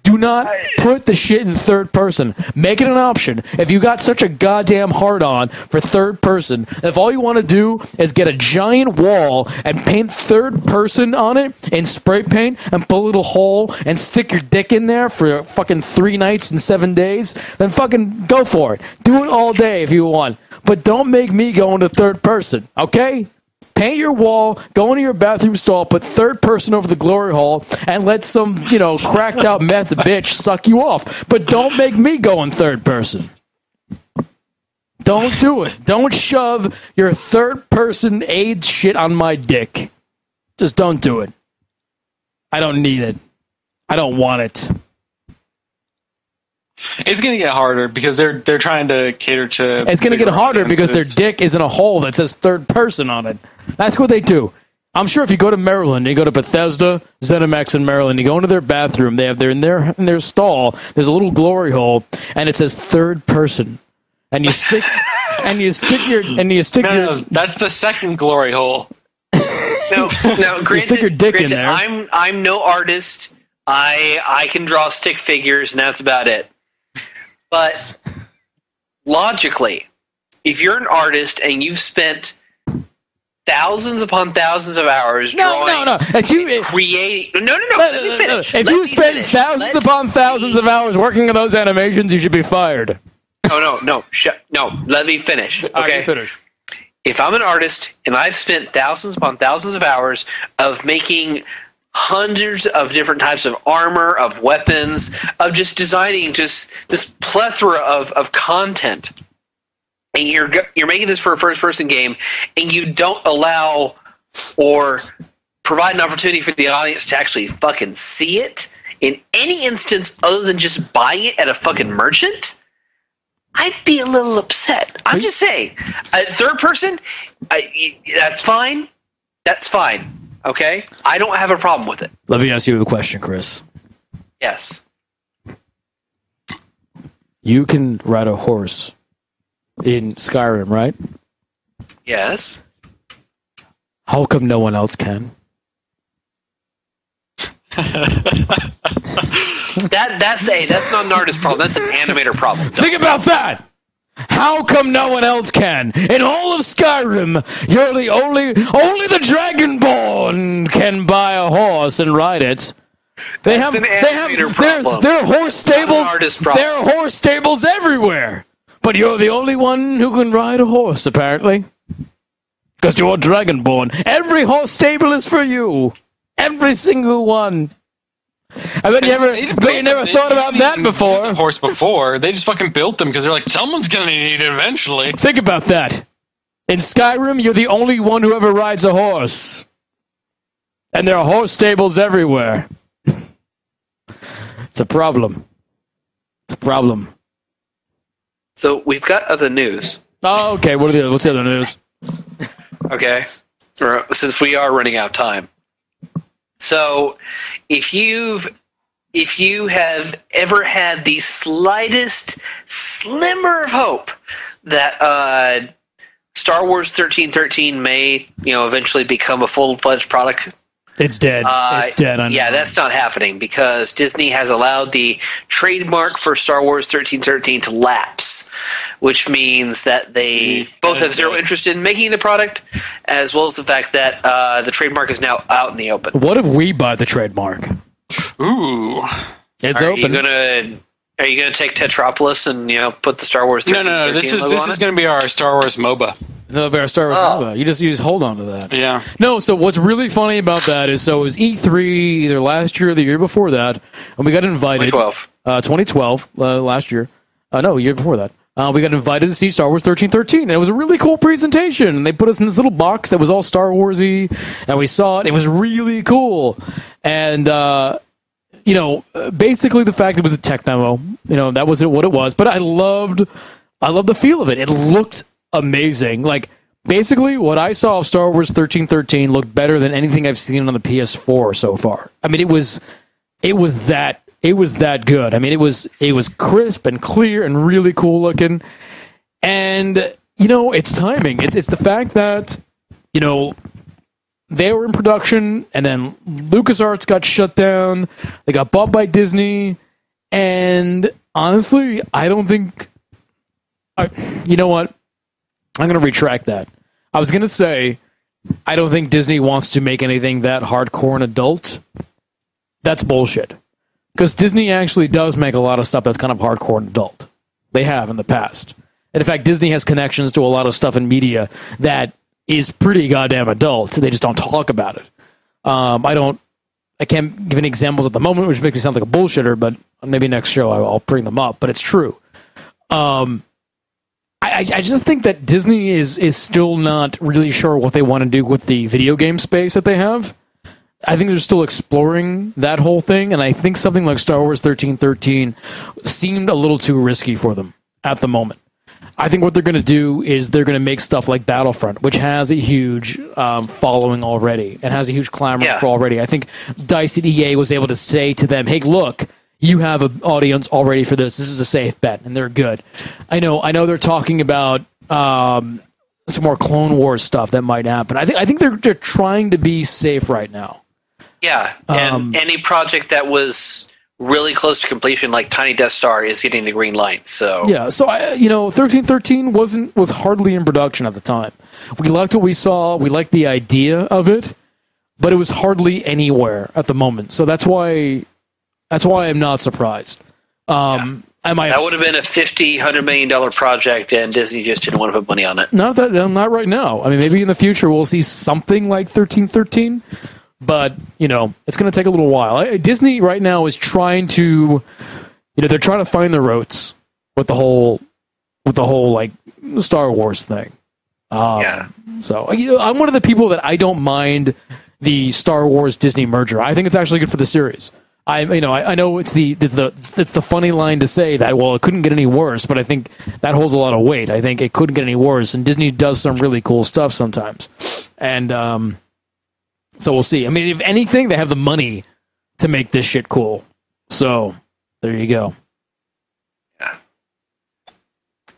S1: Do not put the shit in third person. Make it an option. If you got such a goddamn hard-on for third person, if all you want to do is get a giant wall and paint third person on it in spray paint and put a little hole and stick your dick in there for fucking 3 nights and 7 days, then fucking go for it. Do it all day if you want. But don't make me go into third person, okay? Paint your wall, go into your bathroom stall, put third person over the glory hole, and let some, cracked out meth bitch suck you off. But don't make me go in third person. Don't do it. Don't shove your third person AIDS shit on my dick. Just don't do it. I don't need it. I don't want it.
S2: It's going to get harder because they're trying to cater to...
S1: It's going to get harder because their dick is in a hole that says third person on it. That's what they do. I'm sure if you go to Maryland, you go to Bethesda, ZeniMax in Maryland, you go into their bathroom, they have in their stall, there's a little glory hole, and it says third person. And you stick
S2: No, that's the second glory hole.
S3: No, granted,
S1: you stick your dick in there.
S3: I'm no artist. I can draw stick figures, and that's about it. But logically, if you're an artist and you've spent thousands upon thousands of hours drawing, creating... No, let me finish.
S1: If you spend thousands upon thousands of hours working on those animations, you should be fired.
S3: No, let me finish. Okay?
S1: Right, finish.
S3: If I'm an artist and I've spent thousands upon thousands of hours of making hundreds of different types of armor, of weapons, of just designing just this plethora of content, and you're making this for a first-person game, and you don't allow or provide an opportunity for the audience to actually fucking see it in any instance other than just buying it at a fucking merchant, I'd be a little upset. I'm just saying. Third person, that's fine. That's fine. Okay? I don't have a problem with it.
S1: Let me ask you a question, Chris.
S3: Yes.
S1: You can ride a horse in Skyrim, right?
S3: Yes.
S1: How come no one else can?
S3: That's not an artist problem. That's an animator problem.
S1: Think about that. How come no one else can? In all of Skyrim, you're the only the Dragonborn can buy a horse and ride it. There are horse stables. There are horse stables everywhere. But you're the only one who can ride a horse, apparently. Because you're Dragonborn. Every horse stable is for you. Every single one. I bet you never thought about that before.
S2: A horse before. They just fucking built them because they're like, someone's gonna need it eventually.
S1: Think about that. In Skyrim, you're the only one who ever rides a horse. And there are horse stables everywhere. It's a problem. It's a problem.
S3: So we've got other news.
S1: Oh, okay. What's the other news?
S3: Okay. Since we are running out of time. So if you have ever had the slightest slimmer of hope that Star Wars 1313 may, eventually become a full-fledged product,
S1: it's dead. It's dead.
S3: Yeah, that's not happening because Disney has allowed the trademark for Star Wars 1313 to lapse, which means that they both have zero interest in making the product, as well as the fact that the trademark is now out in the open.
S1: What if we buy the trademark?
S2: Ooh.
S1: It's
S3: Are
S1: open.
S3: Are you gonna take Tetropolis and put the Star Wars 1313
S2: No. This is going to be our Star Wars MOBA.
S1: Our Star Wars MOBA. You just hold on to that.
S2: Yeah.
S1: No, so what's really funny about that is, so it was E3 either last year or the year before that, and we got invited. 2012, last year. No, year before that. We got invited to see Star Wars 1313, and it was a really cool presentation. And they put us in this little box that was all Star Warsy, and we saw it. It was really cool. And, basically the fact it was a tech demo, that was what it was. But I loved the feel of it. It looked amazing. Like, basically, what I saw of Star Wars 1313 looked better than anything I've seen on the PS4 so far. I mean, it was that good. I mean, it was crisp and clear and really cool looking. And it's timing. It's the fact that they were in production, and then LucasArts got shut down. They got bought by Disney, and honestly, I don't think. You know what? I'm going to retract that. I was going to say, I don't think Disney wants to make anything that hardcore and adult. That's bullshit. Because Disney actually does make a lot of stuff that's kind of hardcore and adult. They have in the past. And in fact, Disney has connections to a lot of stuff in media that is pretty goddamn adult. They just don't talk about it. I can't give any examples at the moment, which makes me sound like a bullshitter, but maybe next show I'll bring them up. But it's true. I just think that Disney is still not really sure what they want to do with the video game space that they have. I think they're still exploring that whole thing, and I think something like Star Wars 1313 seemed a little too risky for them at the moment. I think what they're going to do is they're going to make stuff like Battlefront, which has a huge following already and has a huge clamor for already. I think DICE at EA was able to say to them, hey, look, you have an audience already for this. This is a safe bet, and they're good. I know they're talking about some more Clone Wars stuff that might happen. I think they're trying to be safe right now. Yeah,
S3: and any project that was really close to completion, like Tiny Death Star, is getting the green light. So
S1: 1313 was hardly in production at the time. We liked what we saw. We liked the idea of it, but it was hardly anywhere at the moment. So that's why I'm not surprised. That
S3: would have been a $50-100 million project, and Disney just didn't want to put money on it.
S1: Not right now. I mean, maybe in the future we'll see something like 1313. But, it's going to take a little while. Disney right now is trying to, they're trying to find their routes with the whole like Star Wars thing. So, I'm one of the people that I don't mind the Star Wars Disney merger. I think it's actually good for the series. I know it's the funny line to say that, well, it couldn't get any worse, but I think that holds a lot of weight. I think it couldn't get any worse, and Disney does some really cool stuff sometimes. And, so we'll see. I mean, if anything, they have the money to make this shit cool. So there you go.
S3: Yeah.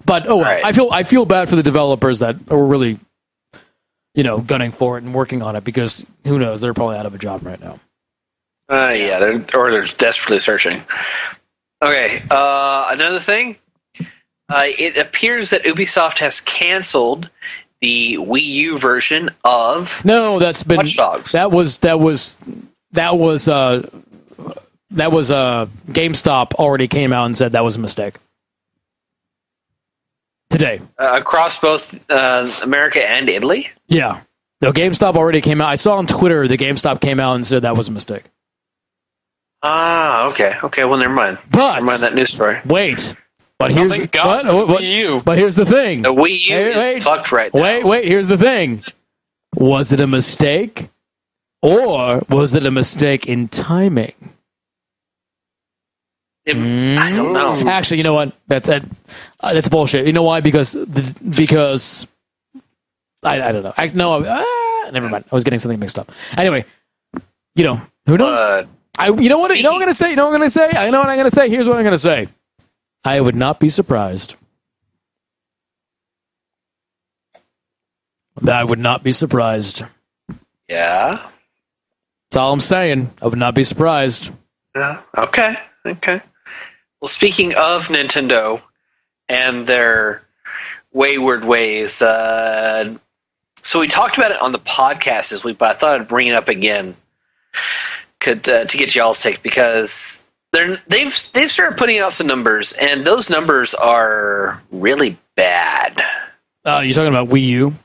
S1: But right. I feel bad for the developers that are really, gunning for it and working on it, because who knows, they're probably out of a job right now.
S3: They're desperately searching. Okay, another thing. It appears that Ubisoft has canceled the Wii U version of
S1: that's been
S3: Watch Dogs.
S1: That was GameStop already came out and said that was a mistake today
S3: across both America and Italy.
S1: Yeah, no, GameStop already came out. I saw on Twitter that GameStop came out and said that was a mistake.
S3: Ah, okay. Okay, well, never mind.
S1: But
S3: Never mind that news story.
S1: wait. But here's
S2: thank God for
S1: what-
S2: Wii U.
S1: But here's the thing.
S3: The Wii U is fucked right now.
S1: Wait, here's the thing. Was it a mistake? Or was it a mistake in timing?
S3: I don't know.
S1: Actually, you know what? That's bullshit. You know why? Because I don't know. Never mind. I was getting something mixed up. Anyway, who knows? You know what? You know what I'm gonna say. You know what I'm gonna say. I know what I'm gonna say. Here's what I'm gonna say. I would not be surprised. I would not be surprised.
S3: Yeah.
S1: That's all I'm saying. I would not be surprised.
S3: Yeah. Okay. Well, speaking of Nintendo and their wayward ways, so we talked about it on the podcast this week, but I thought I'd bring it up again to get y'all's take, because they've started putting out some numbers, and those numbers are really bad.
S1: You're talking about Wii U?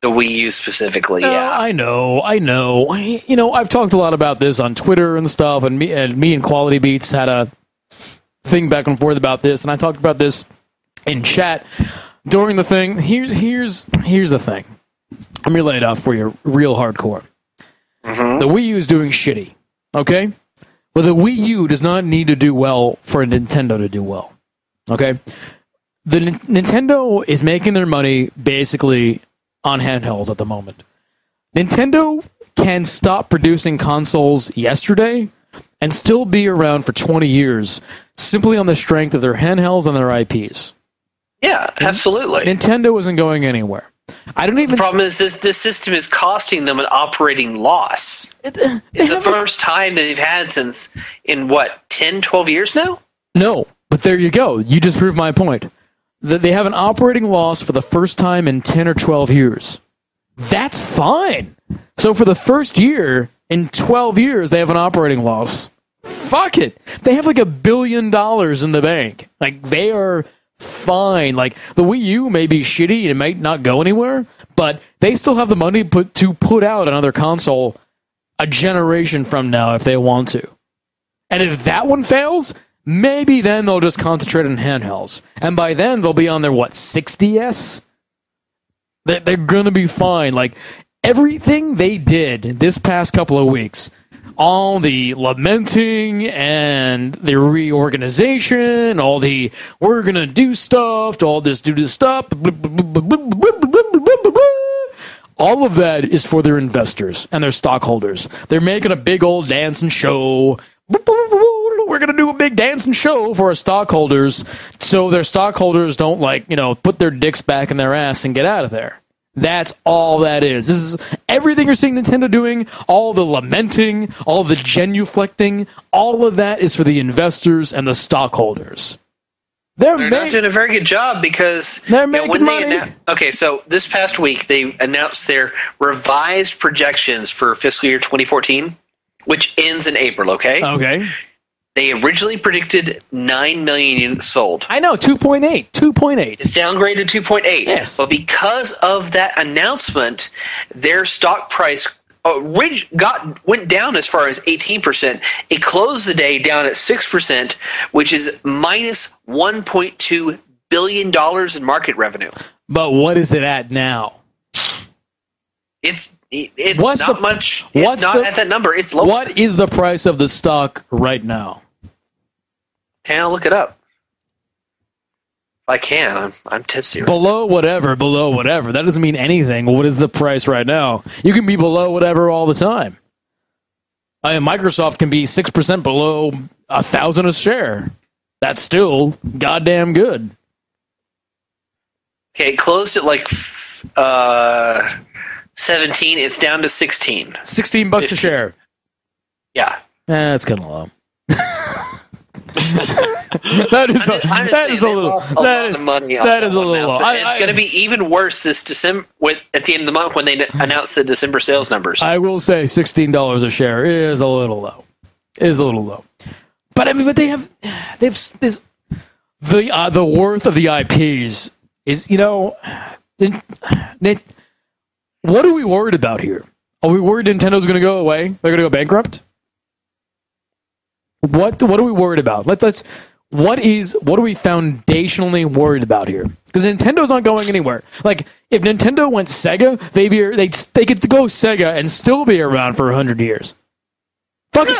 S3: The Wii U specifically, yeah.
S1: I know. I've talked a lot about this on Twitter and stuff, and me and Quality Beats had a thing back and forth about this, and I talked about this in chat during the thing. Here's the thing. I'm gonna lay it out for you real hardcore.
S3: Mm-hmm.
S1: The Wii U is doing shitty, okay? But the Wii U does not need to do well for a Nintendo to do well, okay? The Nintendo is making their money basically on handhelds at the moment. Nintendo can stop producing consoles yesterday and still be around for 20 years simply on the strength of their handhelds and their IPs.
S3: Yeah, absolutely.
S1: Nintendo isn't going anywhere. I don't even.
S3: The problem is this system is costing them an operating loss. It's the first time that they've had since, in what, 10, 12 years now?
S1: No, but there you go. You just proved my point. They have an operating loss for the first time in 10 or 12 years. That's fine. So for the first year in 12 years, they have an operating loss. Fuck it. They have like $1 billion in the bank. Like, they are fine. Like, the Wii U may be shitty and it might not go anywhere, but they still have the money to put out another console a generation from now if they want to. And if that one fails, maybe then they'll just concentrate on handhelds. And by then, they'll be on their, 6DS? They're going to be fine. Like, everything they did this past couple of weeks, all the lamenting and the reorganization, all the we're going to do stuff, all this do this stuff, all of that is for their investors and their stockholders. They're making a big old dance and show. We're going to do a big dance and show for our stockholders so their stockholders don't, put their dicks back in their ass and get out of there. That's all that is. This is everything you're seeing Nintendo doing, all the lamenting, all the genuflecting, all of that is for the investors and the stockholders.
S3: They're not doing a very good job because
S1: they're making money.
S3: Okay, so this past week they announced their revised projections for fiscal year 2014, which ends in April, okay?
S1: Okay.
S3: They originally predicted 9 million units sold.
S1: I know, 2.8. 2.8.
S3: It's downgraded to 2.8.
S1: Yes.
S3: But because of that announcement, their stock price went down as far as 18%. It closed the day down at 6%, which is minus $1.2 billion in market revenue.
S1: But what is it at now?
S3: It's not much. It's not at that number. It's low.
S1: What is the price of the stock right now?
S3: Can I look it up? If I can. I'm tipsy.
S1: Below whatever. That doesn't mean anything. What is the price right now? You can be below whatever all the time. Microsoft can be 6% below 1,000 a share. That's still goddamn good.
S3: Okay, it closed at 17. It's down to 16.
S1: $16 a share.
S3: Yeah.
S1: That's kind of low. that is a little low.
S3: It's going to be even worse this December at the end of the month when they announce the December sales numbers.
S1: I will say $16 a share is a little low. But they have this the worth of the IPs is what are we worried about here? Are we worried Nintendo's going to go away? They're going to go bankrupt? What are we worried about? What are we foundationally worried about here? Because Nintendo's not going anywhere. Like, if Nintendo went Sega, they could go Sega and still be around for 100 years. Fuck it.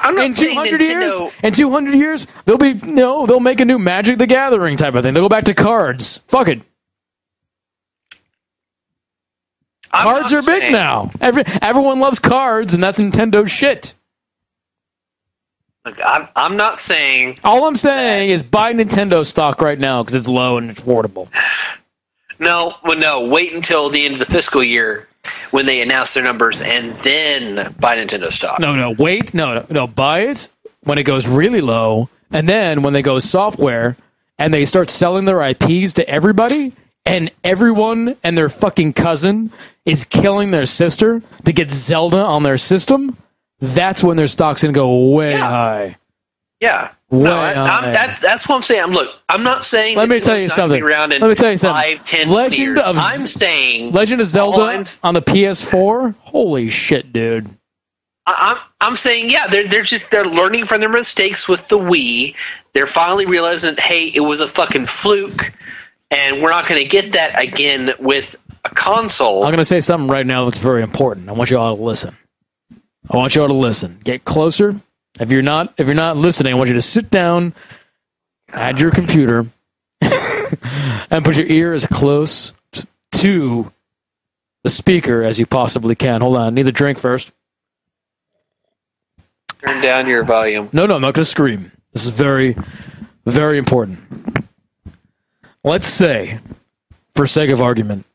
S3: I'm not
S1: in
S3: saying
S1: 200
S3: Nintendo.
S1: years, in 200 years, they'll make a new Magic the Gathering type of thing. They'll go back to cards. Fuck it. Cards are big now. Everyone loves cards, and that's Nintendo shit.
S3: Look, I'm not saying.
S1: All I'm saying is buy Nintendo stock right now because it's low and affordable.
S3: No. Wait until the end of the fiscal year when they announce their numbers, and then buy Nintendo stock.
S1: Wait. No. Buy it when it goes really low, and then when they go software and they start selling their IPs to everybody, and everyone and their fucking cousin is killing their sister to get Zelda on their system, that's when their stock's going to go way high.
S3: Yeah.
S1: High.
S3: That's what I'm saying. I'm not saying.
S1: Let me tell you something.
S3: Let
S1: me tell you something.
S3: 5, 10,
S1: Legend
S3: years.
S1: of
S3: I'm saying
S1: Legend of Zelda on the PS4. Holy shit, dude.
S3: I'm saying, yeah, they're learning from their mistakes with the Wii. They're finally realizing, hey, it was a fucking fluke, and we're not going to get that again with a console.
S1: I'm going to say something right now that's very important. I want you all to listen. Get closer. If you're not listening, I want you to sit down at your computer and put your ear as close to the speaker as you possibly can. Hold on. I need the drink first.
S3: Turn down your volume.
S1: No, I'm not going to scream. This is very, very important. Let's say, for sake of argument,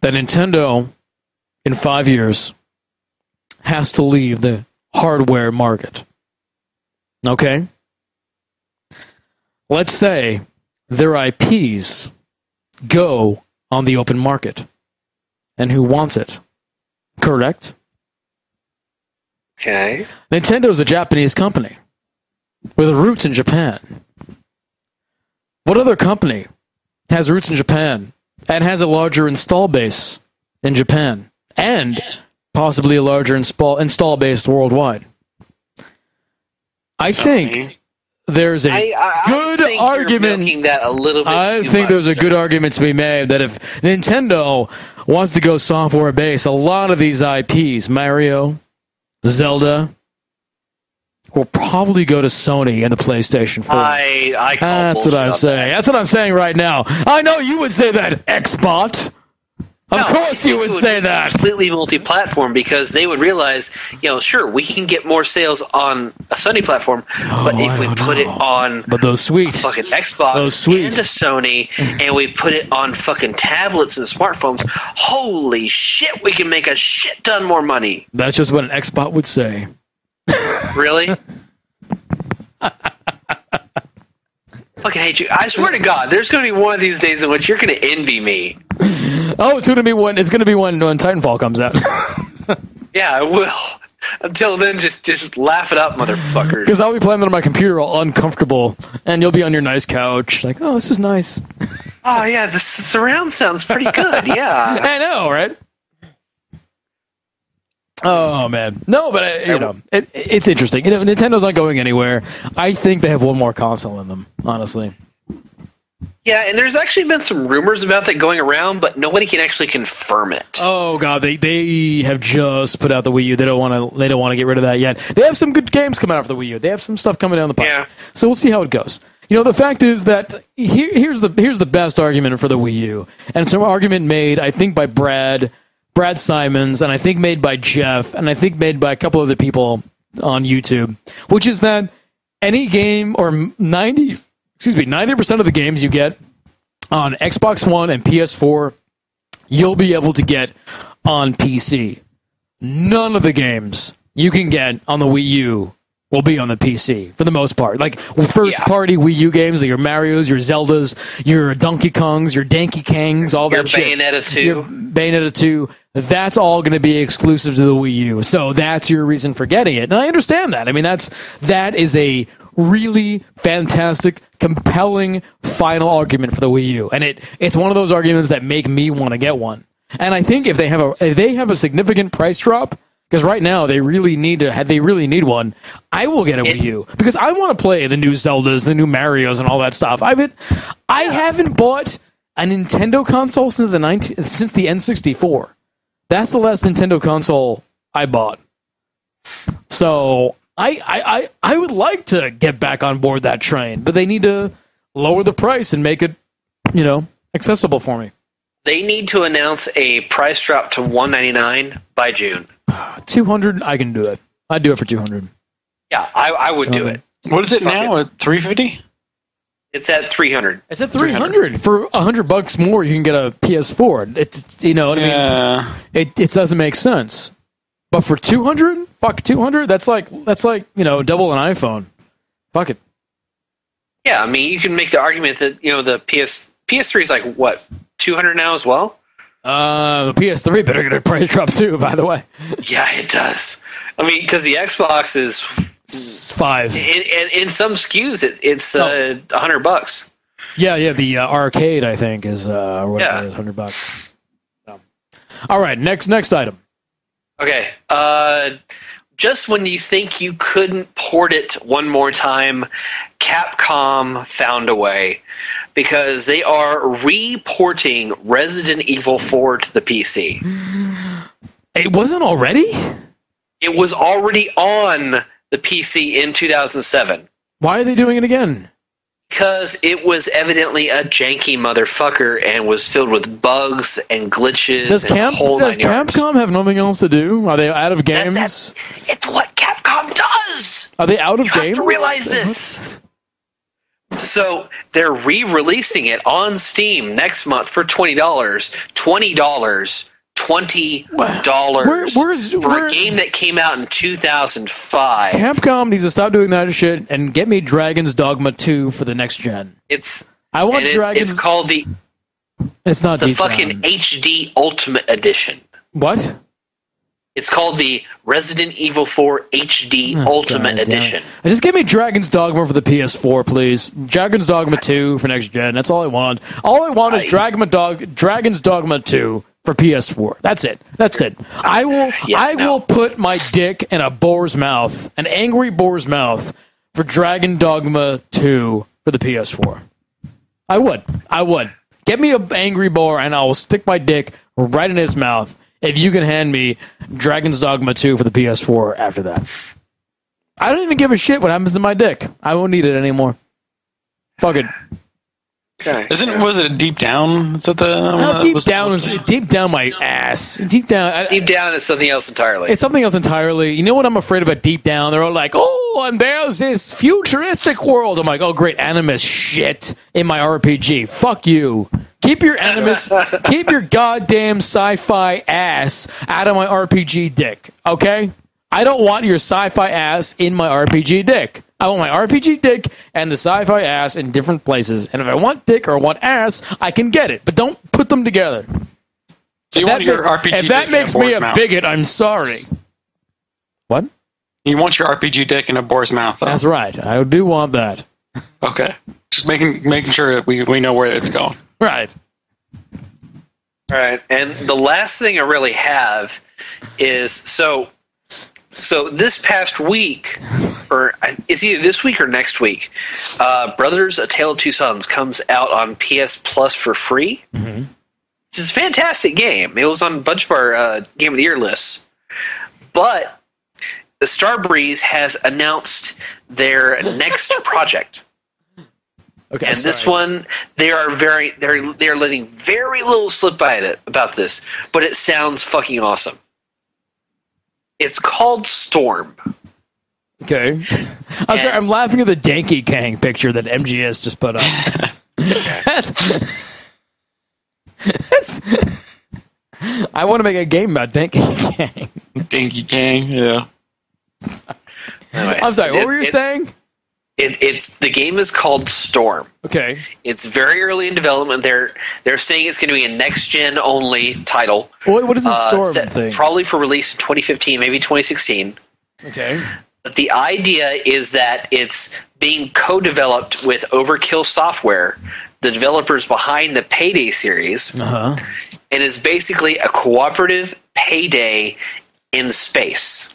S1: that Nintendo, in 5 years, has to leave the hardware market. Okay? Let's say their IPs go on the open market. And who wants it? Correct?
S3: Okay.
S1: Nintendo is a Japanese company with roots in Japan. What other company has roots in Japan and has a larger install base in Japan and possibly a larger install base worldwide? I think there's a good argument.
S3: That a little bit
S1: I think there's a good argument to be made that if Nintendo wants to go software based, a lot of these IPs, Mario, Zelda, will probably go to Sony and the PlayStation 4. That's what I'm saying. That's what I'm saying right now. I know you would say that, Xbot. Of course you would say that.
S3: Completely multi-platform, because they would realize, sure, we can get more sales on a Sony platform, but if we put it on
S1: those sweets,
S3: fucking Xbox and a Sony, and we put it on fucking tablets and smartphones, holy shit, we can make a shit ton more money.
S1: That's just what an Xbot would say.
S3: Really? Fucking hate you. I swear to God, there's going to be one of these days in which you're going to envy me.
S1: Oh, it's going to be when Titanfall comes out.
S3: Yeah, I will. Until then, just laugh it up, motherfuckers.
S1: Because I'll be playing on my computer all uncomfortable, and you'll be on your nice couch, like, oh, this is nice.
S3: Oh yeah, the surround sounds pretty good. Yeah,
S1: I know, right? Oh man, no, but it's interesting. Nintendo's not going anywhere. I think they have one more console in them, honestly.
S3: Yeah, and there's actually been some rumors about that going around, but nobody can actually confirm it.
S1: Oh god, they have just put out the Wii U. They don't want to get rid of that yet. They have some good games coming out for the Wii U. They have some stuff coming down the pipe. Yeah. So we'll see how it goes. The fact is that here's the best argument for the Wii U, and it's an argument made, I think, by Brad Simons, and I think made by Jeff, and I think made by a couple other people on YouTube, which is that any game, or 90% of the games you get on Xbox One and PS4, you'll be able to get on PC. None of the games you can get on the Wii U will be on the PC, for the most part. Like, first-party Wii U games, like your Marios, your Zeldas, your Donkey Kongs, your Danky Kangs, all that shit. Your Bayonetta 2, that's all going to be exclusive to the Wii U. So that's your reason for getting it. And I understand that. I mean, that is a really fantastic, compelling final argument for the Wii U. And it's one of those arguments that make me want to get one. And I think if they have a significant price drop, Because right now they really need one. I will get a Wii U because I want to play the new Zeldas, the new Marios, and all that stuff. I haven't bought a Nintendo console since the N64. That's the last Nintendo console I bought. So I would like to get back on board that train, but they need to lower the price and make it, accessible for me.
S3: They need to announce a price drop to $199 by June.
S1: $200, I can do it. I'd do it for $200.
S3: Yeah, I would do it.
S2: What is it now? At $350?
S3: It's at $300.
S1: It's at $300 for $100 more. You can get a PS4. It's what I mean. It doesn't make sense. But for $200, fuck $200. That's like double an iPhone. Fuck it.
S3: Yeah, I mean you can make the argument that the PS3 is like what $200 now as well.
S1: The PS3 better get a price drop too. By the way.
S3: Yeah, it does. I mean, because the Xbox is
S1: $5.
S3: In some SKUs, it's $100.
S1: Yeah. The arcade, I think, is whatever it is, $100. So. All right, next item.
S3: Okay. Just when you think you couldn't port it one more time, Capcom found a way because they are re-porting Resident Evil 4 to the PC.
S1: It wasn't already?
S3: It was already on the PC in 2007.
S1: Why are they doing it again?
S3: Because it was evidently a janky motherfucker and was filled with bugs and glitches.
S1: Does Capcom have nothing else to do? Are they out of games?
S3: It's what Capcom does!
S1: Are they out of games?
S3: You have to realize this. So they're re-releasing it on Steam next month for $20. $20 for a game that came out in 2005.
S1: Capcom needs to stop doing that shit and get me Dragon's Dogma 2 for the next gen.
S3: It's called
S1: It's not
S3: the fucking HD Ultimate Edition.
S1: What?
S3: It's called the Resident Evil 4 HD Ultimate Edition.
S1: Just give me Dragon's Dogma for the PS4, please. Dragon's Dogma 2 for next gen. That's all I want. All I want is Dragon's Dogma 2 for PS4. That's it. I will put my dick in a boar's mouth, an angry boar's mouth, for Dragon Dogma 2 for the PS4. I would. Get me an angry boar and I will stick my dick right in his mouth if you can hand me Dragon's Dogma 2 for the PS4 after that. I don't even give a shit what happens to my dick. I won't need it anymore. Fuck it.
S3: Okay.
S2: Was it Deep Down? Is that
S1: deep down my ass. Deep down
S3: it's something else entirely.
S1: It's something else entirely. You know what I'm afraid about deep down? They're all like, oh, and there's this futuristic world. I'm like, oh, great, Animus shit in my RPG. Fuck you. Keep your Animus, keep your goddamn sci-fi ass out of my RPG dick, okay? I don't want your sci-fi ass in my RPG dick. I want my RPG dick and the sci-fi ass in different places. And if I want dick or want ass, I can get it. But don't put them together.
S2: So you want your RPG
S1: if that makes me a bigot, I'm sorry. What?
S2: You want your RPG dick in a boar's mouth, though.
S1: That's right. I do want that.
S2: Okay. Just making sure that we know where it's going.
S1: Right.
S3: All right. And the last thing I really have is so this past week, or it's either this week or next week, Brothers: A Tale of Two Sons comes out on PS Plus for free. Mm-hmm. Which is a fantastic game. It was on a bunch of our Game of the Year lists. But the Starbreeze has announced their next project.
S1: Okay,
S3: and this one, they're letting very little slip by it about this, but it sounds fucking awesome. It's called Storm.
S1: Okay. I'm sorry, I'm laughing at the Danky Kang picture that MGS just put up. That's I want to make a game about Danky Kang.
S2: Danky Kang, yeah.
S3: Anyway,
S1: I'm sorry, what were you saying?
S3: It's the game is called Storm.
S1: Okay.
S3: It's very early in development. They're saying it's going to be a next gen only title.
S1: What is the Storm thing?
S3: Probably for release in 2015, maybe 2016.
S1: Okay.
S3: But the idea is that it's being co-developed with Overkill Software, the developers behind the Payday series, and is basically a cooperative Payday in space.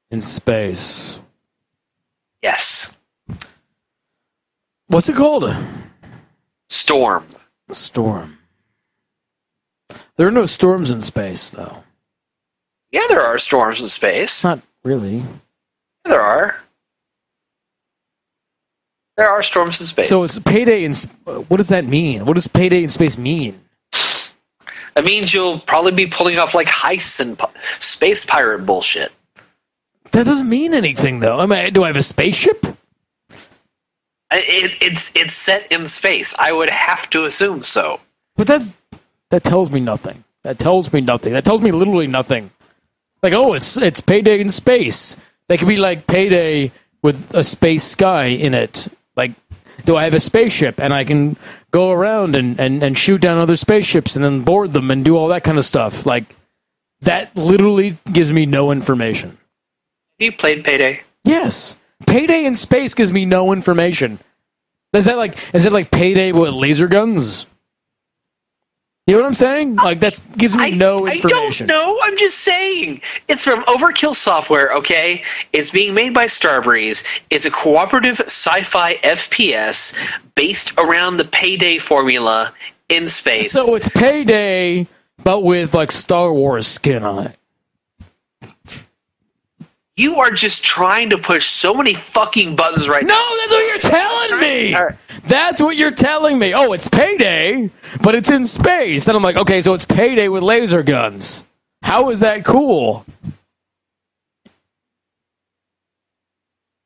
S1: In space.
S3: Yes.
S1: What's it called?
S3: Storm.
S1: Storm. There are no storms in space, though.
S3: Yeah, there are storms in space.
S1: Not really.
S3: There are. There are storms in space.
S1: So it's payday in... What does that mean? What does payday in space mean?
S3: That means you'll probably be pulling off like heists and space pirate bullshit.
S1: That doesn't mean anything, though. I mean, do I have a spaceship?
S3: It's set in space. I would have to assume so.
S1: But that tells me nothing. That tells me nothing. That tells me literally nothing. Like, oh, it's payday in space. That could be like payday with a space sky in it. Like, do I have a spaceship and I can go around and shoot down other spaceships and then board them and do all that kind of stuff? Like, that literally gives me no information.
S3: Have you played Payday?
S1: Yes. Payday in space gives me no information. Is that like payday with laser guns? You know what I'm saying? Like, that gives me no information.
S3: I don't know. I'm just saying. It's from Overkill Software, okay? It's being made by Starbreeze. It's a cooperative sci-fi FPS based around the Payday formula in space.
S1: So it's Payday, but with, like, Star Wars skin on it.
S3: You are just trying to push so many fucking buttons right now.
S1: No, that's what you're telling me!
S3: All right.
S1: That's what you're telling me. Oh, it's Payday, but it's in space. And I'm like, okay, so it's Payday with laser guns. How is that cool?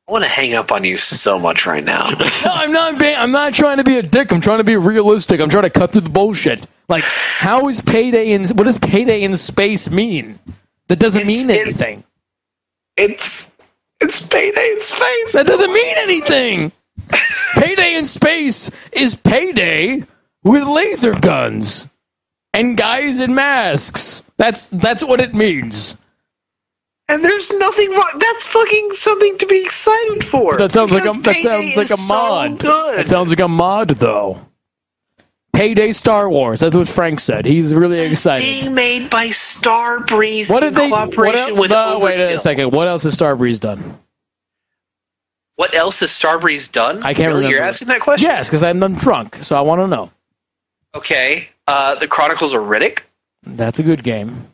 S3: I want to hang up on you so much right now.
S1: No, I'm not trying to be a dick. I'm trying to be realistic. I'm trying to cut through the bullshit. Like, how is Payday in... What does Payday in space mean? That doesn't mean anything.
S3: It's Payday in space.
S1: That doesn't mean anything. Payday in space is Payday with laser guns and guys in masks. That's what it means.
S3: And there's nothing wrong. That's fucking something to be excited for.
S1: That sounds like a mod.
S3: So
S1: That sounds like a mod, though. Payday Star Wars. That's what Frank said. He's really excited.
S3: Being made by Starbreeze
S1: What did they?
S3: cooperation with Overkill.
S1: Wait a second. What else has Starbreeze done?
S3: What else has Starbreeze done?
S1: I can't remember.
S3: You're asking that question?
S1: Yes, because I'm drunk, so I want to know.
S3: Okay. The Chronicles of Riddick.
S1: That's a good game.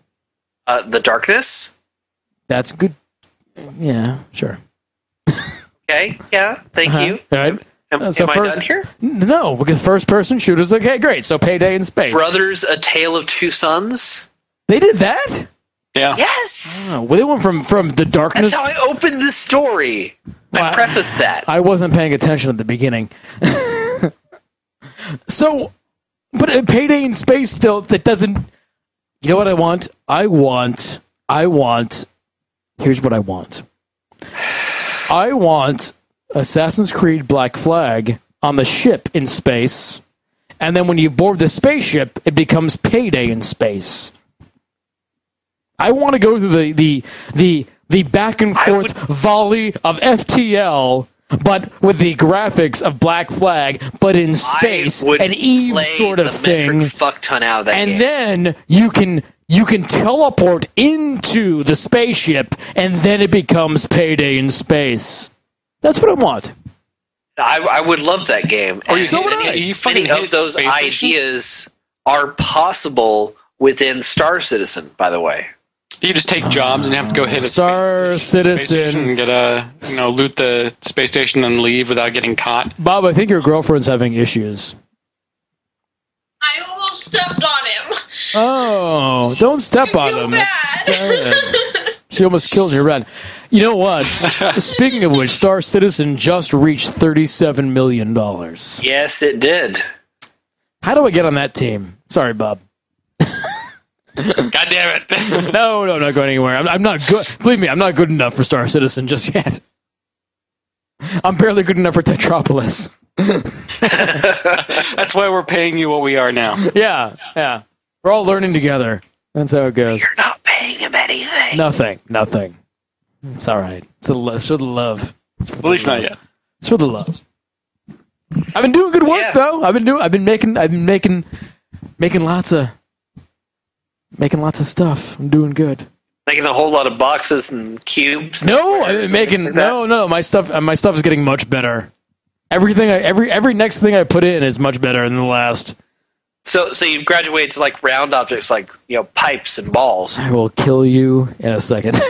S3: The Darkness.
S1: That's good. Yeah, sure.
S3: Okay. Yeah. Thank you.
S1: All right.
S3: Am I done here?
S1: No, because first-person shooters. Okay, great. So Payday in space.
S3: Brothers: A Tale of Two Sons.
S1: They did that?
S2: Yeah.
S3: Yes.
S1: Oh, well, they went from the darkness.
S3: That's how I opened this story.
S1: Well,
S3: I prefaced that.
S1: I wasn't paying attention at the beginning. So, but Payday in space still, that doesn't... You know what I want? I want... Here's what I want. I want Assassin's Creed Black Flag on the ship in space, and then when you board the spaceship, it becomes Payday in space. I want to go through the back and forth volley of FTL, but with the graphics of Black Flag, but in space, an Eve sort of thing.
S3: Fuck ton out of that
S1: and
S3: game.
S1: then you can teleport into the spaceship, and then it becomes Payday in space. That's what I want.
S3: I would love that game.
S2: Or
S3: And
S1: so would I.
S3: many of those ideas are possible within Star Citizen, by the way.
S2: You just take jobs and you have to go hit a
S1: Star
S2: space
S1: Citizen.
S2: station and get loot the space station and leave without getting caught.
S1: Bob, I think your girlfriend's having issues.
S4: I almost stepped on him.
S1: Oh, don't step
S4: I
S1: on
S4: feel
S1: him.
S4: bad.
S1: That's sad. She almost killed your red. You know what? Speaking of which, Star Citizen just reached $37 million.
S3: Yes, it did.
S1: How do I get on that team? Sorry, Bob.
S2: God damn it.
S1: No, not going anywhere. I'm not good. Believe me, I'm not good enough for Star Citizen just yet. I'm barely good enough for Tetropolis.
S2: That's why we're paying you what we are now.
S1: Yeah. We're all learning together. That's how it goes.
S3: You're not paying him anything.
S1: Nothing. It's all right. It's for the love.
S2: At least not yet.
S1: It's for the love. I've been doing good work though. I've been making lots of Making lots of stuff. I'm doing good.
S3: Making a whole lot of boxes and cubes.
S1: No, I'm making
S3: like that?
S1: no. My stuff is getting much better. Everything, every next thing I put in is much better than the last.
S3: So you've graduated to like round objects, like pipes and balls.
S1: I will kill you in a second.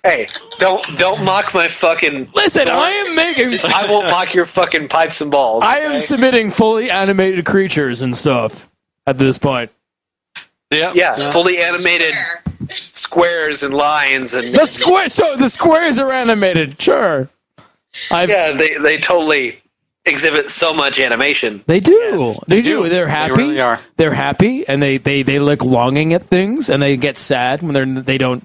S3: Hey, don't mock my fucking.
S1: Listen, I am making.
S3: I won't mock your fucking pipes and balls.
S1: I am submitting fully animated creatures and stuff at this point.
S3: Yeah, fully animated squares and lines and
S1: The squares are animated. Sure.
S3: they totally exhibit so much animation.
S1: They do.
S3: Yes.
S1: They do. They're happy.
S2: They really are.
S1: They're happy, and they look longing at things, and they get sad when they don't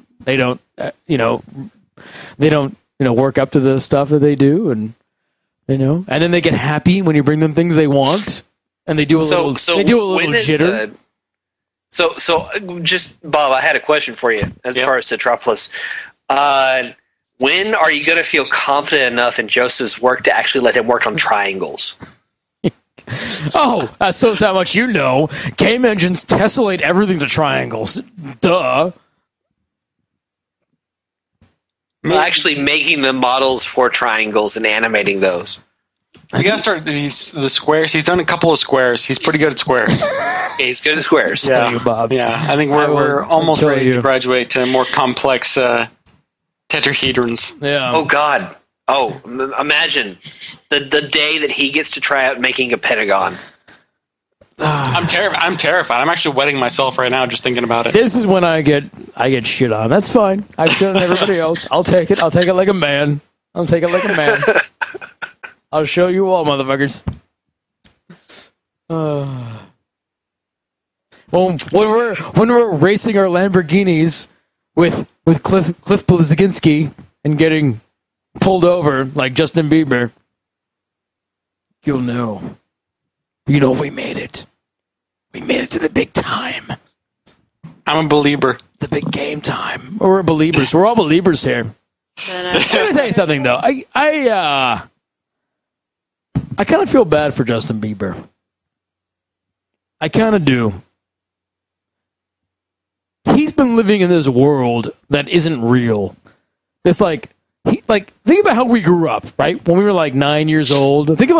S1: work up to the stuff that they do, and and then they get happy when you bring them things they want, and they do a little jitter.
S3: So just Bob, I had a question for you as far as Tetropolis. When are you going to feel confident enough in Joseph's work to actually let him work on triangles?
S1: Oh, that's how much you know. Game engines tessellate everything to triangles. Duh.
S3: Actually making the models for triangles and animating those.
S2: You gotta start the squares. He's done a couple of squares. He's pretty good at squares.
S3: He's good at squares.
S1: Tell you, Bob.
S2: Yeah, I think we're almost ready to graduate to more complex tetrahedrons.
S1: Yeah.
S3: Oh God. Oh, imagine the day that he gets to try out making a pentagon.
S2: I'm terrified. I'm actually wetting myself right now just thinking about it.
S1: This is when I get shit on. That's fine. I shit on everybody else. I'll take it. I'll take it like a man. I'll show you all, motherfuckers. Well, when we're racing our Lamborghinis with Cliff Bleszinski and getting pulled over like Justin Bieber, you'll know. You know we made it. We made it to the big time.
S2: I'm a believer.
S1: The big game time. We're believers. We're all believers here. Let me tell you something, though. I kind of feel bad for Justin Bieber. I kind of do. He's been living in this world that isn't real. It's think about how we grew up, right? When we were like 9 years old. Think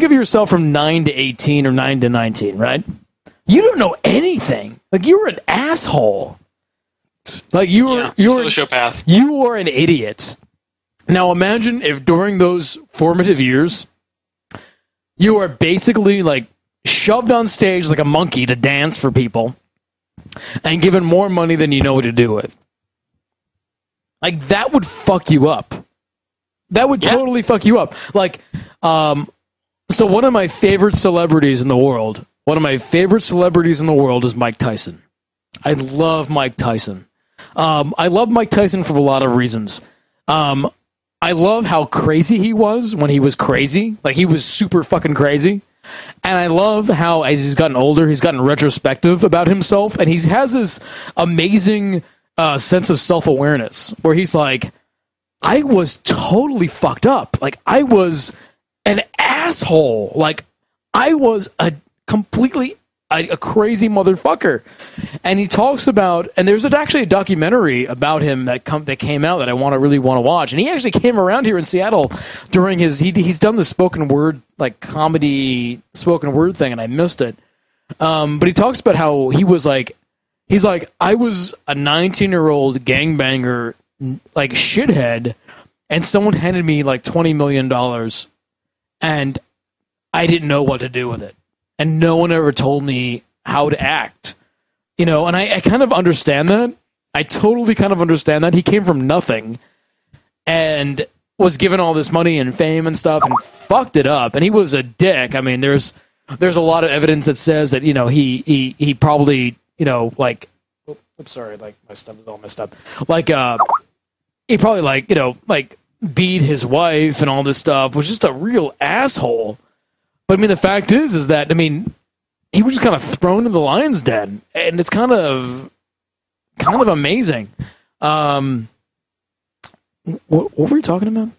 S1: of yourself from 9 to 18 or 9 to 19, right? You don't know anything. Like, you were an asshole. Like, you were a
S2: sociopath.
S1: You were an idiot. Now imagine if during those formative years, you are basically like shoved on stage like a monkey to dance for people and given more money than you know what to do with. Like, that would fuck you up. That would totally fuck you up. Like, so one of my favorite celebrities in the world is Mike Tyson. I love Mike Tyson. I love Mike Tyson for a lot of reasons. I love how crazy he was when he was crazy. Like, he was super fucking crazy. And I love how, as he's gotten older, he's gotten retrospective about himself. And he has this amazing sense of self-awareness where he's like, I was totally fucked up. Like, I was an asshole. Like, I was a crazy motherfucker. And he talks about, and there's actually a documentary about him that came out that I really want to watch. And he actually came around here in Seattle during he's done the spoken word, like comedy spoken word thing, and I missed it. But he talks about how he's like, I was a 19-year-old gangbanger, like shithead, and someone handed me like $20 million, and I didn't know what to do with it. And no one ever told me how to act. And I kind of understand that. I totally kind of understand that. He came from nothing and was given all this money and fame and stuff and fucked it up. And he was a dick. I mean, there's a lot of evidence that says that, he probably, like, I'm sorry, like my stuff is all messed up. Like, he probably like beat his wife and all this stuff, was just a real asshole. But I mean, the fact is that, I mean, he was just kind of thrown in the lion's den, and it's kind of amazing. What were you talking about?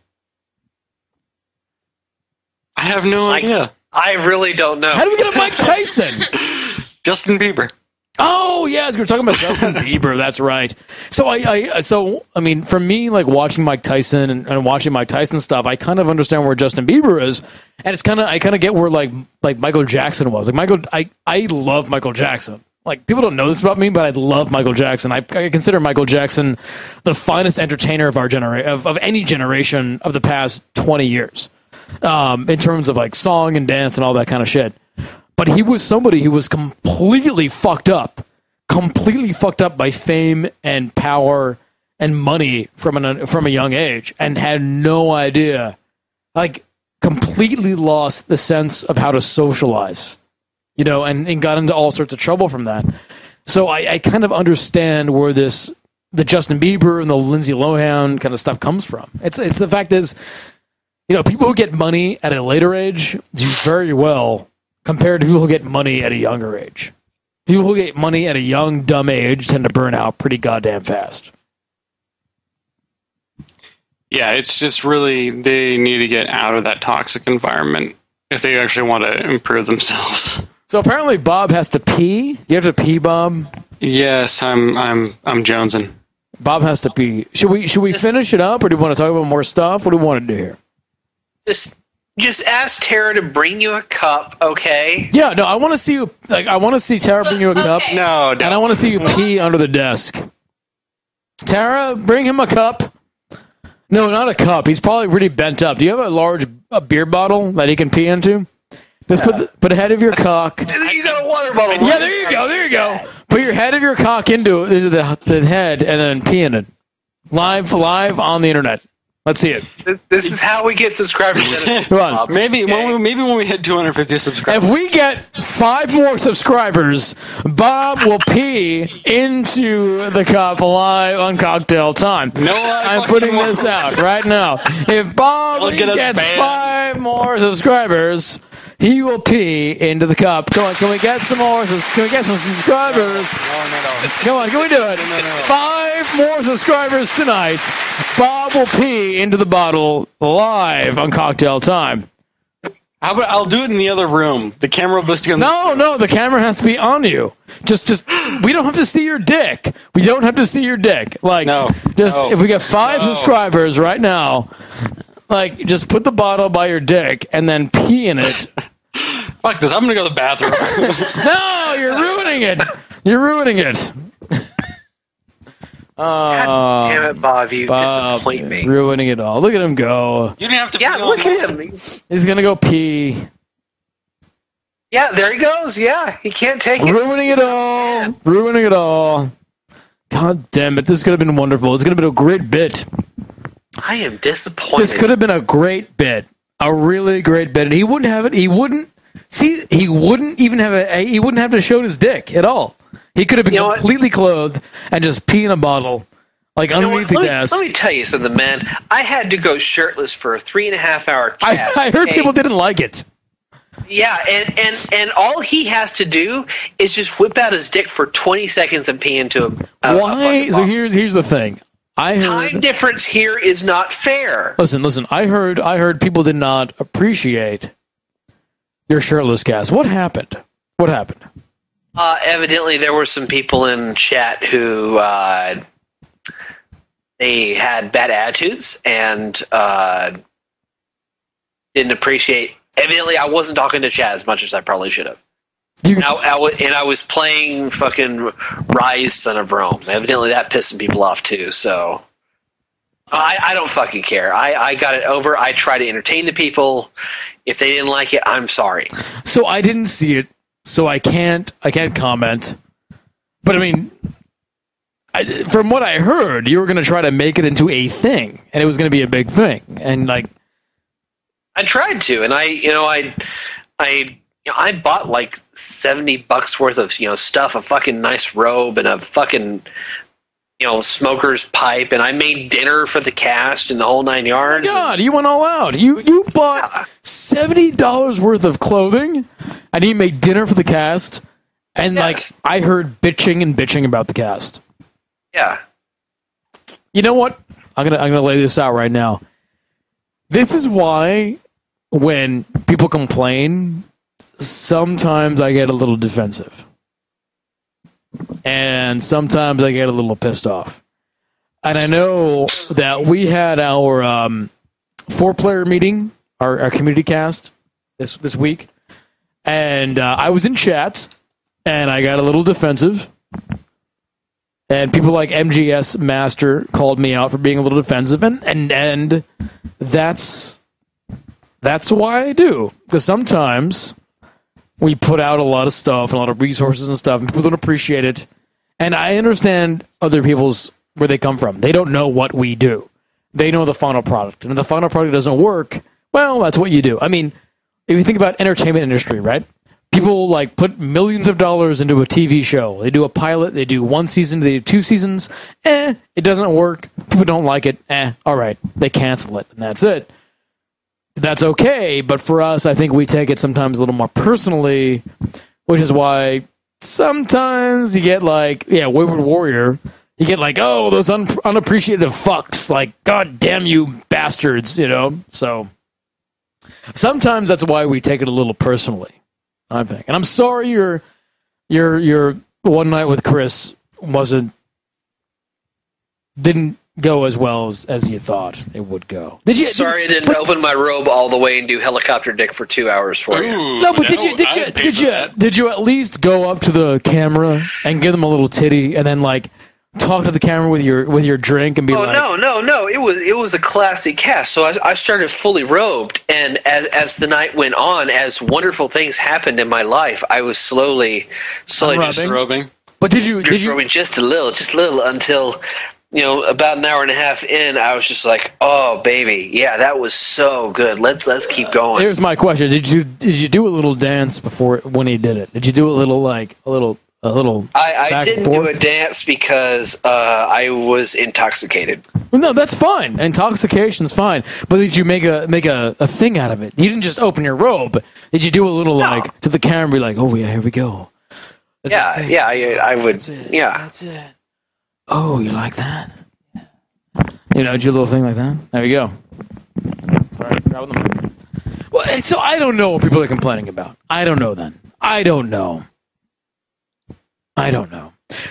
S2: I have no idea.
S3: I really don't know.
S1: How do we get a Mike Tyson?
S2: Justin Bieber.
S1: Oh yes, we were talking about Justin Bieber. That's right. So I mean, for me, like watching Mike Tyson and watching Mike Tyson stuff, I kind of understand where Justin Bieber is, and I kind of get where like Michael Jackson was. Like I love Michael Jackson. Like people don't know this about me, but I love Michael Jackson. I consider Michael Jackson the finest entertainer of our generation, of any generation of the past 20 years, in terms of like song and dance and all that kind of shit. But he was somebody who was completely fucked up by fame and power and money from a young age, and had no idea, like completely lost the sense of how to socialize, you know, and got into all sorts of trouble from that. So I kind of understand where the Justin Bieber and the Lindsay Lohan kind of stuff comes from. It's the fact is, you know, people who get money at a later age do very well compared to people who get money at a younger age. People who get money at a young, dumb age tend to burn out pretty goddamn fast.
S2: Yeah, it's just really, they need to get out of that toxic environment if they actually want to improve themselves.
S1: So apparently Bob has to pee. You have to pee, Bob?
S2: Yes, I'm jonesing.
S1: Bob has to pee. Should we finish it up, or do you want to talk about more stuff? What do we want to do here?
S3: Just ask Tara to bring you a cup, okay?
S1: Yeah, no, I want to see you. Like, I want to see Tara bring you a cup.
S4: Okay.
S2: No,
S1: And I want to see you pee under the desk. Tara, bring him a cup. No, not a cup. He's probably really bent up. Do you have a beer bottle that he can pee into? Just put the head of your cock.
S3: You got a water bottle.
S1: Yeah, there you go. Put your head of your cock into the head and then pee in it. Live on the internet. Let's see it.
S3: This is how we get subscribers.
S1: Come on.
S2: Maybe when we hit 250 subscribers.
S1: If we get 5 more subscribers, Bob will pee into the cup live on Cocktail Time.
S2: No,
S1: I'm putting this out right now. If Bob gets 5 more subscribers, he will pee into the cup. Come on, can we get some more? Can we get some subscribers?
S2: No.
S1: Come on, can we do it? 5 more subscribers tonight. Bob will pee into the bottle live on Cocktail Time.
S2: How about I'll do it in the other room? The camera will be on.
S1: No, the camera has to be on you. Just we don't have to see your dick. We don't have to see your dick. Like, if we get 5 subscribers right now, like, just put the bottle by your dick and then pee in it.
S2: Fuck this! I'm gonna go to the bathroom.
S1: No, you're ruining it. You're ruining it.
S3: God damn it, Bob! You disappoint me.
S1: Ruining it all. Look at him go.
S2: You didn't have to.
S3: Yeah, look at him.
S1: He's gonna go pee.
S3: Yeah, there he goes. Yeah, he can't take it.
S1: Ruining it all. Ruining it all. God damn it! This could have been wonderful. It's gonna be a great bit.
S3: I am disappointed.
S1: This could have been a great bit. A really great bit. And he wouldn't have it. He wouldn't even have he wouldn't have to show his dick at all. He could have been completely clothed and just pee in a bottle, like underneath the desk.
S3: Let me tell you something, man. I had to go shirtless for a 3.5 hour cast.
S1: I heard people didn't like it.
S3: Yeah, and all he has to do is just whip out his dick for 20 seconds and pee into a
S1: Why? So here's the thing.
S3: Time difference here is not fair.
S1: Listen. I heard people did not appreciate your shirtless cast. What happened?
S3: Evidently, there were some people in chat who they had bad attitudes and didn't appreciate. Evidently, I wasn't talking to chat as much as I probably should have. I was playing fucking Rise, Son of Rome. Evidently, that pissed some people off too. So I don't fucking care. I got it over. I try to entertain the people. If they didn't like it, I'm sorry.
S1: So I didn't see it. So I can't comment. But I mean, from what I heard, you were going to try to make it into a thing, and it was going to be a big thing. And like,
S3: I tried to, and I bought like $70 worth of stuff, a fucking nice robe, and a fucking smoker's pipe, and I made dinner for the cast and the whole 9 yards.
S1: Oh my God, you went all out. You bought $70 worth of clothing, and you made dinner for the cast, and
S3: Yes.
S1: I heard bitching about the cast.
S3: Yeah.
S1: You know what? I'm gonna lay this out right now. This is why when people complain, sometimes I get a little defensive. and sometimes I get a little pissed off. And I know that we had our 4-player meeting, our community cast this week, and I was in chat, and I got a little defensive. And people like MGS Master called me out for being a little defensive, and that's why I do. Because sometimes we put out a lot of stuff and a lot of resources and stuff, and people don't appreciate it. And I understand other people's where they come from. They don't know what we do. They know the final product, and if the final product doesn't work, well, that's what you do. I mean, if you think about entertainment industry, right? People like put millions of dollars into a TV show. They do a pilot. They do 1 season. They do 2 seasons. It doesn't work. People don't like it. All right. They cancel it, and that's it. That's okay. But for us, I think we take it sometimes a little more personally, which is why sometimes you get like, Wayward Warrior. You get like, oh, those unappreciative fucks. Like, God damn you bastards, So sometimes that's why we take it a little personally. I think, and I'm sorry your one night with Chris didn't go as well as you thought it would go.
S3: Sorry, I didn't open my robe all the way and do helicopter dick for 2 hours for you.
S1: No, but did you at least go up to the camera and give them a little titty and then like talk to the camera with your drink and be like,
S3: no, it was a classy cast. So I started fully robed, and as the night went on, as wonderful things happened in my life, I was slowly just
S2: robing.
S1: But did you
S3: robing just a little until about an hour and a half in, I was just like, oh baby, yeah, that was so good. Let's keep going.
S1: Here's my question: Did you do a little dance when he did it? Did you do a little I
S3: didn't do a dance because I was intoxicated.
S1: Well, no, that's fine. Intoxication's fine. But did you make a thing out of it? You didn't just open your robe. Did you do a little like to the camera, be like, oh yeah, here we go.
S3: I would.
S1: That's it. Oh, you like that? Did you do a little thing like that? There you go. Sorry, grabbing the mic. Well, so I don't know what people are complaining about. I don't know then. I don't know.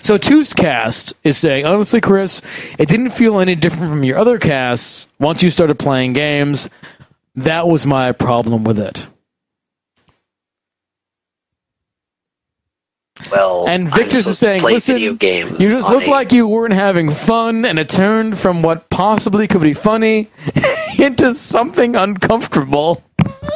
S1: So Toostcast is saying, honestly, Chris, it didn't feel any different from your other casts once you started playing games. That was my problem with it.
S3: Well,
S1: and Victor's is saying, listen, you just looked like you weren't having fun, and it turned from what possibly could be funny into something uncomfortable.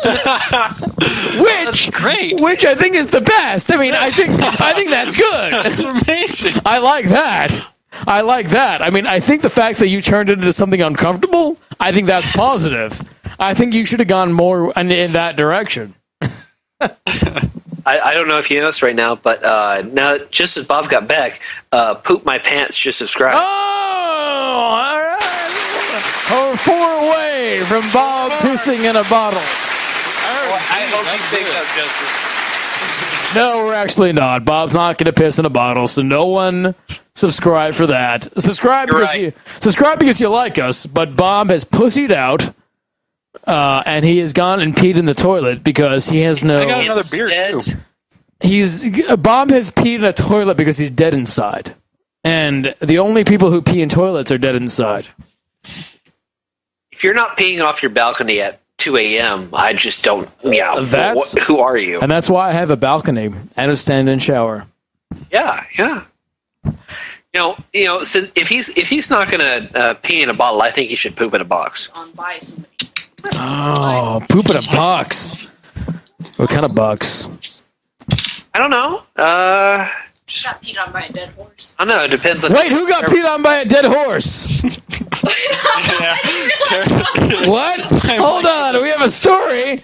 S2: That's great.
S1: Which I think is the best. I mean, I think that's good.
S2: That's amazing.
S1: I like that. I mean, I think the fact that you turned it into something uncomfortable, I think that's positive. I think you should have gone more in that direction.
S3: I don't know if you know this right now, but now just as Bob got back, Poop My Pants just subscribed.
S1: Oh, all right. We're 4 away from Bob pissing in a bottle.
S3: I hope you think that, Joseph.
S1: No, we're actually not. Bob's not going to piss in a bottle, so no one subscribe for that. Subscribe because you like us, but Bob has pussied out, and he has gone and peed in the toilet because he has no...
S2: I got another beer, too.
S1: Bob has peed in a toilet because he's dead inside. And the only people who pee in toilets are dead inside.
S3: If you're not peeing off your balcony at 2 a.m., I just don't... Yeah, who are you?
S1: And that's why I have a balcony and a stand-in shower.
S3: Yeah. So if he's not going to pee in a bottle, I think he should poop in a box.
S1: Oh, poop in a box. What kind of box?
S3: I don't know.
S4: Just got peed on by a dead horse.
S3: I don't know. It depends on...
S1: Wait, who got peed on by a dead horse? What? Hold on. We have a story.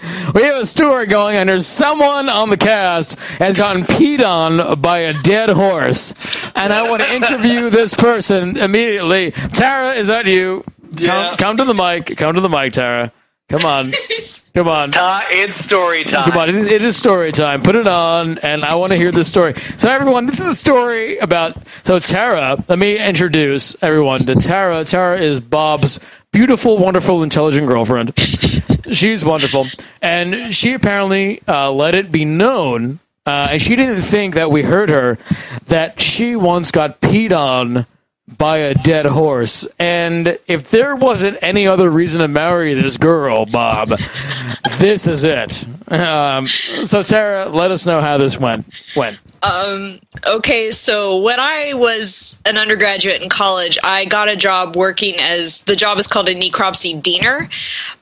S1: Going, and there's someone on the cast has gotten peed on by a dead horse. And I want to interview this person immediately. Tara, is that you?
S2: Yeah.
S1: Come to the mic. Come to the mic, Tara. Come on.
S3: It's story time.
S1: Come on, it is story time. Put it on, and I want to hear this story. So, everyone, this is a story about... So, Tara, let me introduce everyone to Tara. Tara is Bob's beautiful, wonderful, intelligent girlfriend. She's wonderful. And she apparently let it be known and she didn't think that we heard her, that she once got peed on by a dead horse. And if there wasn't any other reason to marry this girl, Bob, this is it. So Tara, let us know how this went.
S5: Okay, so when I was an undergraduate in college, I got a job working the job is called a necropsy diener,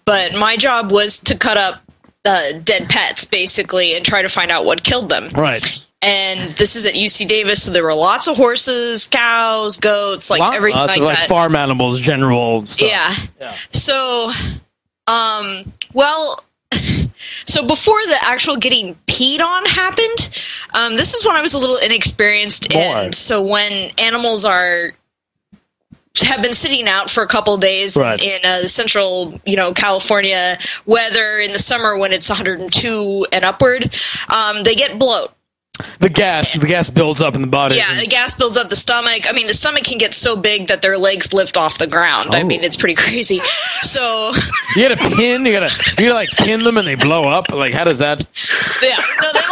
S5: but my job was to cut up dead pets, basically, and try to find out what killed them.
S1: Right.
S5: And this is at UC Davis, so there were lots of horses, cows, goats, everything
S1: lots
S5: like
S1: of,
S5: that.
S1: Farm animals, general stuff.
S5: Yeah. So, so before the actual getting peed on happened, this is when I was a little inexperienced. And so when animals have been sitting out for a couple of days in central, California weather in the summer when it's 102 and upward, they get bloat.
S1: The gas builds up in the body.
S5: Yeah, the gas builds up the stomach. I mean, the stomach can get so big that their legs lift off the ground. I mean, it's pretty crazy. So
S1: you gotta pin them and they blow up. Like, how does that?
S5: Yeah, no, they're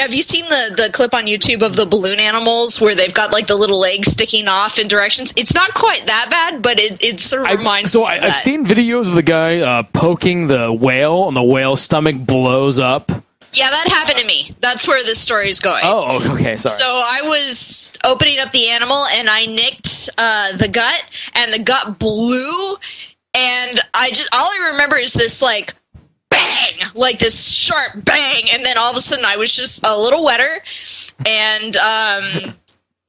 S5: have you seen the clip on YouTube of the balloon animals where they've got the little legs sticking off in directions? It's not quite that bad, but it sort of reminds me of that.
S1: I've seen videos of the guy poking the whale and the whale's stomach blows up.
S5: Yeah, that happened to me. That's where this story is going.
S1: Oh, okay, sorry.
S5: So I was opening up the animal, and I nicked the gut, and the gut blew, and all I remember is this, bang! This sharp bang, and then all of a sudden I was just a little wetter, and,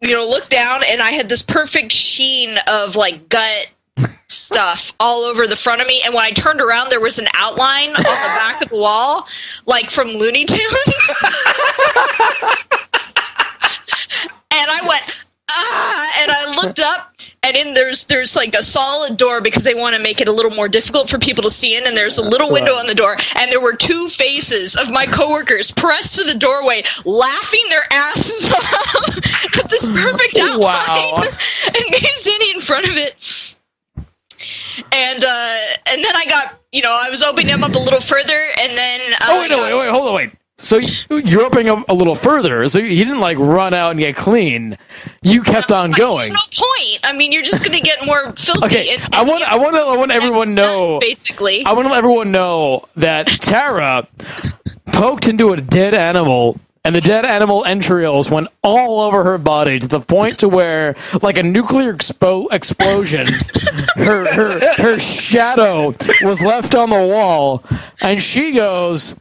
S5: looked down, and I had this perfect sheen of, gut stuff all over the front of me, and when I turned around there was an outline on the back of the wall from Looney Tunes. And I went and I looked up, and there's a solid door because they want to make it a little more difficult for people to see in, and there's a little window on the door, and there were two faces of my coworkers pressed to the doorway laughing their asses off at this perfect outline and me standing in front of it. And then I got, I was opening them up a little further, and then...
S1: wait. So you're opening up a little further, so you didn't, run out and get clean. You kept on going.
S5: There's no point. I mean, you're just going to get more filthy.
S1: Okay, I want everyone know...
S5: Basically.
S1: I want to let everyone know that Tara poked into a dead animal, and the dead animal entrails went all over her body to the point to where, like a nuclear explosion, her shadow was left on the wall, and she goes,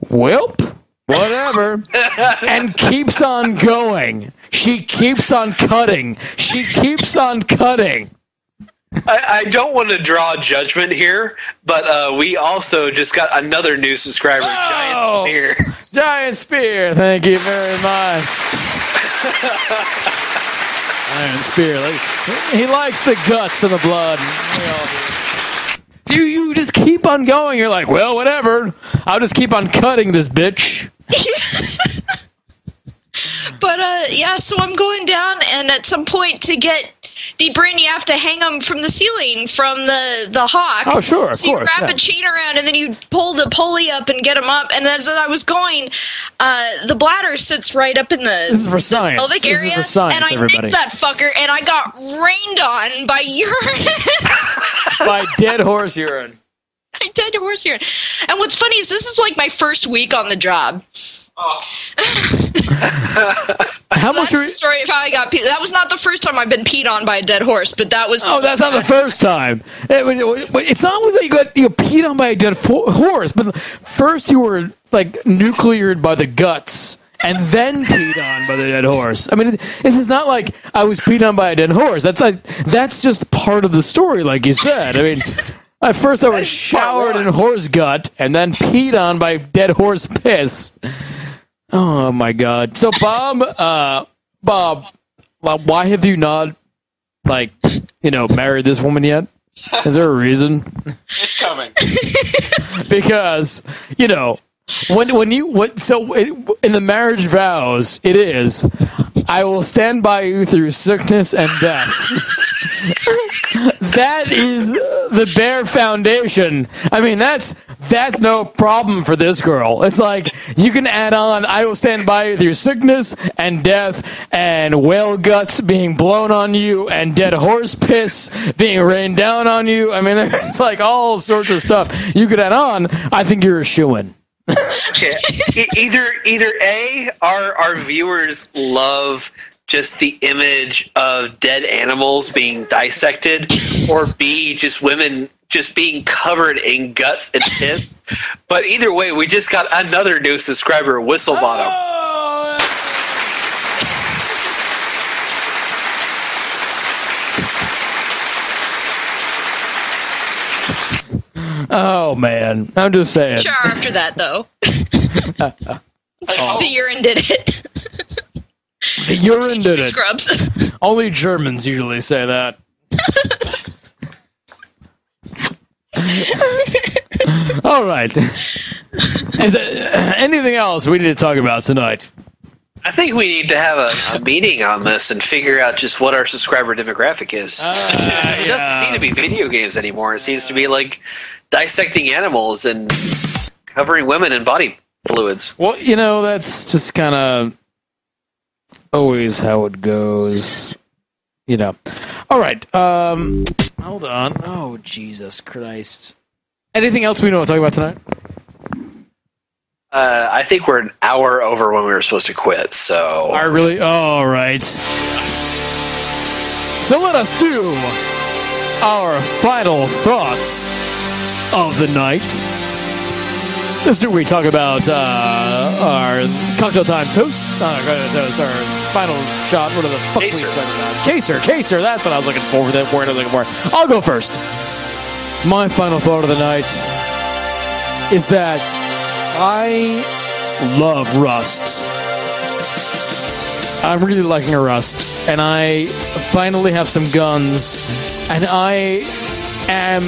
S1: "Welp, whatever," and keeps on going. She keeps on cutting. She keeps on cutting.
S3: I don't want to draw judgment here, but we also just got another new subscriber, Giant Spear.
S1: Giant Spear, thank you very much. Giant Spear, he likes the guts and the blood. You just keep on going. You're like, well, whatever. I'll just keep on cutting this bitch.
S5: But, so I'm going down, and at some point to get deeper in, you have to hang them from the ceiling from the hawk.
S1: Oh, sure, of
S5: so
S1: course.
S5: You wrap a chain around, and then you pull the pulley up and get them up. And as I was going, the bladder sits right up in
S1: This is for science.
S5: pelvic area.
S1: This is for science,
S5: and I
S1: everybody.
S5: nicked that fucker, and I got rained on by urine.
S1: By dead horse urine.
S5: By dead horse urine. And what's funny is this is my first week on the job.
S3: Oh.
S1: How much?
S5: That's the story of how I got peed. That was not the first time I've been peed on by a dead horse, but that was.
S1: Oh, that's not the first time. It's not only that you got peed on by a dead horse, but first you were nucleared by the guts, and then peed on by the dead horse. I mean, this is not like I was peed on by a dead horse. That's just part of the story, like you said. I mean. At first, I was showered in horse gut and then peed on by dead horse piss. Oh my God! So, Bob, why have you not, married this woman yet? Is there a reason?
S2: It's coming.
S1: Because in the marriage vows, it is, I will stand by you through sickness and death. That is the bare foundation. I mean, that's That's no problem for this girl. It's like, you can add on, I will stand by you through sickness and death and whale guts being blown on you and dead horse piss being rained down on you. I mean, there's like all sorts of stuff you could add on. I think you're a shoo-in.
S3: Okay. Either A, our viewers love just the image of dead animals being dissected, or B, just women just being covered in guts and piss. But either way, we just got another new subscriber, Whistlebottom.
S1: Oh, man. I'm just saying.
S5: Shower after that, though. The urine did it.
S1: The urine did it.
S5: Scrubs.
S1: Only Germans usually say that. All right. Is there anything else we need to talk about tonight?
S3: I think we need to have a meeting on this and figure out just what our subscriber demographic is. It doesn't seem to be video games anymore. It seems to be like dissecting animals and covering women in body fluids.
S1: Well, that's just kind of always how it goes. All right. Hold on. Oh, Jesus Christ. Anything else we know to talk about tonight?
S3: I think we're an hour over when we were supposed to quit, so...
S1: I really... All right. So let us do our final thoughts of the night. This is where we talk about our cocktail time toast. Our final shot. What are the fuck
S3: Chaser.
S1: we talking about? Chaser. That's what I was looking for. That word I was looking for. I'll go first. My final thought of the night is that I love Rust. I'm really liking Rust, and I finally have some guns, and I am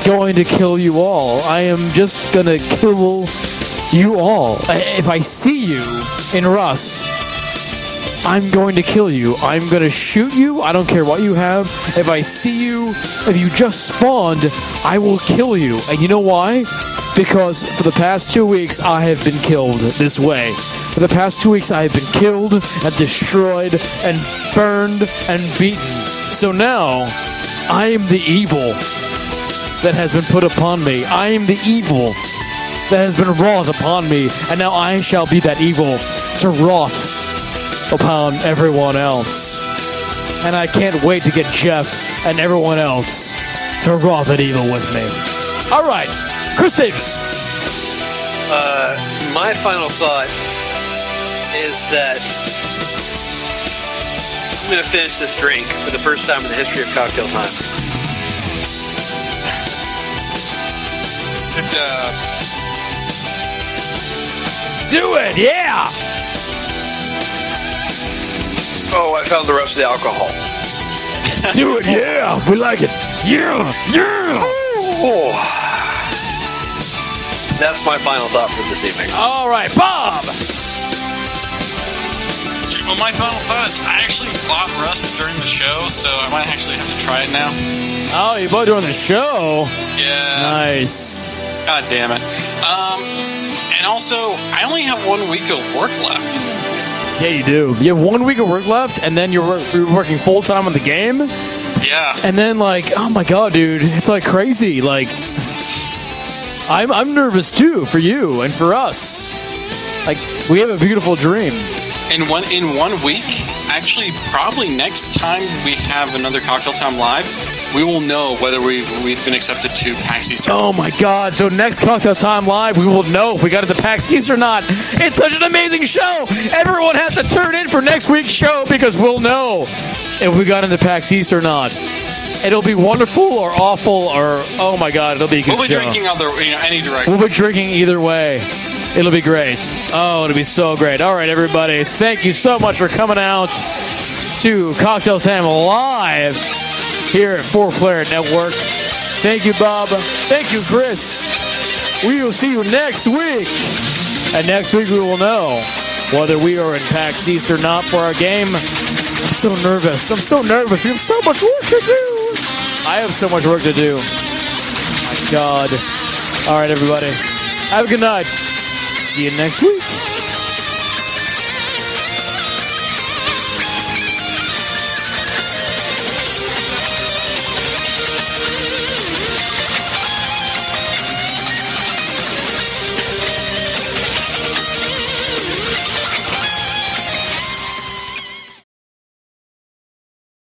S1: going to kill you all. I am just gonna kill you all. If I see you in Rust, I'm going to kill you. I'm going to shoot you. I don't care what you have. If I see you, if you just spawned, I will kill you. And you know why? Because for the past 2 weeks, I have been killed this way. For the past 2 weeks, I have been killed and destroyed and burned and beaten. So now, I am the evil that has been put upon me. I am the evil that has been wrought upon me. And now I shall be that evil to wrought upon everyone else. And I can't wait to get Jeff and everyone else to wrought that evil with me. All right, Chris Davis.
S3: My final thought is that I'm going to finish this drink for the first time in the history of Cocktail Time.
S1: Do it, yeah!
S3: Oh, I found the rest of the alcohol.
S1: Do it, yeah! We like it. Yeah! Yeah!
S3: Oh. That's my final thought for this evening.
S1: All right, Bob!
S2: Well, my final thought, I actually bought Rust during the show, so I might actually have to try it now.
S1: Oh, you bought during the show?
S2: Yeah.
S1: Nice.
S2: God damn it. And also, I only have 1 week of work left.
S1: Yeah, you do. You have 1 week of work left, and then you're working full-time on the game?
S2: Yeah.
S1: And then, oh my god, dude, it's crazy. I'm nervous too for you and for us. We have a beautiful dream.
S2: In 1 week, actually, probably next time we have another Cocktail Time Live, we will know whether we've been accepted to PAX East.
S1: Oh my god, so next Cocktail Time Live, we will know if we got into PAX East or not. It's such an amazing show. Everyone has to turn in for next week's show because we'll know if we got into PAX East or not. It'll be wonderful or awful or, oh my god, it'll be a good show.
S2: We'll be drinking any direction.
S1: We'll be drinking either way. It'll be great. Oh, it'll be so great. All right, everybody. Thank you so much for coming out to Cocktail Time Live here at Four Player Network. Thank you, Bob. Thank you, Chris. We will see you next week. And next week we will know whether we are in PAX East or not for our game. I'm so nervous. We have so much work to do. I have so much work to do. My God. All right, everybody. Have a good night. See you next week.